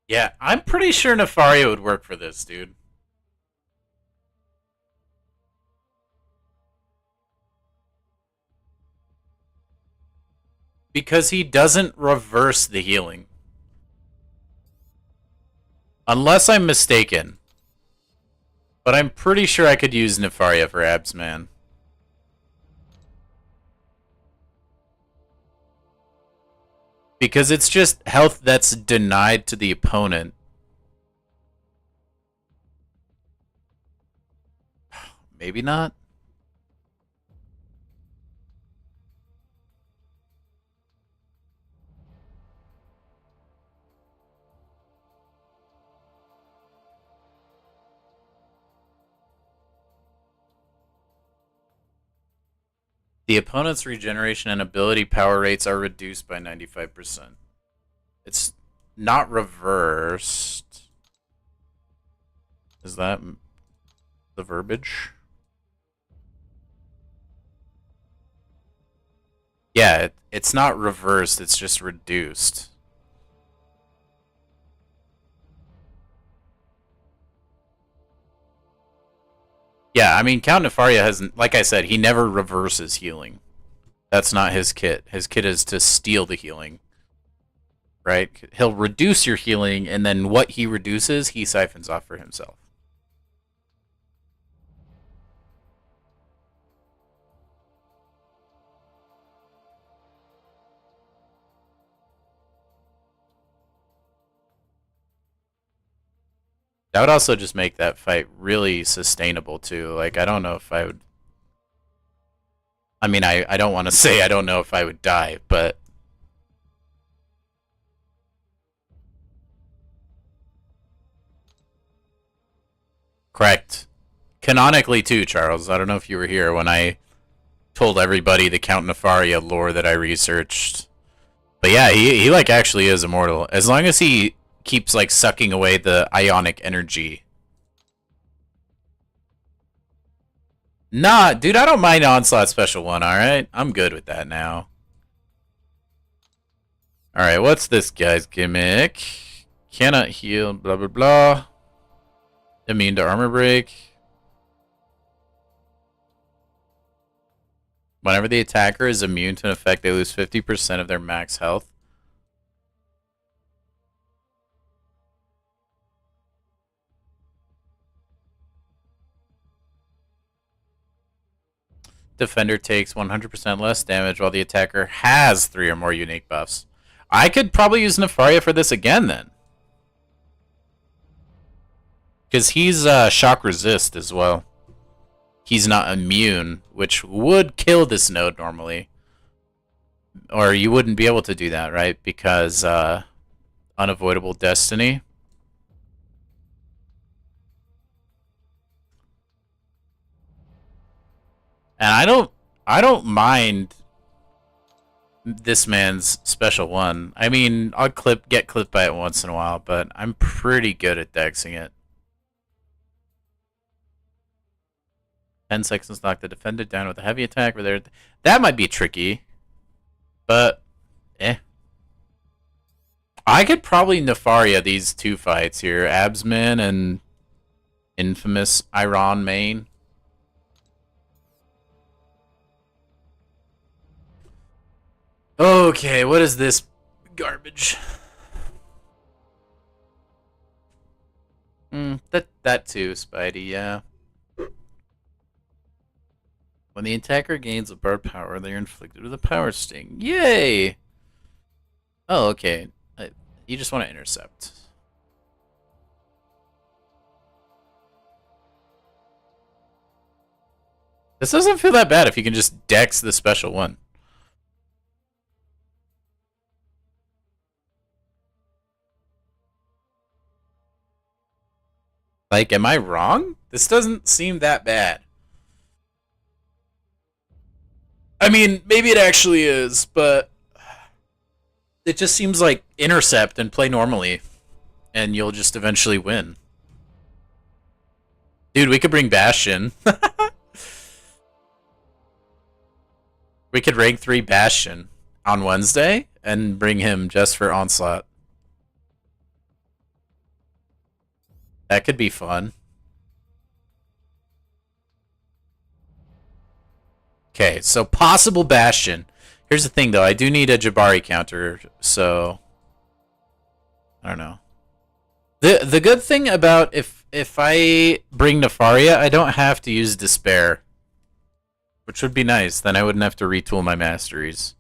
Yeah, I'm pretty sure Nefaria would work for this, dude. Because he doesn't reverse the healing. Unless I'm mistaken. But I'm pretty sure I could use Nefaria for abs, man. Because it's just health that's denied to the opponent. Maybe not. The opponent's regeneration and ability power rates are reduced by 95%. It's not reversed. Is that the verbiage? Yeah, it's not reversed, it's just reduced. Yeah, I mean, Count Nefaria hasn't, like I said, he never reverses healing. That's not his kit. His kit is to steal the healing. Right? He'll reduce your healing, and then what he reduces, he siphons off for himself. That would also just make that fight really sustainable, too. Like, I don't know if I would... I mean, I don't want to say I don't know if I would die, but... Correct. Canonically, too, Charles. I don't know if you were here when I told everybody the Count Nefaria lore that I researched. But yeah, he like actually is immortal. As long as he keeps like sucking away the ionic energy. Nah, dude, I don't mind Onslaught Special 1, alright? I'm good with that now. Alright, what's this guy's gimmick? Cannot heal, blah blah blah. Immune to armor break. Whenever the attacker is immune to an effect, they lose 50% of their max health. Defender takes 100% less damage while the attacker has 3 or more unique buffs. I could probably use Nefaria for this again then. Because he's shock resist as well. He's not immune, which would kill this node normally. Or you wouldn't be able to do that, right? Because unavoidable destiny. And I don't mind this man's special one. I mean, I'll get clipped by it once in a while, but I'm pretty good at dexing it. 10 seconds knock the defender down with a heavy attack. That might be tricky, but eh. I could probably Nefaria these two fights here, Absman and infamous Iron Main. Okay, what is this garbage? That too, Spidey, yeah. When the attacker gains a bird power, they are inflicted with a power sting. Yay! Oh, okay. You just want to intercept. This doesn't feel that bad if you can just dex the special one. Like, am I wrong? This doesn't seem that bad. I mean, maybe it actually is, but it just seems like intercept and play normally, and you'll just eventually win. Dude, we could bring Bastion. We could rank 3 Bastion on Wednesday and bring him just for Onslaught. That could be fun. Okay, so possible Bastion. Here's the thing, though. I do need a Jabari counter, so I don't know. The good thing about if I bring Nefaria, I don't have to use Despair, which would be nice. Then I wouldn't have to retool my masteries.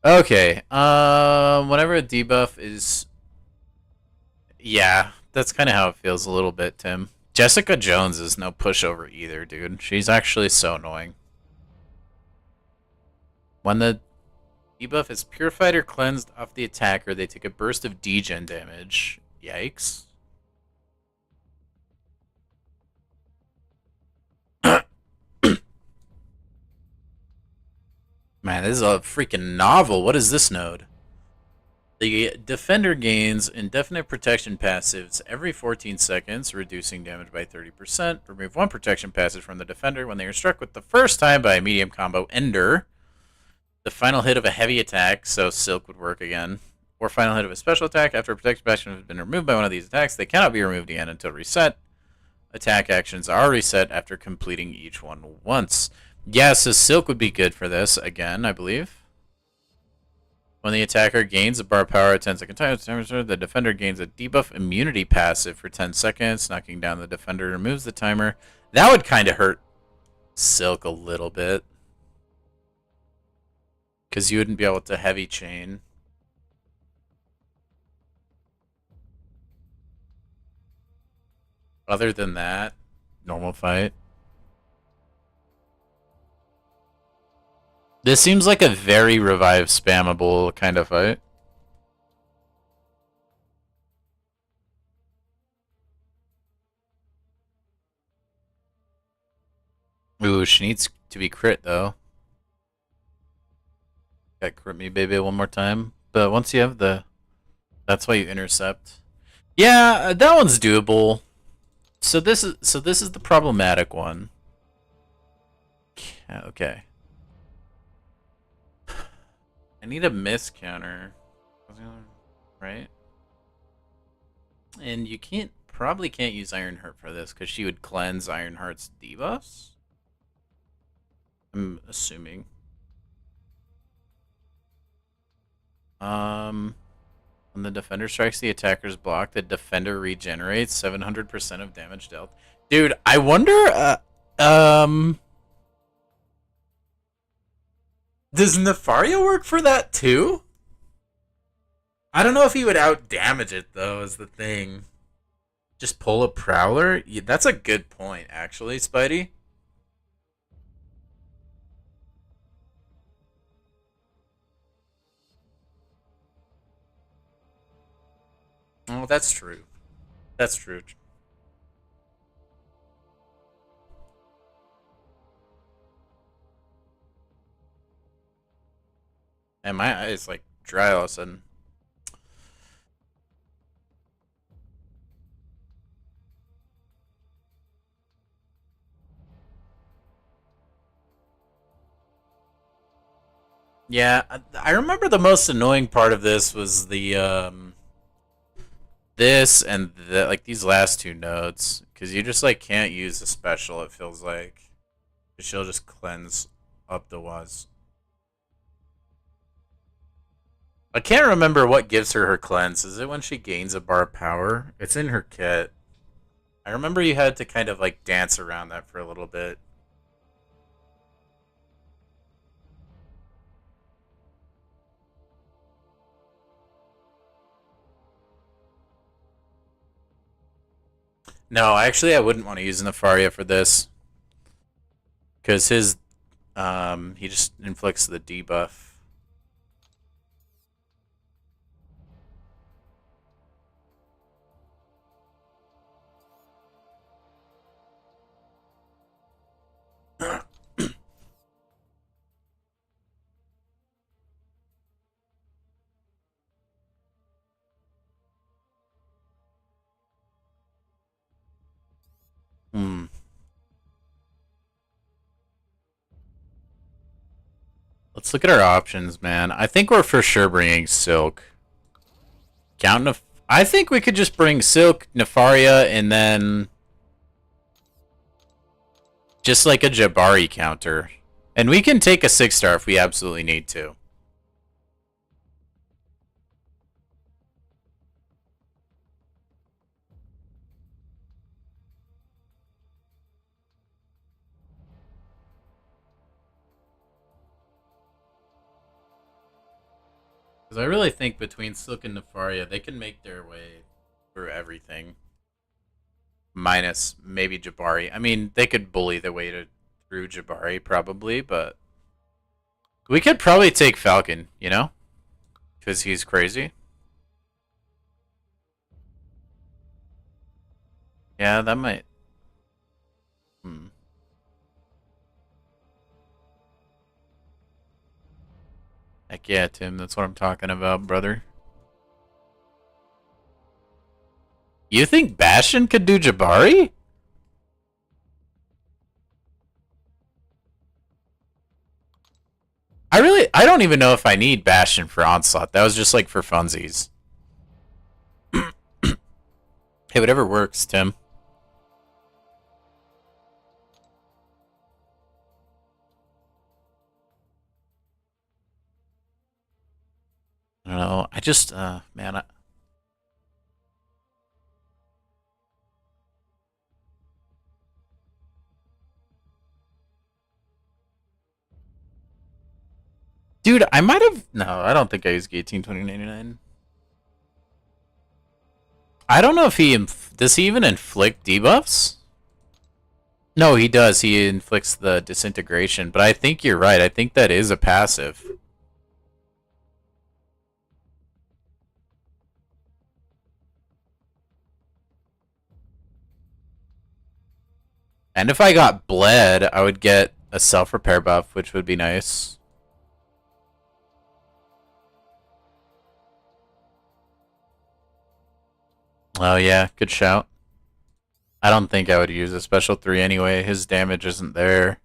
Okay. Whenever a debuff is, yeah, that's kind of how it feels a little bit, Tim. Jessica Jones is no pushover either, dude. She's actually so annoying. When the debuff is purified or cleansed off the attacker, they take a burst of degen damage. Yikes. Man, this is a freaking novel. What is this node? The defender gains indefinite protection passives every 14 seconds, reducing damage by 30%. Remove 1 protection passive from the defender when they are struck with the first time by a medium combo ender. The final hit of a heavy attack, so Silk would work again. Or final hit of a special attack. After a protection passive has been removed by one of these attacks, they cannot be removed again until reset. Attack actions are reset after completing each one once. Yeah, so Silk would be good for this, again, I believe. When the attacker gains a bar power at 10 second time, the defender gains a debuff immunity passive for 10 seconds. Knocking down the defender removes the timer. That would kind of hurt Silk a little bit, because you wouldn't be able to heavy chain. Other than that, normal fight. This seems like a very revive spammable kind of fight. Ooh, she needs to be crit though. Got crit me baby one more time. But once you have the, that's why you intercept. Yeah, that one's doable. So this is the problematic one. Okay. I need a miss counter, right? And you probably can't use Ironheart for this because she would cleanse Ironheart's debuffs. I'm assuming. When the defender strikes the attacker's block, the defender regenerates 700% of damage dealt. Dude, I wonder. Does Nefaria work for that too? I don't know if he would out damage it though, is the thing. Just pull a Prowler? Yeah, that's a good point, actually, Spidey. Oh, that's true. That's true. And my eyes like dry all of a sudden. Yeah, I remember the most annoying part of this was the this and like these last two nodes because you just like can't use a special. It feels like she'll just cleanse up the was. I can't remember what gives her cleanse. Is it when she gains a bar of power? It's in her kit. I remember you had to kind of like dance around that for a little bit. No, actually, I wouldn't want to use Nefaria for this because his he just inflicts the debuff. Hmm. Let's look at our options, man. I think we're for sure bringing Silk. Count I think we could just bring Silk, Nefaria, and then just like a Jabari counter. And we can take a 6-star if we absolutely need to. Because I really think between Silk and Nefaria, they can make their way through everything. Minus maybe Jabari. I mean, they could bully their way through Jabari probably, but we could probably take Falcon, you know? Because he's crazy. Yeah, that might... Hmm. Heck yeah, Tim. That's what I'm talking about, brother. You think Bastion could do Jabari? I don't even know if I need Bastion for Onslaught. That was just like for funsies. Hey, whatever works, Tim. I don't know. I just, man, dude, I might have. No, I don't think I used Guillotine 2099. I don't know if he does. He even inflict debuffs? No, he does. He inflicts the disintegration. But I think you're right. I think that is a passive. And if I got bled, I would get a self repair buff, which would be nice. Oh yeah, good shout. I don't think I would use a special 3 anyway. His damage isn't there.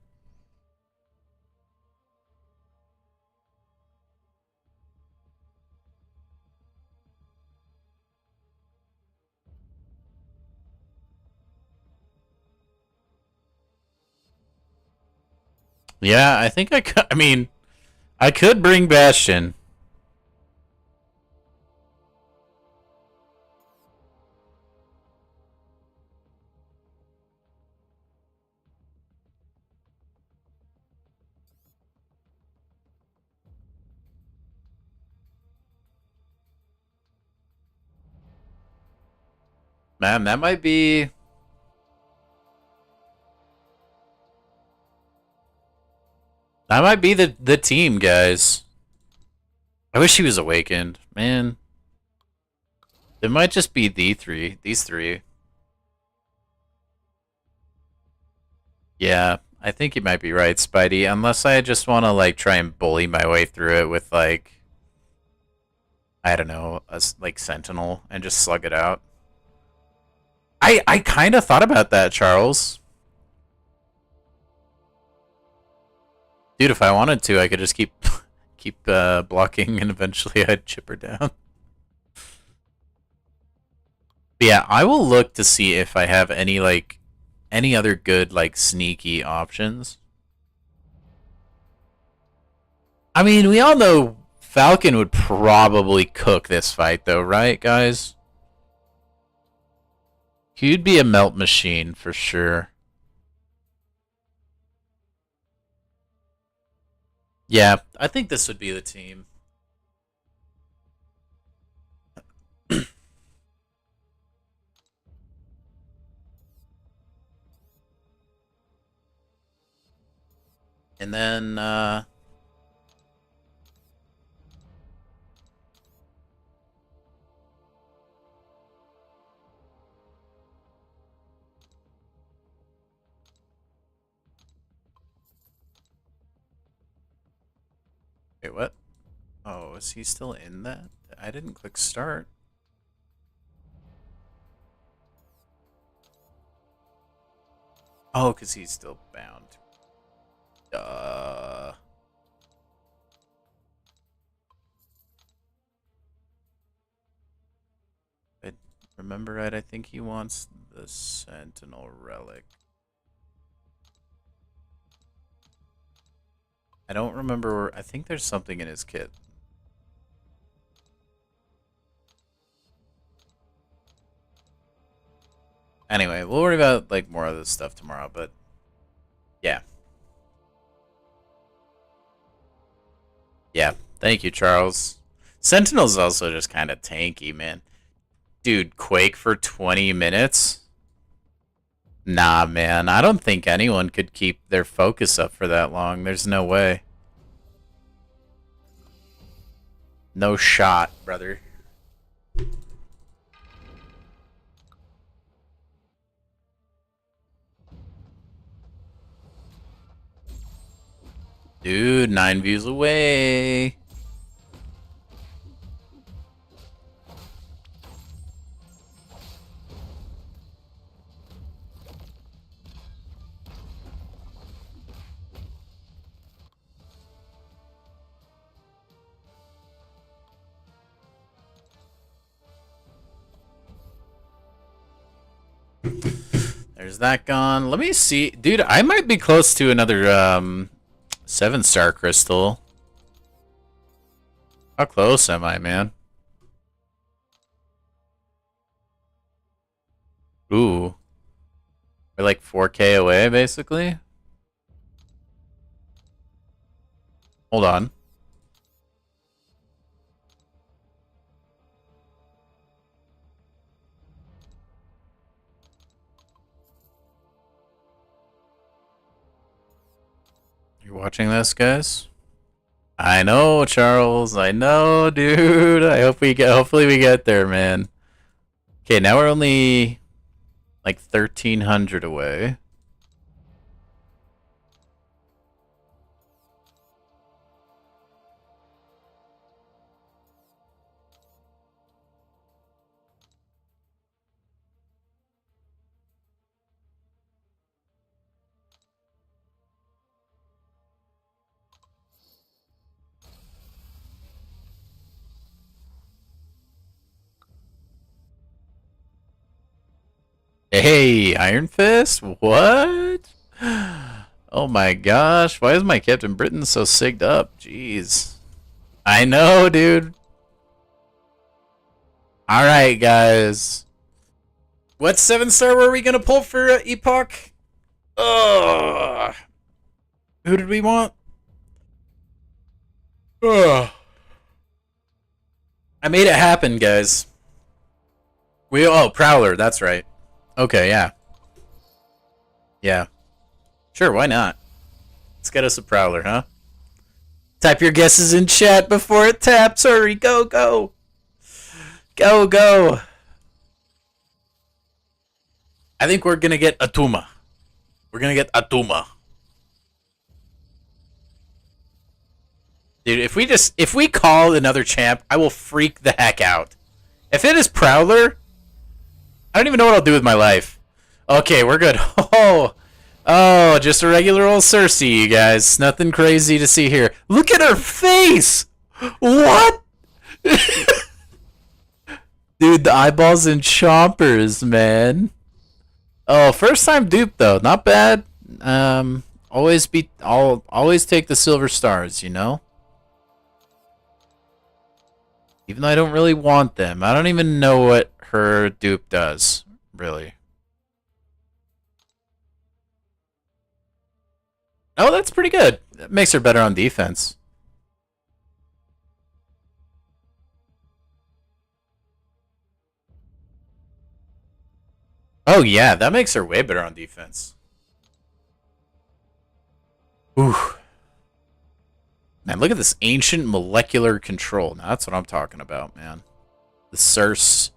Yeah, I think I could. I mean, I could bring Bastion. Man, that might be. That might be the team, guys. I wish he was awakened, man. It might just be these three. Yeah, I think you might be right, Spidey. Unless I just want to like try and bully my way through it with like, I don't know, like Sentinel and just slug it out. I kind of thought about that, Charles. Dude, if I wanted to, I could just keep blocking and eventually I'd chip her down. But yeah, I will look to see if I have any like any other good like sneaky options. I mean, we all know Falcon would probably cook this fight though, right, guys? He'd be a melt machine for sure. Yeah, I think this would be the team. And then, wait, what? Oh, is he still in that? I didn't click start. Oh, because he's still bound. I remember right, I think he wants the Sentinel Relic. I don't remember. I think there's something in his kit. Anyway, we'll worry about like more of this stuff tomorrow, but yeah. Yeah, thank you, Charles. Sentinel's also just kind of tanky, man. Dude, Quake for 20 minutes? Nah, man. I don't think anyone could keep their focus up for that long. There's no way. No shot, brother. Dude, 9 views away. There's that gone. Let me see. Dude, I might be close to another 7-star crystal. How close am I, man? Ooh. We're like 4K away, basically. Hold on. You're watching this, guys? I know, Charles. I know, dude. I hope we get. Hopefully, we get there, man. Okay, now we're only like 1,300 away. Hey, Iron Fist? What? Oh my gosh, why is my Captain Britain so sigged up? Jeez. I know, dude. Alright, guys. What 7-star were we gonna pull for Epoch? Ugh. Who did we want? Ugh. I made it happen, guys. Oh, Prowler, that's right. Okay, yeah. Yeah. Sure, why not? Let's get us a Prowler, huh? Type your guesses in chat before it taps. Hurry, go, go. Go, go. I think we're gonna get Atuma. We're gonna get Atuma. Dude, if we call another champ, I will freak the heck out. If it is Prowler, I don't even know what I'll do with my life. Okay, we're good. Oh, just a regular old Cersei, you guys. Nothing crazy to see here. Look at her face! What? Dude, the eyeballs and chompers, man. Oh, first time dupe though, not bad. I'll always take the silver stars, you know? Even though I don't really want them. I don't even know what her dupe does, really. Oh, that's pretty good. That makes her better on defense. Oh, yeah, that makes her way better on defense. Ooh. Man, look at this ancient molecular control. Now, that's what I'm talking about, man. The Circe.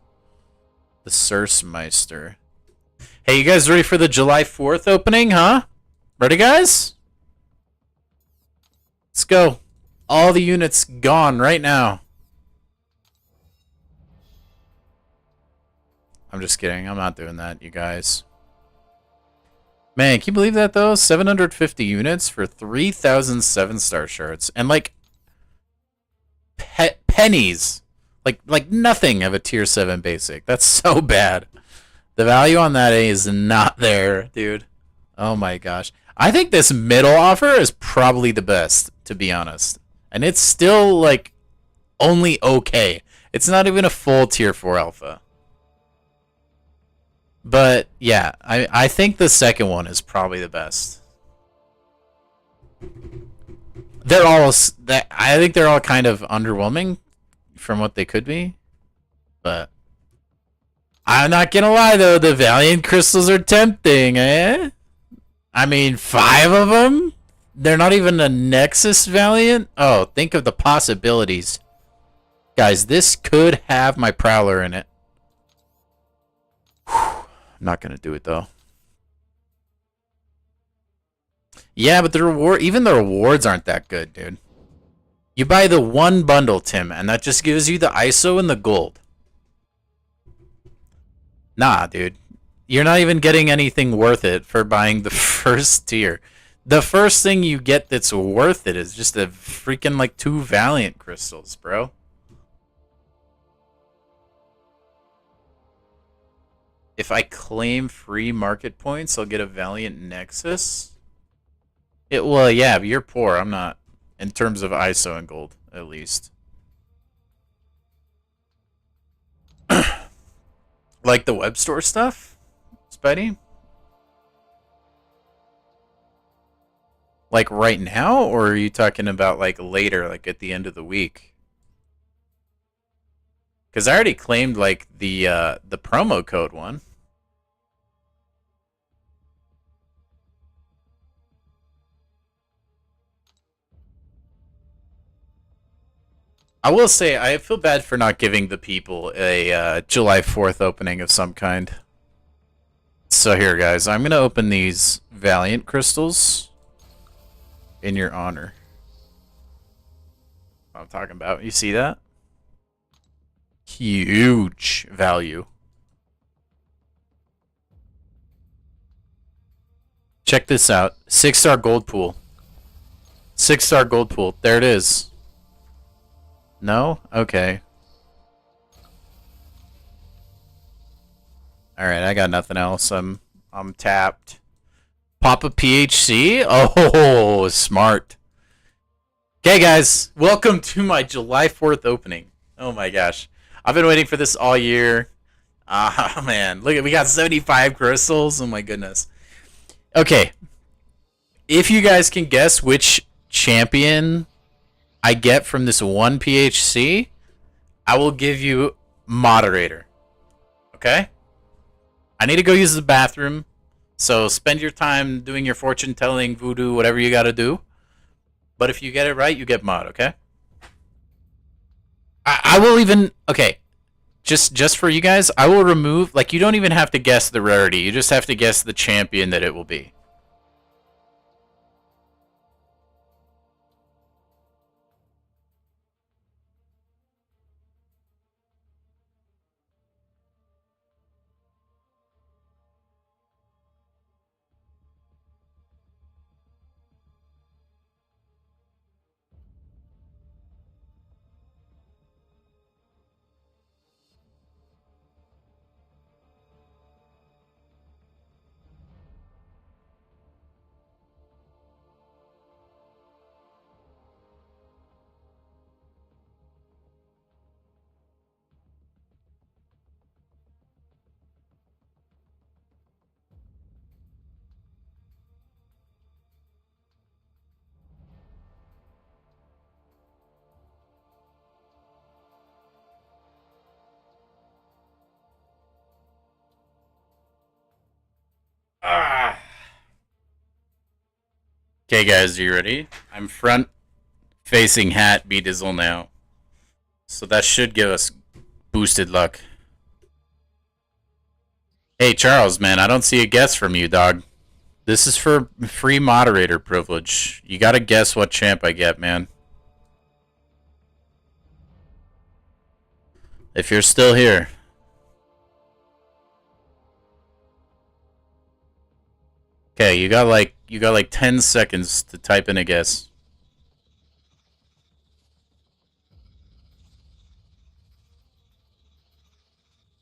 The Circe Meister. Hey, you guys ready for the July 4th opening, huh? Ready, guys? Let's go. All the units gone right now. I'm just kidding. I'm not doing that, you guys. Man, can you believe that, though? 750 units for 3,000 7-star shards. And, like, pennies. Like nothing of a tier 7 basic. That's so bad. The value on that is not there, dude. Oh, my gosh. I think this middle offer is probably the best, to be honest. And it's still, like, only okay. It's not even a full tier 4 alpha. But, yeah, I think the second one is probably the best. They're all... I think they're all kind of underwhelming from what they could be. But... I'm not gonna lie, though. The Valiant Crystals are tempting, eh? I mean, 5 of them? They're not even a Nexus Valiant? Oh, think of the possibilities. Guys, this could have my Prowler in it. Whew. I'm not gonna do it, though. Yeah, but even the rewards aren't that good, dude. You buy the one bundle, Tim, and that just gives you the ISO and the gold. Nah, dude. You're not even getting anything worth it for buying the first tier. The first thing you get that's worth it is just a freaking, like, 2 Valiant Crystals, bro. If I claim free market points, I'll get a Valiant Nexus. Well, yeah, but you're poor. I'm not. In terms of ISO and gold, at least. Like the web store stuff, Spidey? Like right now, or are you talking about like later, like at the end of the week? Because I already claimed like the promo code one. I will say, I feel bad for not giving the people a July 4th opening of some kind. So here, guys, I'm going to open these Valiant Crystals in your honor. What I'm talking about. You see that? Huge value. Check this out. 6-star gold pool. 6-star gold pool. There it is. No? Okay. Alright, I got nothing else. I'm tapped. Pop a PHC? Oh, smart. Okay, guys. Welcome to my July 4th opening. Oh my gosh. I've been waiting for this all year. Ah, man. Look, we got 75 crystals. Oh my goodness. Okay. If you guys can guess which champion I get from this one PHC, I will give you moderator. Okay? I need to go use the bathroom, so spend your time doing your fortune telling, voodoo, whatever you gotta do. But if you get it right, you get mod, okay? I will even... Okay. just for you guys, I will remove, like, you don't even have to guess the rarity. You just have to guess the champion that it will be. Ah. Okay, guys, are you ready? I'm front facing hat B Dizzle now. So that should give us boosted luck. Hey, Charles, man, I don't see a guess from you, dog. This is for free moderator privilege. You gotta guess what champ I get, man. If you're still here. Okay, you got like 10 seconds to type in a guess.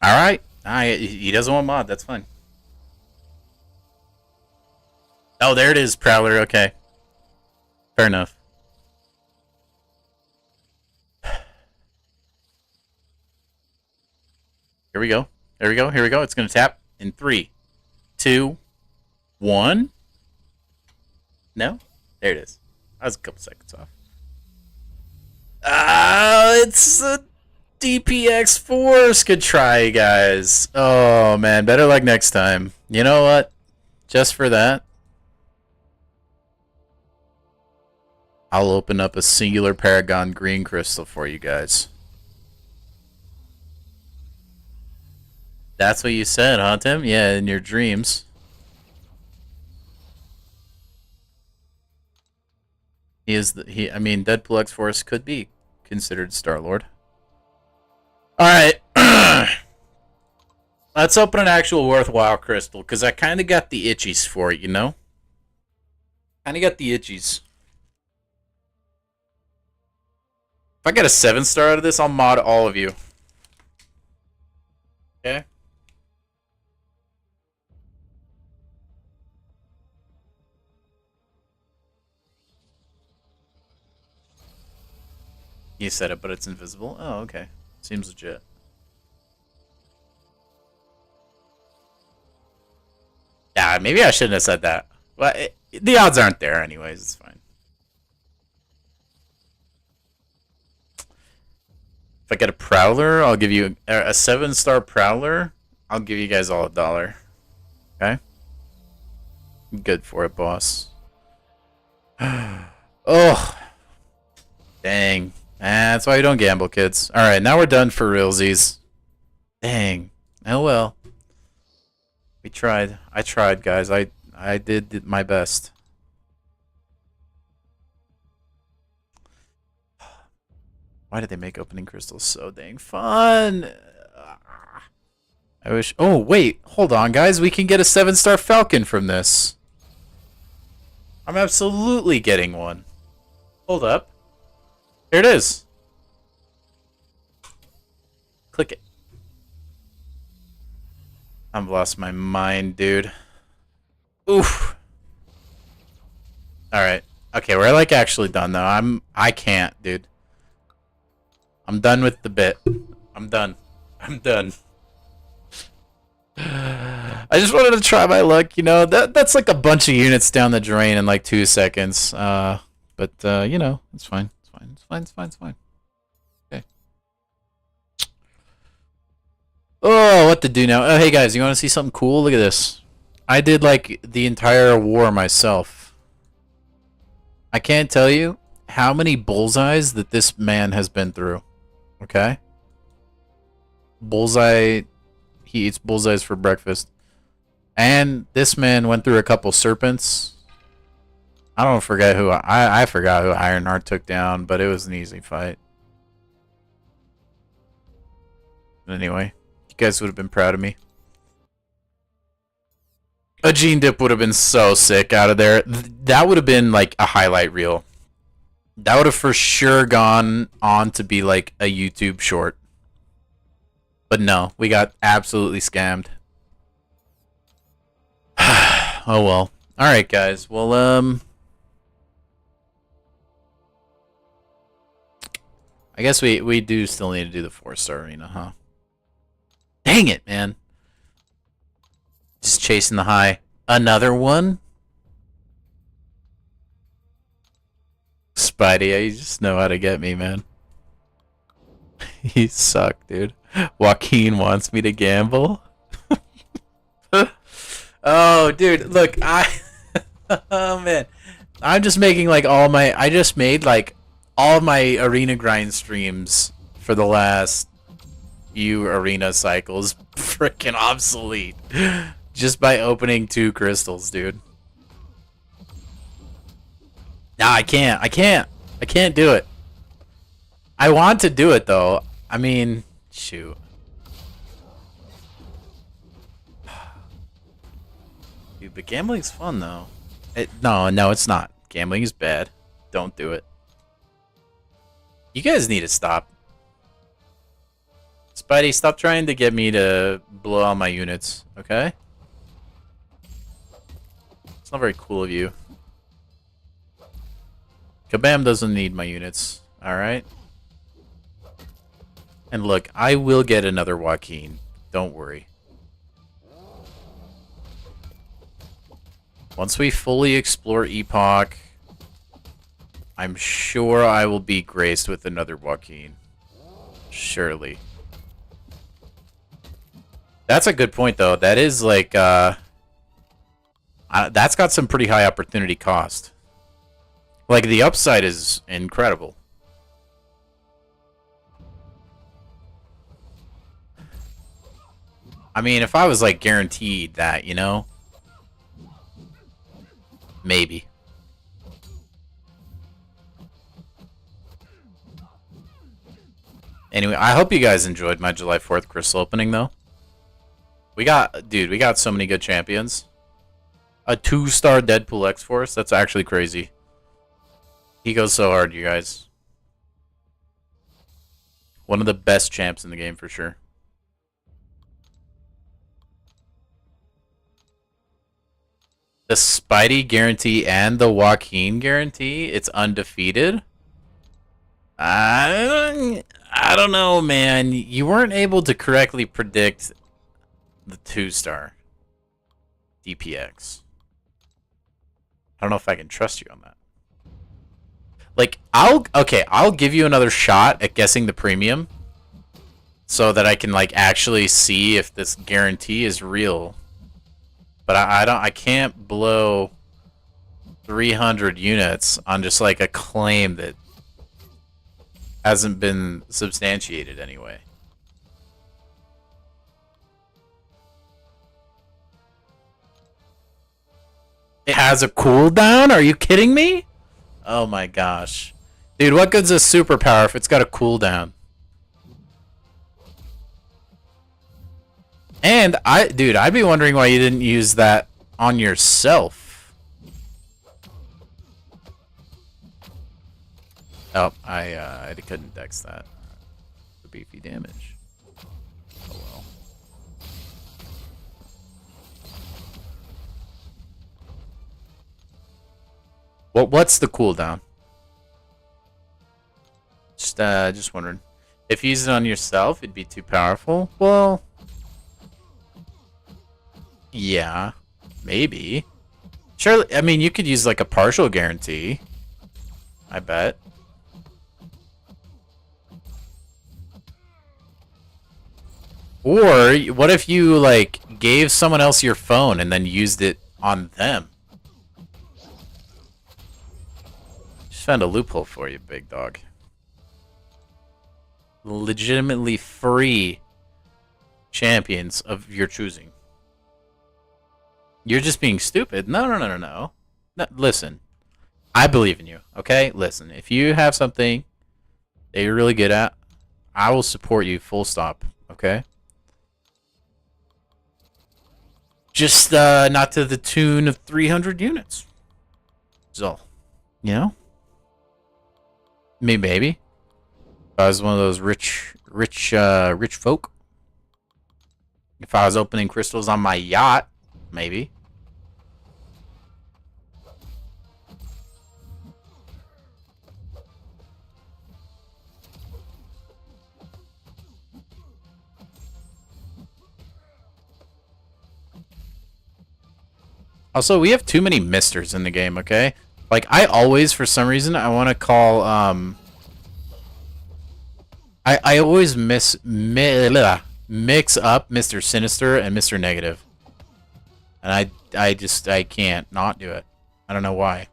Alright. He doesn't want mod, that's fine. Oh, there it is, Prowler, okay. Fair enough. Here we go. Here we go. Here we go. It's gonna tap in 3, 2, 1. No? There it is. I was a couple seconds off. It's a DPX Force. Good try, guys. Oh, man. Better luck next time. You know what? Just for that, I'll open up a singular Paragon green crystal for you guys. That's what you said, huh, Tim? Yeah, in your dreams. I mean, Deadpool X-Force could be considered Star-Lord. Alright. Let's open an actual worthwhile crystal, because I kind of got the itchies for it, you know? Kind of got the itchies. If I get a 7-star out of this, I'll mod all of you. Okay? You said it, but it's invisible. Oh, okay. Seems legit. Yeah, maybe I shouldn't have said that. But the odds aren't there anyways. It's fine. If I get a Prowler, I'll give you a 7-star Prowler. I'll give you guys all $1. Okay? Good for it, boss. Oh. Dang. That's why you don't gamble, kids. Alright, now we're done for realsies. Dang. Oh well. We tried. I tried, guys. I did my best. Why did they make opening crystals so dang fun? I wish... Oh, wait. Hold on, guys. We can get a 7-star Falcon from this. I'm absolutely getting one. Hold up. Here it is. Click it. I've lost my mind, dude. Oof. Alright. Okay, we're like actually done though. I can't, dude. I'm done with the bit. I'm done. I'm done. I just wanted to try my luck, you know. That's like a bunch of units down the drain in like 2 seconds. But you know, it's fine. It's fine. It's fine. It's fine. It's fine. Okay. Oh, what to do now? Oh, hey guys, you want to see something cool? Look at this. I did like the entire war myself. I can't tell you how many bullseyes that this man has been through. Okay? Bullseye. He eats bullseyes for breakfast. And this man went through a couple serpents. I don't forget who I forgot who Ironheart took down, but it was an easy fight. Anyway, you guys would have been proud of me. A gene dip would have been so sick out of there. That would have been like a highlight reel. That would have for sure gone on to be like a YouTube short. But no, we got absolutely scammed. Oh well. Alright guys, well I guess we do still need to do the 4-star arena, huh? Dang it, man. Just chasing the high. Another one? Spidey, you just know how to get me, man. You suck, dude. Joaquin wants me to gamble? Oh, dude, look, oh, man. I'm just making, like, I just made, like, all my arena grind streams for the last few arena cycles freaking obsolete. Just by opening 2 crystals, dude. Nah, I can't do it. I want to do it, though. I mean, shoot. Dude, but gambling's fun, though. No, it's not. Gambling is bad. Don't do it. You guys need to stop. Spidey, stop trying to get me to blow all my units, okay? It's not very cool of you. Kabam doesn't need my units, alright? And look, I will get another Joaquin. Don't worry. Once we fully explore Epoch, I'm sure I will be graced with another Joaquin. Surely. That's a good point, though. That is like, that's got some pretty high opportunity cost. Like, the upside is incredible. I mean, if I was, like, guaranteed that, you know? Maybe. Anyway, I hope you guys enjoyed my July 4th crystal opening, though. We got so many good champions. A 2-star Deadpool X-Force? That's actually crazy. He goes so hard, you guys. One of the best champs in the game, for sure. The Spidey guarantee and the Joaquin guarantee, it's undefeated? I don't know, man. You weren't able to correctly predict the 2-star DPX. I don't know if I can trust you on that. Like, I'll give you another shot at guessing the premium so that I can, like, actually see if this guarantee is real. But I can't blow 300 units on just, like, a claim that hasn't been substantiated anyway. It has a cooldown? Are you kidding me? Oh my gosh. Dude, what good's a superpower if it's got a cooldown? And, dude, I'd be wondering why you didn't use that on yourself. Oh, I couldn't dex that. The beefy damage. Oh well. What's the cooldown? Just wondering. If you use it on yourself, it'd be too powerful. Well, yeah, maybe. Surely, I mean, you could use like a partial guarantee. I bet. Or what if you like gave someone else your phone and then used it on them? Just found a loophole for you, big dog. Legitimately free champions of your choosing. You're just being stupid. No. Listen, I believe in you, okay? Listen, if you have something that you're really good at, I will support you full stop, okay? Just not to the tune of 300 units. So, you know? Me, maybe. If I was one of those rich folk. If I was opening crystals on my yacht, maybe. Also, we have too many misters in the game, okay? Like, I always, for some reason, I want to call, I always mix up Mr. Sinister and Mr. Negative. And I can't not do it. I don't know why.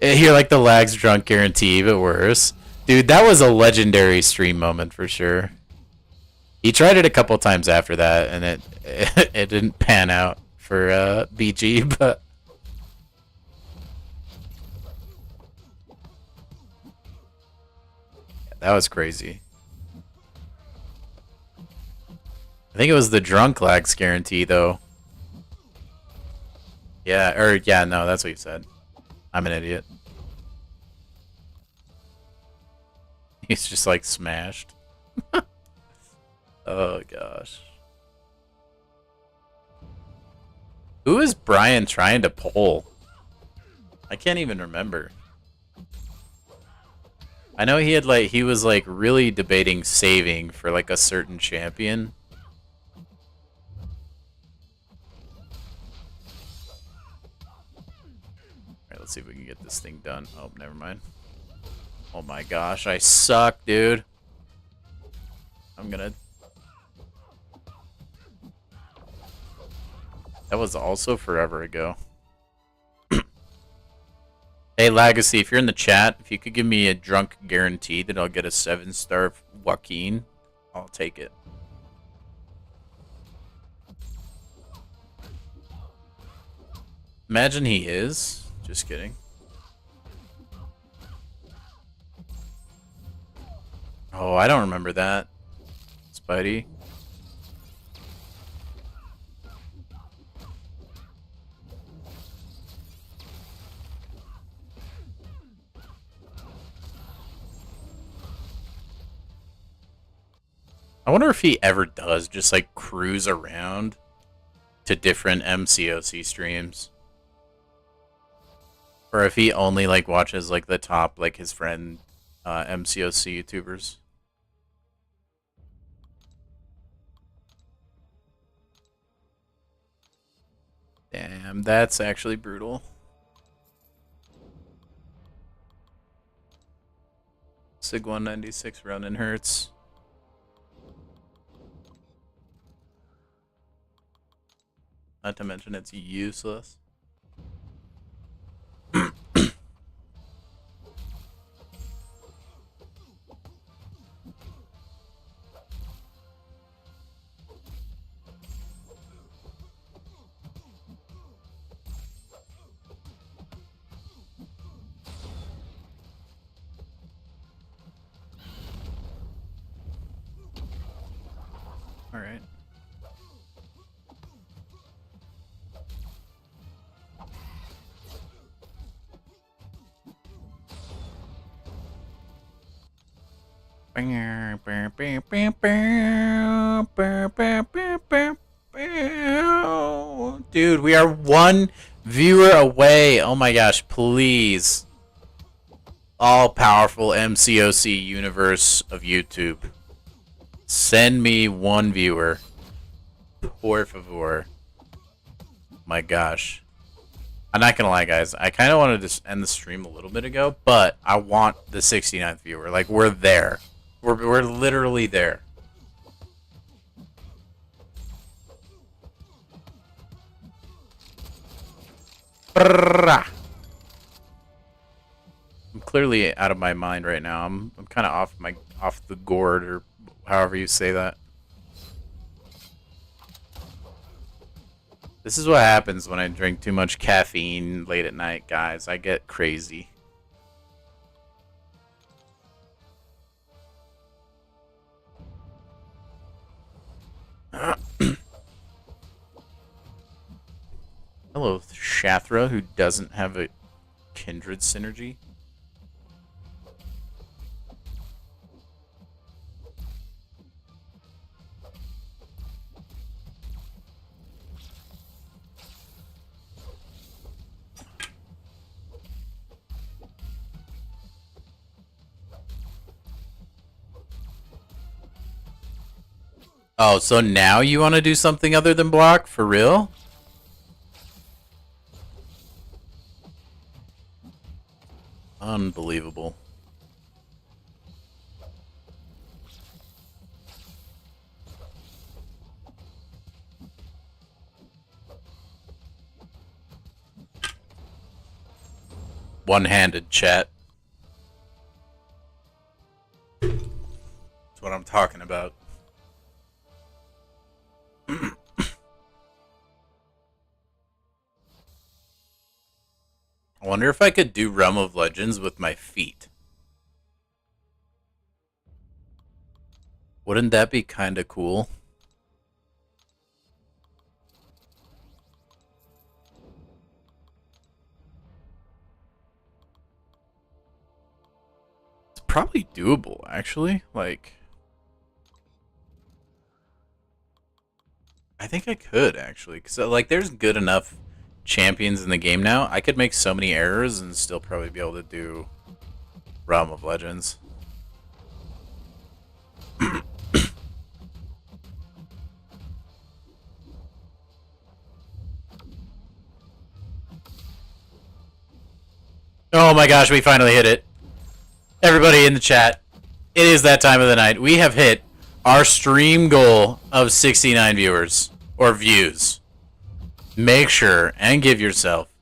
Here, like, the lags drunk guarantee, but worse. Dude, that was a legendary stream moment for sure. He tried it a couple times after that, and it didn't pan out for BG, but that was crazy. I think it was the drunk lags guarantee, though. Yeah, no, that's what you said. I'm an idiot. He's just like smashed. Oh gosh. Who is Brian trying to pull? I can't even remember. I know he was like really debating saving for like a certain champion. Alright, let's see if we can get this thing done. Oh, never mind. Oh my gosh, I suck, dude. I'm gonna... That was also forever ago. Hey, Legacy, if you're in the chat, if you could give me a drunk guarantee that I'll get a 7-star Joaquin, I'll take it. Imagine he is. Just kidding. Oh, I don't remember that. Spidey. I wonder if he ever does just like cruise around to different MCOC streams. Or if he only like watches like the top, like his friend MCOC YouTubers. Damn, that's actually brutal. Sig 196 running hurts. Not to mention it's useless. All right. Dude, we are one viewer away. Oh my gosh, please. All-powerful MCOC universe of YouTube. Send me one viewer. Por favor. My gosh. I'm not gonna lie, guys. I kind of wanted to end the stream a little bit ago, but I want the 69th viewer. Like, we're there. We're literally there. I'm clearly out of my mind right now. I'm kind of off the gourd or however you say that. This is what happens when I drink too much caffeine late at night, guys. I get crazy. Hello, Shathra, who doesn't have a kindred synergy. Oh, so now you want to do something other than block? For real? Unbelievable. One-handed, chat. That's what I'm talking about. I wonder if I could do Realm of Legends with my feet. Wouldn't that be kind of cool? It's probably doable, actually. Like, I think I could, actually. Because, like, there's good enough champions in the game now. I could make so many errors and still probably be able to do Realm of Legends. Oh my gosh, we finally hit it. Everybody in the chat, it is that time of the night. We have hit our stream goal of 69 viewers or views. Make sure and give yourself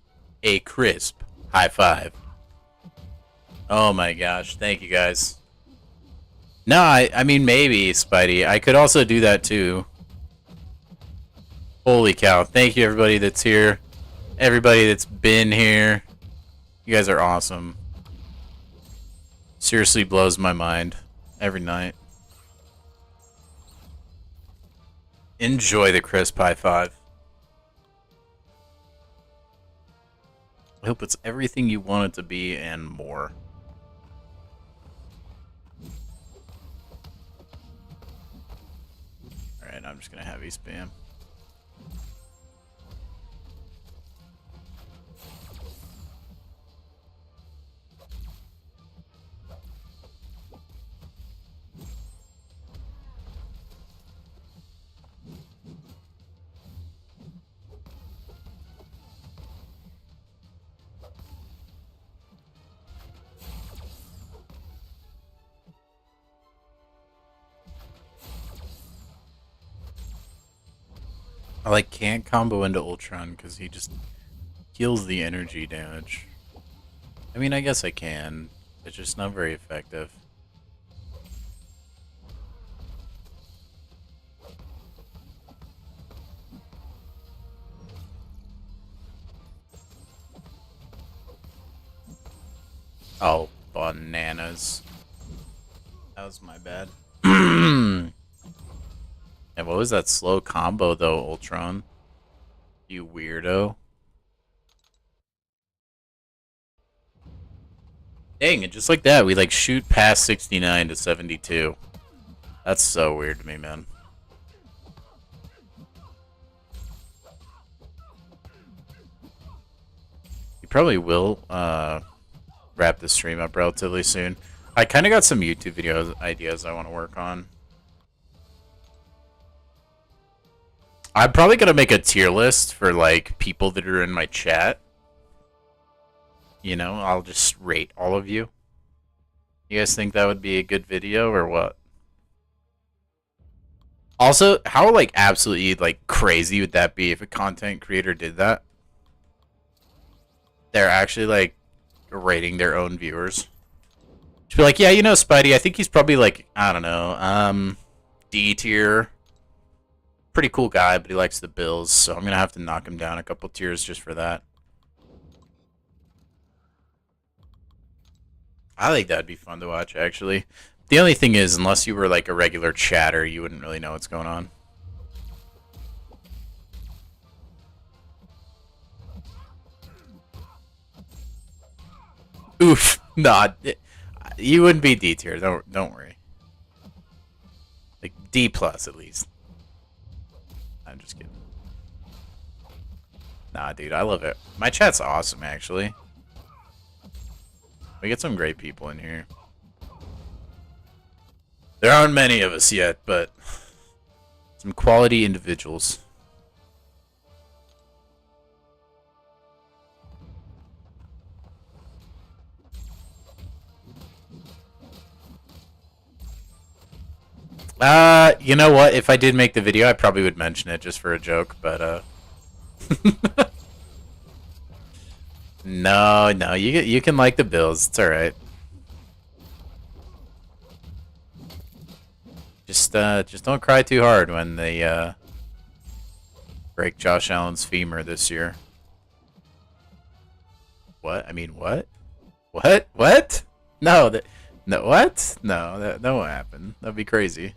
a crisp high five. Oh my gosh, thank you guys. No, I mean maybe, Spidey. I could also do that too. Holy cow. Thank you everybody that's here. Everybody that's been here. You guys are awesome. Seriously blows my mind every night. Enjoy the crisp high five. I hope it's everything you want it to be and more. Alright, I'm just gonna heavy spam. I like can't combo into Ultron because he just heals the energy damage. I mean, I guess I can. It's just not very effective. Oh, bananas. That was my bad. And what was that slow combo, though, Ultron? You weirdo. Dang, and just like that, we, like, shoot past 69 to 72. That's so weird to me, man. You probably will, wrap the stream up relatively soon. I kind of got some YouTube video ideas I want to work on. I'm probably going to make a tier list for, like, people that are in my chat. You know, I'll just rate all of you. You guys think that would be a good video or what? Also, how, like, absolutely, like, crazy would that be if a content creator did that? They're actually, like, rating their own viewers. She'd be like, yeah, you know, Spidey, I think he's probably like, I don't know, D tier. Pretty cool guy, but he likes the Bills, so I'm gonna have to knock him down a couple tiers just for that. I think that'd be fun to watch, actually. The only thing is, unless you were like a regular chatter, you wouldn't really know what's going on. Oof. Nah, you wouldn't be D tier. Don't worry. Like D plus at least. I'm just kidding. Nah, dude, I love it. My chat's awesome, actually. We get some great people in here. There aren't many of us yet, but some quality individuals. You know what? If I did make the video, I probably would mention it just for a joke, but no, you can like the Bills. It's all right. Just don't cry too hard when they break Josh Allen's femur this year. What? I mean, what? What? What? No, no, what? No, that won't happen. That'd be crazy.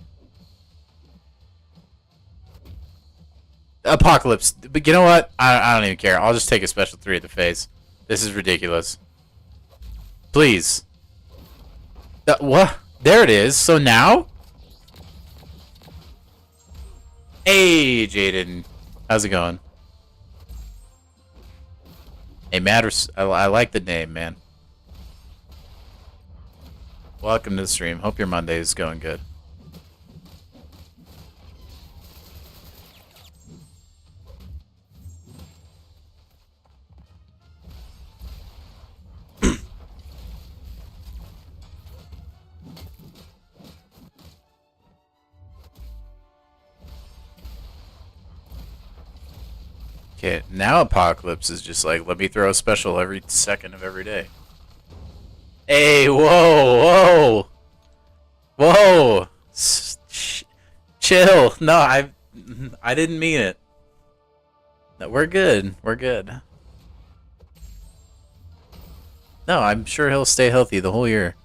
Apocalypse. But you know what? I don't even care. I'll just take a special 3 at the face. This is ridiculous. Please. What? There it is. So now? Hey, Jaden. How's it going? Hey, Matters. I like the name, man. Welcome to the stream. Hope your Monday is going good. Okay, now Apocalypse is just like, let me throw a special every second of every day. Hey, whoa, whoa, whoa, chill. No, I didn't mean it. No, we're good. We're good. No, I'm sure he'll stay healthy the whole year.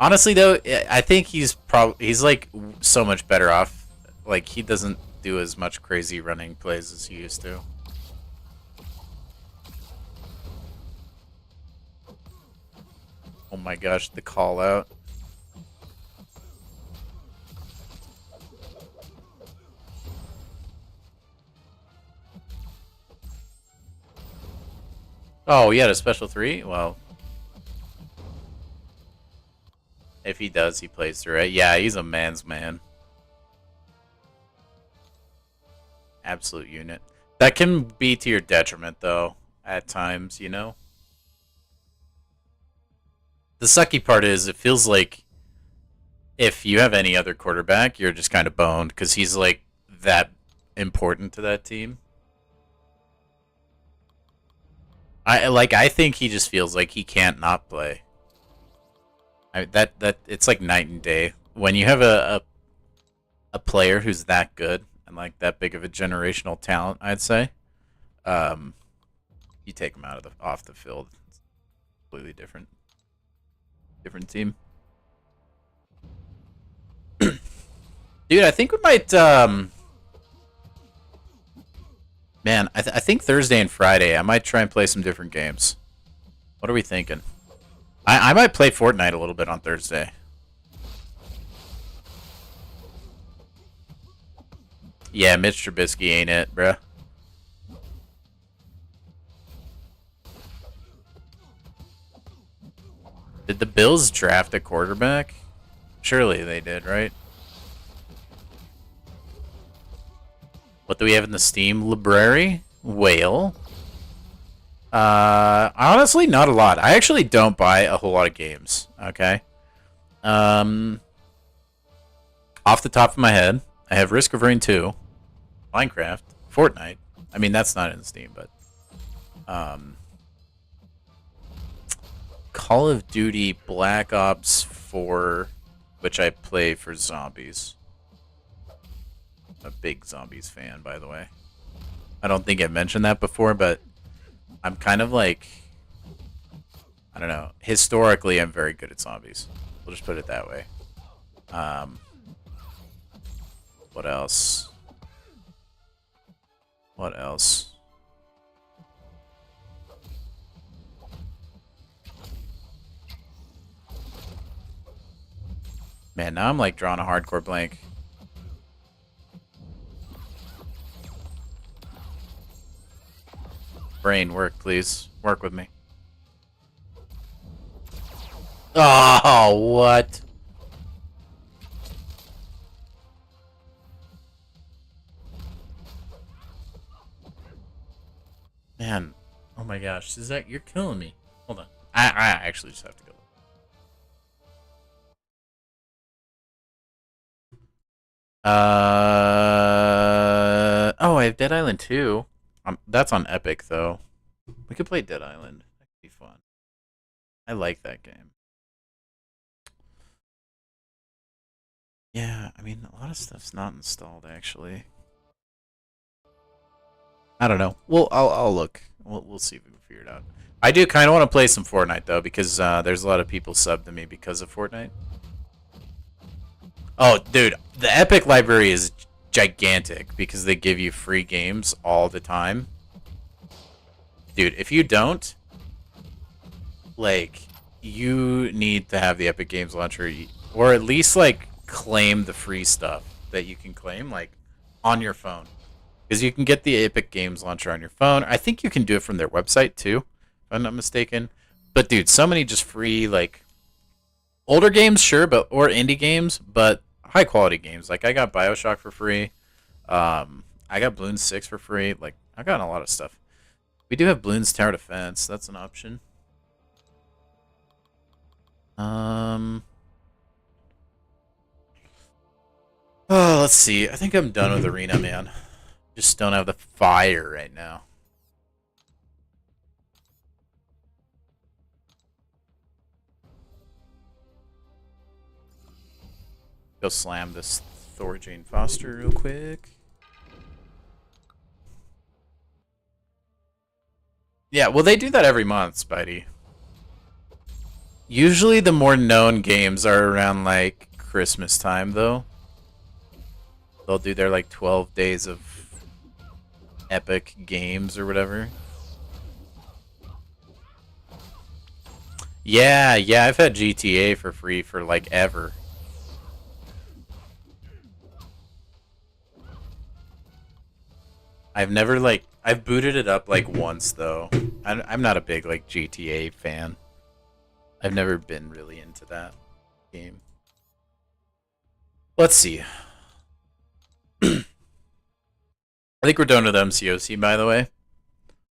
Honestly, though, I think he's like so much better off. Like he doesn't do as much crazy running plays as he used to. Oh my gosh, the call out. Oh, he had a special 3? Well, if he does, he plays through it. Yeah, he's a man's man. Absolute unit. That can be to your detriment, though, at times, you know? The sucky part is, it feels like if you have any other quarterback, you're just kind of boned, because he's, like, that important to that team. I think he just feels like he can't not play. It's like night and day. When you have a player who's that good, and like that big of a generational talent, I'd say, you take him off the field. It's completely different team. Dude, I think we might. Man, I think Thursday and Friday, I might try and play some different games. What are we thinking? I might play Fortnite a little bit on Thursday. Yeah, Mitch Trubisky ain't it, bruh. Did the Bills draft a quarterback? Surely they did, right? What do we have in the Steam library? Whale. Honestly, not a lot. I actually don't buy a whole lot of games, okay? Off the top of my head, I have Risk of Rain 2, Minecraft, Fortnite. I mean, that's not in Steam, but... Call of Duty Black Ops 4, which I play for zombies. I'm a big zombies fan, by the way. I don't think I mentioned that before, but I'm kind of like, I don't know. Historically, I'm very good at zombies. We'll just put it that way. What else? What else? Man, now I'm like drawing a hardcore blank. Brain, work, please. Work with me. Oh, what? Man, oh my gosh, is that, you're killing me. Hold on. I actually just have to go. Oh, I have Dead Island 2. That's on Epic though. We could play Dead Island. That could be fun. I like that game. Yeah, I mean, a lot of stuff's not installed actually. I don't know. I'll look. We'll see if we can figure it out. I do kind of want to play some Fortnite though, because there's a lot of people subbed to me because of Fortnite. Oh, dude, the Epic library is gigantic because they give you free games all the time. Dude, if you don't, like, you need to have the Epic Games Launcher, or at least like claim the free stuff that you can claim, like, on your phone. Because you can get the Epic Games Launcher on your phone. I think you can do it from their website too, if I'm not mistaken. But dude, so many just free, like, older games, sure, but or indie games, but high quality games. Like I got BioShock for free. I got Bloons 6 for free. Like I got a lot of stuff. We do have Bloons Tower Defense. That's an option. Oh, let's see. I think I'm done with Arena, man. Just don't have the fire right now. Go slam this Thor Jane Foster real quick. Yeah, well, they do that every month, Spidey. Usually the more known games are around, like, Christmas time, though. They'll do their, like, 12 days of epic games or whatever. Yeah, I've had GTA for free for, like, ever. I've never, like, I've booted it up, like, once, though. I'm not a big, like, GTA fan. I've never been really into that game. Let's see. I think we're done with MCOC, by the way.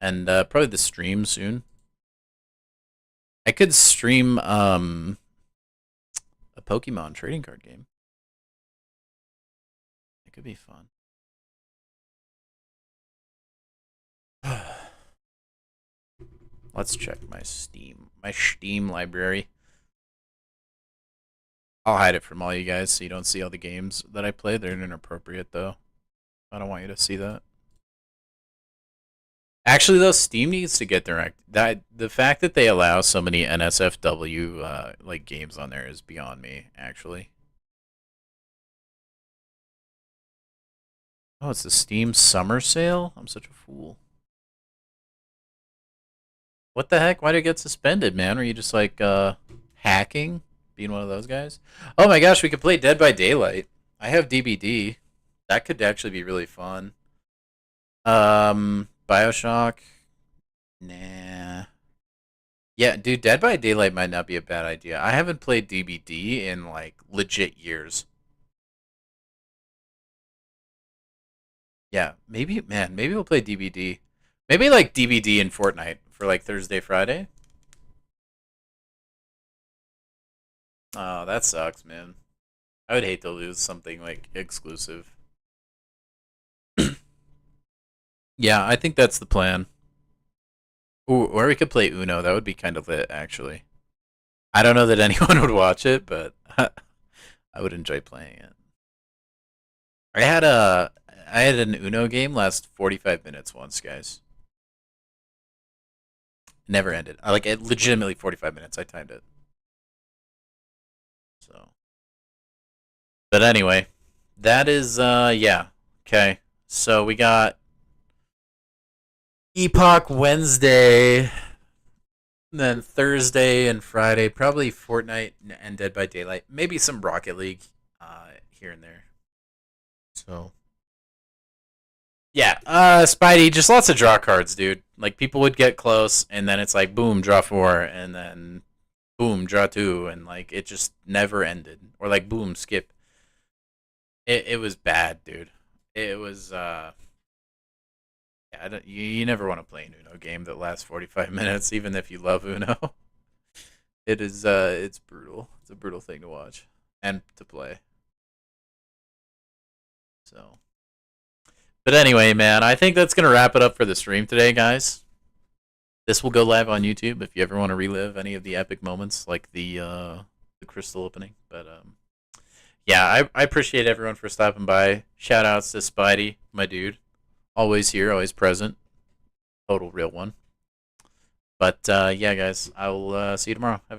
And probably the stream soon. I could stream a Pokemon trading card game. It could be fun. Let's check my Steam library. I'll hide it from all you guys so you don't see all the games that I play. They're inappropriate though. I don't want you to see that. Actually though, Steam needs to get the fact that they allow so many NSFW like games on there is beyond me, actually. Oh, it's the Steam summer sale? I'm such a fool. What the heck? Why did it get suspended, man? Were you just like hacking? Being one of those guys? Oh my gosh, we could play Dead by Daylight. I have DBD. That could actually be really fun. BioShock. Nah. Yeah, dude, Dead by Daylight might not be a bad idea. I haven't played DBD in like legit years. Yeah, maybe, man, maybe we'll play DBD. Maybe like DBD in Fortnite for like Thursday, Friday. Oh, that sucks, man. I would hate to lose something like exclusive. Yeah, I think that's the plan. Ooh, or we could play Uno. That would be kind of lit, actually. I don't know that anyone would watch it, but I would enjoy playing it. I had an Uno game last 45 minutes once, guys. Never ended. I like it legitimately 45 minutes. I timed it. So, but anyway, that is yeah. Okay. So we got Epoch Wednesday, then Thursday and Friday, probably Fortnite and Dead by Daylight, maybe some Rocket League here and there. So yeah, Spidey, just lots of draw cards, dude. Like people would get close, and then it's like boom, draw 4, and then boom, draw 2, and like it just never ended. Or like boom, skip. It was bad, dude. It was yeah, you never want to play an Uno game that lasts 45 minutes, even if you love Uno. It is it's brutal. It's a brutal thing to watch and to play. So, but anyway, man, I think that's gonna wrap it up for the stream today, guys. This will go live on YouTube if you ever want to relive any of the epic moments, like the crystal opening. But yeah, I appreciate everyone for stopping by. Shout outs to Spidey, my dude, always here, always present, total real one. But yeah, guys, I will see you tomorrow. Have a